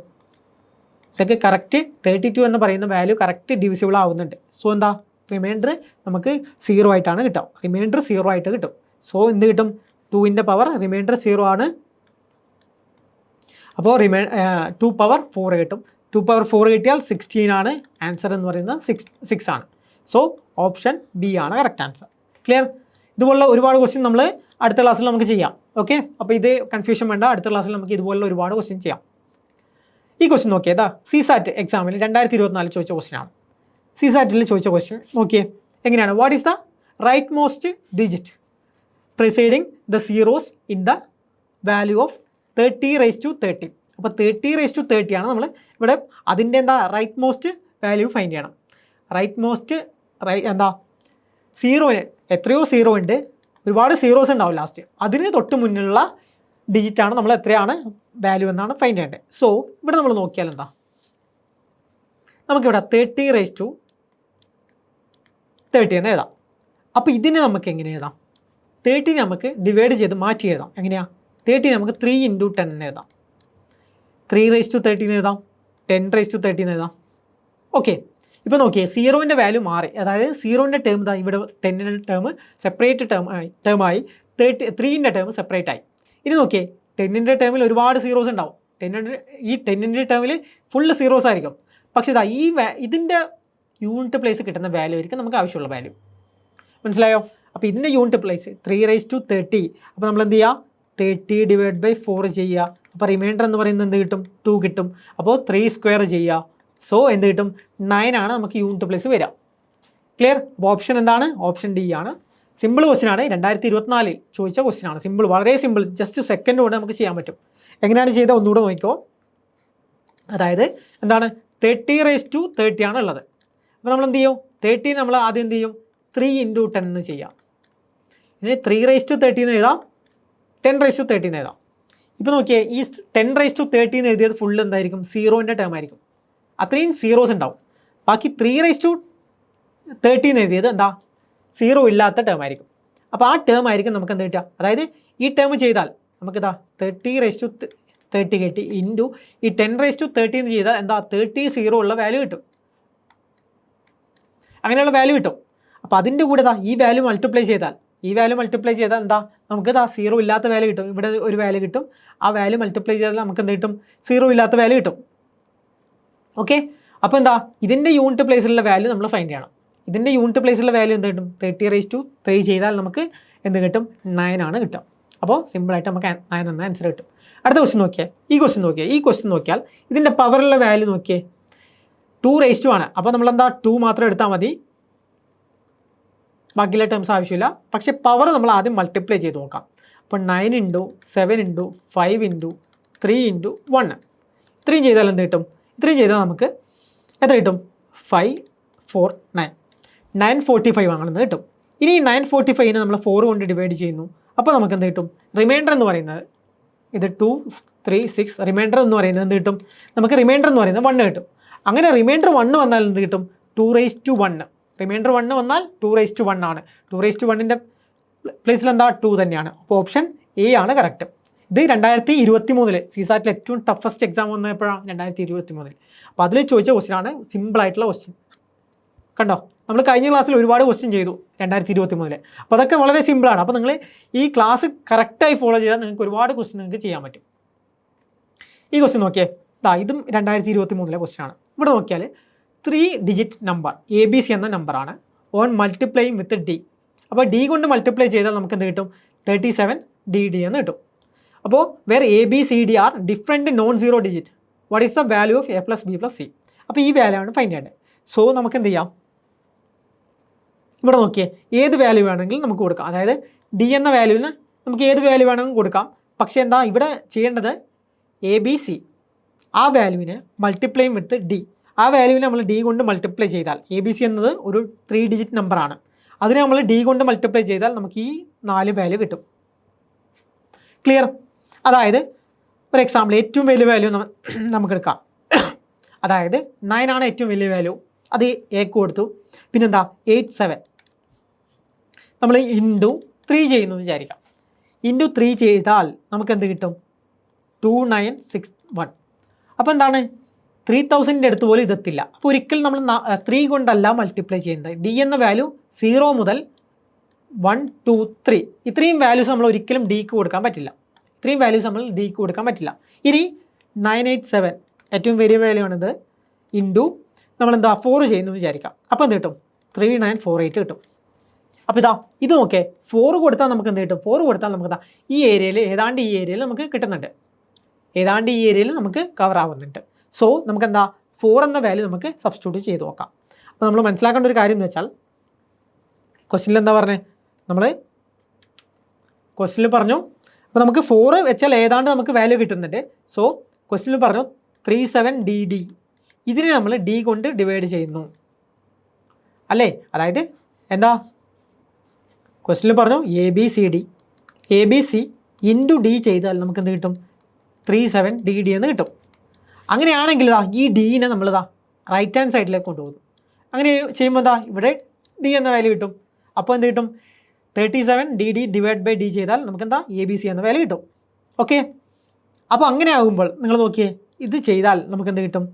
Speaker 1: ഇതൊക്കെ കറക്റ്റ് 32 എന്ന് പറയുന്ന വാല്യൂ കറക്റ്റ് ഡിവിസിബിൾ ആവുന്നുണ്ട്. സോ എന്താ? റിമൈൻഡർ നമുക്ക് 0 ആയിട്ടാണ് കിട്ടുക. റിമൈൻഡർ 0 ആയിട്ട് കിട്ടും. സോ എന്ത് കിട്ടും? 2ൻ്റെ പവർ റിമൈൻഡർ 0 ആണ്. അപ്പോൾ 2 പവർ 4 കിട്ടും. 2 പവർ 4 കിട്ടിയാൽ 16 ആണ്. ആൻസർ എന്ന് പറയുന്നത് 6 ആണ്. സോ ഓപ്ഷൻ ബി ആണ് കറക്റ്റ് ആൻസർ. ക്ലിയർ? ഇതുപോലുള്ള ഒരുപാട് ക്വസ്റ്റ്യൻ നമ്മൾ അടുത്ത ക്ലാസ്സിൽ നമുക്ക് ചെയ്യാം. ഓക്കെ. അപ്പോൾ ഇത് കൺഫ്യൂഷൻ വേണ്ട. അടുത്ത ക്ലാസ്സിൽ നമുക്ക് ഇതുപോലുള്ള ഒരുപാട് ക്വസ്റ്റ്യൻ ചെയ്യാം. ഈ ക്വസ്റ്റ്യൻ നോക്കിയതാ CSAT എക്സാമിൽ 2024 ചോദിച്ച ക്വസ്റ്റ്യനാണ്. CSATൽ ചോദിച്ച ക്വസ്റ്റ്യൻ നോക്കിയേ എങ്ങനെയാണ്? What is the right most digit preceding the zeros in the value of 30⁻30. അപ്പോൾ 30⁻30 ആണ് നമ്മൾ ഇവിടെ അതിൻ്റെ എന്താ? റൈറ്റ് മോസ്റ്റ് വാല്യൂ ഫൈൻഡ് ചെയ്യണം. റൈറ്റ് മോസ്റ്റ് എന്താ? സീറോന് എത്രയോ 0 ഉണ്ട്, ഒരുപാട് സീറോസ് ഉണ്ടാവും ലാസ്റ്റ്. അതിന് തൊട്ട് മുന്നിലുള്ള ഡിജിറ്റാണ് നമ്മൾ എത്രയാണ് വാല്യൂ എന്നാണ് ഫൈൻഡ് ചെയ്യേണ്ടത്. സോ ഇവിടെ നമ്മൾ നോക്കിയാൽ എന്താ? നമുക്കിവിടെ 30⁻30 എന്ന് എഴുതാം. അപ്പോൾ ഇതിനെ നമുക്ക് എങ്ങനെ എഴുതാം? 30 നമുക്ക് ഡിവൈഡ് ചെയ്ത് മാറ്റി എഴുതാം. എങ്ങനെയാണ്? 30 നമുക്ക് 3 ഇൻറ്റു 10 എന്ന് എഴുതാം. 3⁻30 എന്ന് എഴുതാം. 10⁻30 എന്ന് എഴുതാം. ഓക്കെ. ഇപ്പോൾ നോക്കിയേ, 0ൻ്റെ വാല്യൂ മാറി. അതായത് 0ൻ്റെ ടേം ഇതാ ഇവിടെ 10ൻ്റെ ടേം സെപ്പറേറ്റ് ടേമായി, 3ൻ്റെ ടേം സെപ്പറേറ്റ് ആയി. ഇനി നോക്കിയേ, 10ൻ്റെ ടേമിൽ ഒരുപാട് സീറോസ് ഉണ്ടാവും. 10ൻ്റെ ടേമിൽ ഫുള്ള് സീറോസ് ആയിരിക്കും. പക്ഷേ ഇതാ ഇതിൻ്റെ യൂണിറ്റ് പ്ലേസ് കിട്ടുന്ന വാല്യൂ ആയിരിക്കും നമുക്ക് ആവശ്യമുള്ള വാല്യൂ. മനസ്സിലായോ? അപ്പോൾ ഇതിൻ്റെ യൂണിറ്റ് പ്ലേസ് 3⁻30. അപ്പോൾ നമ്മൾ എന്ത് ചെയ്യുക? 30/4 ചെയ്യുക. അപ്പോൾ റിമൈൻഡർ എന്ന് പറയുന്നത് എന്ത് കിട്ടും? 2 കിട്ടും. അപ്പോൾ 3² ചെയ്യുക. സോ എന്ത് കിട്ടും? 9 ആണ് നമുക്ക് യൂണിറ്റ് പ്ലേസ് വരിക. ക്ലിയർ? അപ്പോൾ ഓപ്ഷൻ എന്താണ്? ഓപ്ഷൻ ഡി ആണ്. സിമ്പിൾ ക്വസ്റ്റ്യൻ ആണ്. 2024 ചോദിച്ച ക്വസ്റ്റ്യൻ ആണ്. സിമ്പിൾ, വളരെ സിമ്പിൾ. ജസ്റ്റ് സെക്കൻഡ് കൊണ്ട് നമുക്ക് ചെയ്യാൻ പറ്റും. എങ്ങനെയാണ് ചെയ്തത് ഒന്നുകൂടെ നോക്കിക്കോ. അതായത് എന്താണ് 30/30 ആണ് ഉള്ളത്. അപ്പോൾ നമ്മൾ എന്ത് ചെയ്യും, 30 നമ്മൾ ആദ്യം എന്ത് ചെയ്യും, 3 × 10 എന്ന് ചെയ്യാം. ഇനി 3/30 എന്ന് എഴുതാം, 10/30 എന്ന് എഴുതാം. ഇപ്പോൾ നോക്കിയേ, ഈ 10/30 എന്ന് എഴുതിയത് ഫുള്ള് എന്തായിരിക്കും, 0ൻ്റെ ടേം ആയിരിക്കും. അത്രയും സീറോസ് ഉണ്ടാവും. ബാക്കി 3/30 എന്ന് എഴുതിയത് എന്താ, 0 ഇല്ലാത്ത ടേം ആയിരിക്കും. അപ്പോൾ ആ ടേം ആയിരിക്കും നമുക്ക് എന്ത് കിട്ടുക, അതായത് ഈ ടേം ചെയ്താൽ നമുക്കിതാ 30/30 കിട്ടി ഇൻറ്റു ഈ 10/30 എന്ന് ചെയ്താൽ എന്താ 30 ഉള്ള വാല്യൂ കിട്ടും, അങ്ങനെയുള്ള വാല്യൂ കിട്ടും. അപ്പോൾ അതിൻ്റെ കൂടെ ഈ വാല്യൂ മൾട്ടിപ്ലൈ ചെയ്താൽ എന്താ നമുക്ക് 0 ഇല്ലാത്ത വാല്യൂ കിട്ടും. ഇവിടെ ഒരു വാല്യൂ കിട്ടും, ആ വാല്യൂ മൾട്ടിപ്ലൈ ചെയ്താൽ നമുക്ക് എന്ത് കിട്ടും, 0 ഇല്ലാത്ത വാല്യൂ കിട്ടും. ഓക്കെ, അപ്പോൾ എന്താ ഇതിൻ്റെ യൂണിറ്റ് പ്ലേസിലുള്ള വാല്യൂ നമ്മൾ ഫൈൻഡ് ചെയ്യണം. ഇതിൻ്റെ യൂണിറ്റ് പ്ലേസിലുള്ള വാല്യൂ എന്ത് കിട്ടും, 30/3 ചെയ്താൽ നമുക്ക് എന്ത് കിട്ടും, 9 ആണ് കിട്ടുക. അപ്പോൾ സിമ്പിളായിട്ട് നമുക്ക് 9 എന്ന ആൻസർ കിട്ടും. അടുത്ത ക്വസ്റ്റ്യൻ നോക്കിയേ, ഈ ക്വസ്റ്റ്യൻ നോക്കിയാൽ ഇതിൻ്റെ പവറുള്ള വാല്യൂ നോക്കിയേ, 2 ആണ്. അപ്പോൾ നമ്മളെന്താ 2 മാത്രം എടുത്താൽ മതി, ബാക്കിയുള്ള ടേംസ് ആവശ്യമില്ല. പക്ഷേ പവർ നമ്മൾ ആദ്യം മൾട്ടിപ്ലൈ ചെയ്ത് നോക്കാം. അപ്പോൾ 9 × 7 × 5 × 3 × 1 ഇത്രയും ചെയ്താൽ എന്ത് കിട്ടും, ഇത്രയും ചെയ്താൽ നമുക്ക് എത്ര കിട്ടും, 5 4 9 945 ആണെന്ന് കിട്ടും. ഇനി 945നെ നമ്മൾ 4 കൊണ്ട് ഡിവൈഡ് ചെയ്യുന്നു. അപ്പോൾ നമുക്ക് എന്ത് കിട്ടും, റിമൈൻഡർ എന്ന് പറയുന്നത് ഇത് 2 3 6, റിമൈൻഡർ എന്ന് പറയുന്നത് എന്ത് കിട്ടും, നമുക്ക് റിമൈൻഡർ എന്ന് പറയുന്നത് 1 കിട്ടും. അങ്ങനെ റിമൈൻഡർ 1 വന്നാൽ എന്ത് കിട്ടും, 2/1. റിമൈൻഡർ 1 വന്നാൽ 2/1 ആണ്. 2/1ൻ്റെ പ്ലേസിൽ എന്താ 2 തന്നെയാണ്. അപ്പോൾ ഓപ്ഷൻ എ ആണ് കറക്റ്റ്. ഇത് 2023 CSATൽ ഏറ്റവും ടഫസ്റ്റ് എക്സാം വന്നപ്പോഴാണ് 2023. അപ്പോൾ അതിൽ ചോദിച്ച ക്വസ്റ്റ്യനാണ്, സിമ്പിളായിട്ടുള്ള ക്വസ്റ്റ്യൻ. കണ്ടോ, നമ്മൾ കഴിഞ്ഞ ക്ലാസ്സിൽ ഒരുപാട് ക്വസ്റ്റ്യൻ ചെയ്തു 2023. അപ്പോൾ അതൊക്കെ വളരെ സിമ്പിളാണ്. അപ്പോൾ നിങ്ങൾ ഈ ക്ലാസ് കറക്റ്റായി ഫോളോ ചെയ്താൽ നിങ്ങൾക്ക് ഒരുപാട് ക്വസ്റ്റ്യൻ നിങ്ങൾക്ക് ചെയ്യാൻ പറ്റും. ഈ ക്വസ്റ്റ്യൻ നോക്കിയേ, ഇതും 2023 ക്വസ്റ്റ്യനാണ്. ഇവിടെ നോക്കിയാൽ 3 ഡിജിറ്റ് നമ്പർ ABC എന്ന നമ്പറാണ് ഓൺ മൾട്ടിപ്ലൈയിങ് വിത്ത് D. അപ്പോൾ D കൊണ്ട് മൾട്ടിപ്ലൈ ചെയ്താൽ നമുക്ക് എന്ത് കിട്ടും, 37DD എന്ന് കിട്ടും. അപ്പോൾ where ABCD are different non zero digit, what is the value of A + B + C. അപ്പോൾ ഈ വാല്യൂ ആണ് ഫൈൻഡ് ചെയ്യേണ്ടത്. സോ നമുക്ക് എന്ത് ചെയ്യാം, ഇവിടെ നോക്കിയേ, ഏത് വാല്യൂ വേണമെങ്കിലും നമുക്ക് കൊടുക്കാം. അതായത് D എന്ന വാല്യൂവിന് നമുക്ക് ഏത് വാല്യൂ വേണമെങ്കിലും കൊടുക്കാം. പക്ഷേ എന്താ ഇവിടെ ചെയ്യേണ്ടത്, ABC ആ വാല്യൂവിനെ മൾട്ടിപ്ലൈ വിത്ത് D, ആ വാല്യൂവിനെ നമ്മൾ D കൊണ്ട് മൾട്ടിപ്ലൈ ചെയ്താൽ, ABC എന്നത് ഒരു 3 ഡിജിറ്റ് നമ്പറാണ്, അതിനെ നമ്മൾ D കൊണ്ട് മൾട്ടിപ്ലൈ ചെയ്താൽ നമുക്ക് ഈ 4 വാല്യൂ കിട്ടും. ക്ലിയർ? അതായത് ഒരു എക്സാമ്പിൾ, ഏറ്റവും വലിയ വാല്യൂ നമുക്ക് എടുക്കാം. അതായത് 9 ആണ് ഏറ്റവും വലിയ വാല്യൂ, അത് എക്ക് കൊടുത്തു. പിന്നെന്താ 8 7 നമ്മൾ ഇൻറ്റു 3 ചെയ്യുന്നു വിചാരിക്കാം. ഇൻറ്റു 3 ചെയ്താൽ നമുക്ക് എന്ത് കിട്ടും, 2961. അപ്പോൾ എന്താണ്, 3000ൻ്റെ അടുത്ത് പോലും ഇതെത്തില്ല. അപ്പോൾ ഒരിക്കലും നമ്മൾ 3 കൊണ്ടല്ല മൾട്ടിപ്ലൈ ചെയ്യുന്നത്. D എന്ന വാല്യൂ 0 മുതൽ 1 2 3 ഇത്രയും വാല്യൂസ് നമ്മൾ ഒരിക്കലും Dക്ക് കൊടുക്കാൻ പറ്റില്ല. ഇത്രയും വാല്യൂസ് നമ്മൾ Dക്ക് കൊടുക്കാൻ പറ്റില്ല. ഇനി 987 ഏറ്റവും വലിയ വാല്യൂ ആണിത്, ഇൻറ്റു നമ്മളെന്താ 4 ചെയ്യുന്നു വിചാരിക്കാം. അപ്പോൾ എന്ത് കിട്ടും, 3948 കിട്ടും. അപ്പോൾ ഇത് നോക്കേ, 4 കൊടുത്താൽ നമുക്ക് എന്ത് കിട്ടും, 4 കൊടുത്താൽ നമുക്ക് ഈ ഏരിയയിൽ ഏതാണ്ട് ഈ ഏരിയയിൽ നമുക്ക് കിട്ടുന്നുണ്ട്, ഏതാണ്ട് ഈ ഏരിയയിൽ നമുക്ക് കവർ ആവുന്നുണ്ട്. സോ നമുക്ക് എന്താ 4 എന്ന വാല്യൂ നമുക്ക് സബ്സ്റ്റിറ്റ്യൂട്ട് ചെയ്ത് നോക്കാം. അപ്പോൾ നമ്മൾ മനസ്സിലാക്കേണ്ട ഒരു കാര്യം എന്ന് വെച്ചാൽ, ക്വസ്റ്റ്യനിൽ എന്താ പറഞ്ഞത്, നമ്മൾ ക്വസ്റ്റ്യനിൽ പറഞ്ഞു, അപ്പോൾ നമുക്ക് 4 വെച്ചാൽ ഏതാണ്ട് നമുക്ക് വാല്യൂ കിട്ടുന്നുണ്ട്. സോ ക്വസ്റ്റ്യനിൽ പറഞ്ഞു 37DD, ഇതിനെ നമ്മൾ D കൊണ്ട് ഡിവൈഡ് ചെയ്യുന്നു അല്ലേ. അതായത് എന്താ, ക്വസ്റ്റ്യനിൽ പറഞ്ഞു ABC ഇൻറ്റു D ചെയ്താൽ നമുക്ക് എന്ത് കിട്ടും, 37DD എന്ന് കിട്ടും. അങ്ങനെയാണെങ്കിൽ ഈ ഡീനെ നമ്മൾ റൈറ്റ് ഹാൻഡ് സൈഡിലേക്ക് കൊണ്ടുപോകുന്നു. അങ്ങനെ ചെയ്യുമ്പോൾ ഇവിടെ D എന്ന വാല്യൂ കിട്ടും. അപ്പോൾ എന്ത് കിട്ടും, 37DD / D ചെയ്താൽ നമുക്ക് എന്താ ABC എന്ന വാല്യൂ കിട്ടും. ഓക്കെ, അപ്പോൾ അങ്ങനെ ആകുമ്പോൾ നിങ്ങൾ നോക്കിയേ, ഇത് ചെയ്താൽ നമുക്ക് എന്ത് കിട്ടും,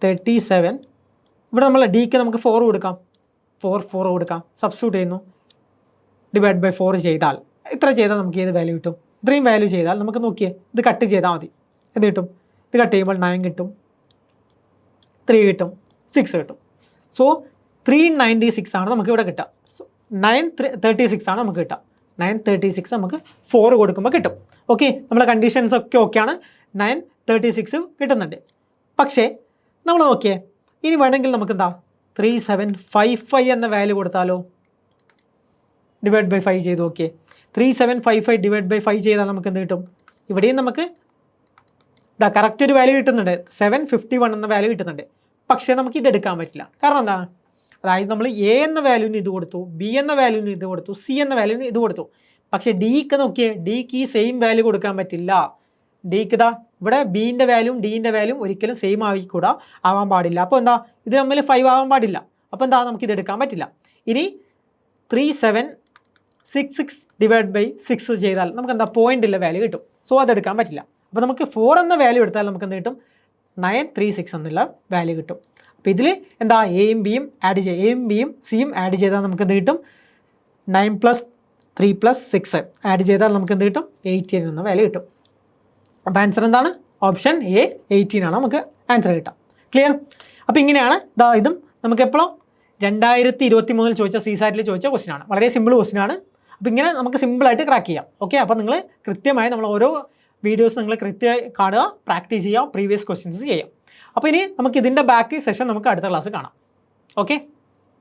Speaker 1: 37. ഇവിടെ നമ്മൾ Dക്ക് നമുക്ക് 4 കൊടുക്കാം, 4 കൊടുക്കാം, സബ്സ്റ്റിറ്റ്യൂട്ട് ചെയ്യുന്നു, / 4 ചെയ്താൽ ഇത്ര ചെയ്താൽ നമുക്ക് ഏത് വാല്യൂ കിട്ടും, ഇത്രയും വാല്യൂ ചെയ്താൽ നമുക്ക് നോക്കിയേ, ഇത് കട്ട് ചെയ്താൽ മതി, എന്ത് കിട്ടും, ഇത് കട്ട് ചെയ്യുമ്പോൾ 9 കിട്ടും, 3 കിട്ടും, 6 കിട്ടും. സോ 396 ആണ് നമുക്ക് ഇവിടെ കിട്ടുക. സോ 936 ആണ് നമുക്ക് കിട്ടുക. 936 നമുക്ക് 4 കൊടുക്കുമ്പോൾ കിട്ടും. ഓക്കെ, നമ്മുടെ കണ്ടീഷൻസ് ഒക്കെ ഓക്കെയാണ്, 936 കിട്ടുന്നുണ്ട്. പക്ഷേ നമ്മൾ നോക്കിയേ, ഇനി വേണമെങ്കിൽ നമുക്ക് എന്താ 3755 എന്ന വാല്യൂ കൊടുത്താലോ, / 5 ചെയ്ത് നോക്കിയേ. 3755 / 5 ചെയ്താൽ നമുക്ക് എന്ത് കിട്ടും, ഇവിടെയും നമുക്ക് ഇതാ കറക്റ്റ് ഒരു വാല്യൂ കിട്ടുന്നുണ്ട് 751 എന്ന വാല്യൂ കിട്ടുന്നുണ്ട്. പക്ഷേ നമുക്ക് ഇത് എടുക്കാൻ പറ്റില്ല. കാരണം എന്താണ്? അതായത് നമ്മൾ എ എന്ന വാല്യൂവിന് ഇത് കൊടുത്തു, ബി എന്ന വാല്യൂവിന് ഇത് കൊടുത്തു, സി എന്ന വാല്യൂവിന് ഇത് കൊടുത്തു. പക്ഷേ ഡിക്ക് നോക്കിയേ, ഡിക്ക് ഈ സെയിം വാല്യൂ കൊടുക്കാൻ പറ്റില്ല. ഡിക്ക് ഇതാ ഇവിടെ ബിൻ്റെ വാല്യൂവും ഡിൻ്റെ വാല്യൂവും ഒരിക്കലും സെയിം ആവാൻ പാടില്ല. അപ്പോൾ എന്താ, ഇത് തമ്മിൽ 5 ആവാൻ പാടില്ല. അപ്പോൾ എന്താ, നമുക്കിത് എടുക്കാൻ പറ്റില്ല. ഇനി 3766 ഡിവൈഡ് ബൈ 6 ചെയ്താൽ നമുക്ക് എന്താ പോയിന്റിലെ വാല്യൂ കിട്ടും. സോ അതെടുക്കാൻ പറ്റില്ല. അപ്പോൾ നമുക്ക് 4 എന്ന വാല്യൂ എടുത്താൽ നമുക്ക് എന്ത് കിട്ടും? 936 എന്നുള്ള വാല്യൂ കിട്ടും. അപ്പോൾ ഇതിൽ എന്താ എയും ബിയും ആഡ് ചെയ്യുക, എയും ബിയും സിയും ആഡ് ചെയ്താൽ നമുക്ക് എന്ത് കിട്ടും? 9 + 3 + 6 ആഡ് ചെയ്താൽ നമുക്ക് എന്ത് കിട്ടും? 18 എന്ന വാല്യൂ കിട്ടും. അപ്പോൾ ആൻസർ എന്താണ്? ഓപ്ഷൻ എ 18 ആണ് നമുക്ക് ആൻസർ കിട്ടാം. ക്ലിയർ? അപ്പോൾ ഇങ്ങനെയാണ് ഇതും നമുക്ക് എപ്പോഴും 2023 ചോദിച്ച CSAT ചോദിച്ച ക്വസ്റ്റ്യൻ ആണ്. വളരെ സിമ്പിൾ ക്വസ്റ്റ്യൻ ആണ്. അപ്പോൾ ഇങ്ങനെ നമുക്ക് സിമ്പിളായിട്ട് ക്രാക്ക് ചെയ്യാം. ഓക്കെ, അപ്പോൾ നിങ്ങൾ കൃത്യമായി നമ്മൾ ഓരോ വീഡിയോസ് നിങ്ങൾ കൃത്യമായി കാണുക, പ്രാക്ടീസ് ചെയ്യുക, പ്രീവിയസ് ക്വസ്റ്റ്യൻസ് ചെയ്യാം. അപ്പോൾ ഇനി നമുക്ക് ഇതിൻ്റെ ബാക്കി സെഷൻ നമുക്ക് അടുത്ത ക്ലാസ് കാണാം. ഓക്കെ.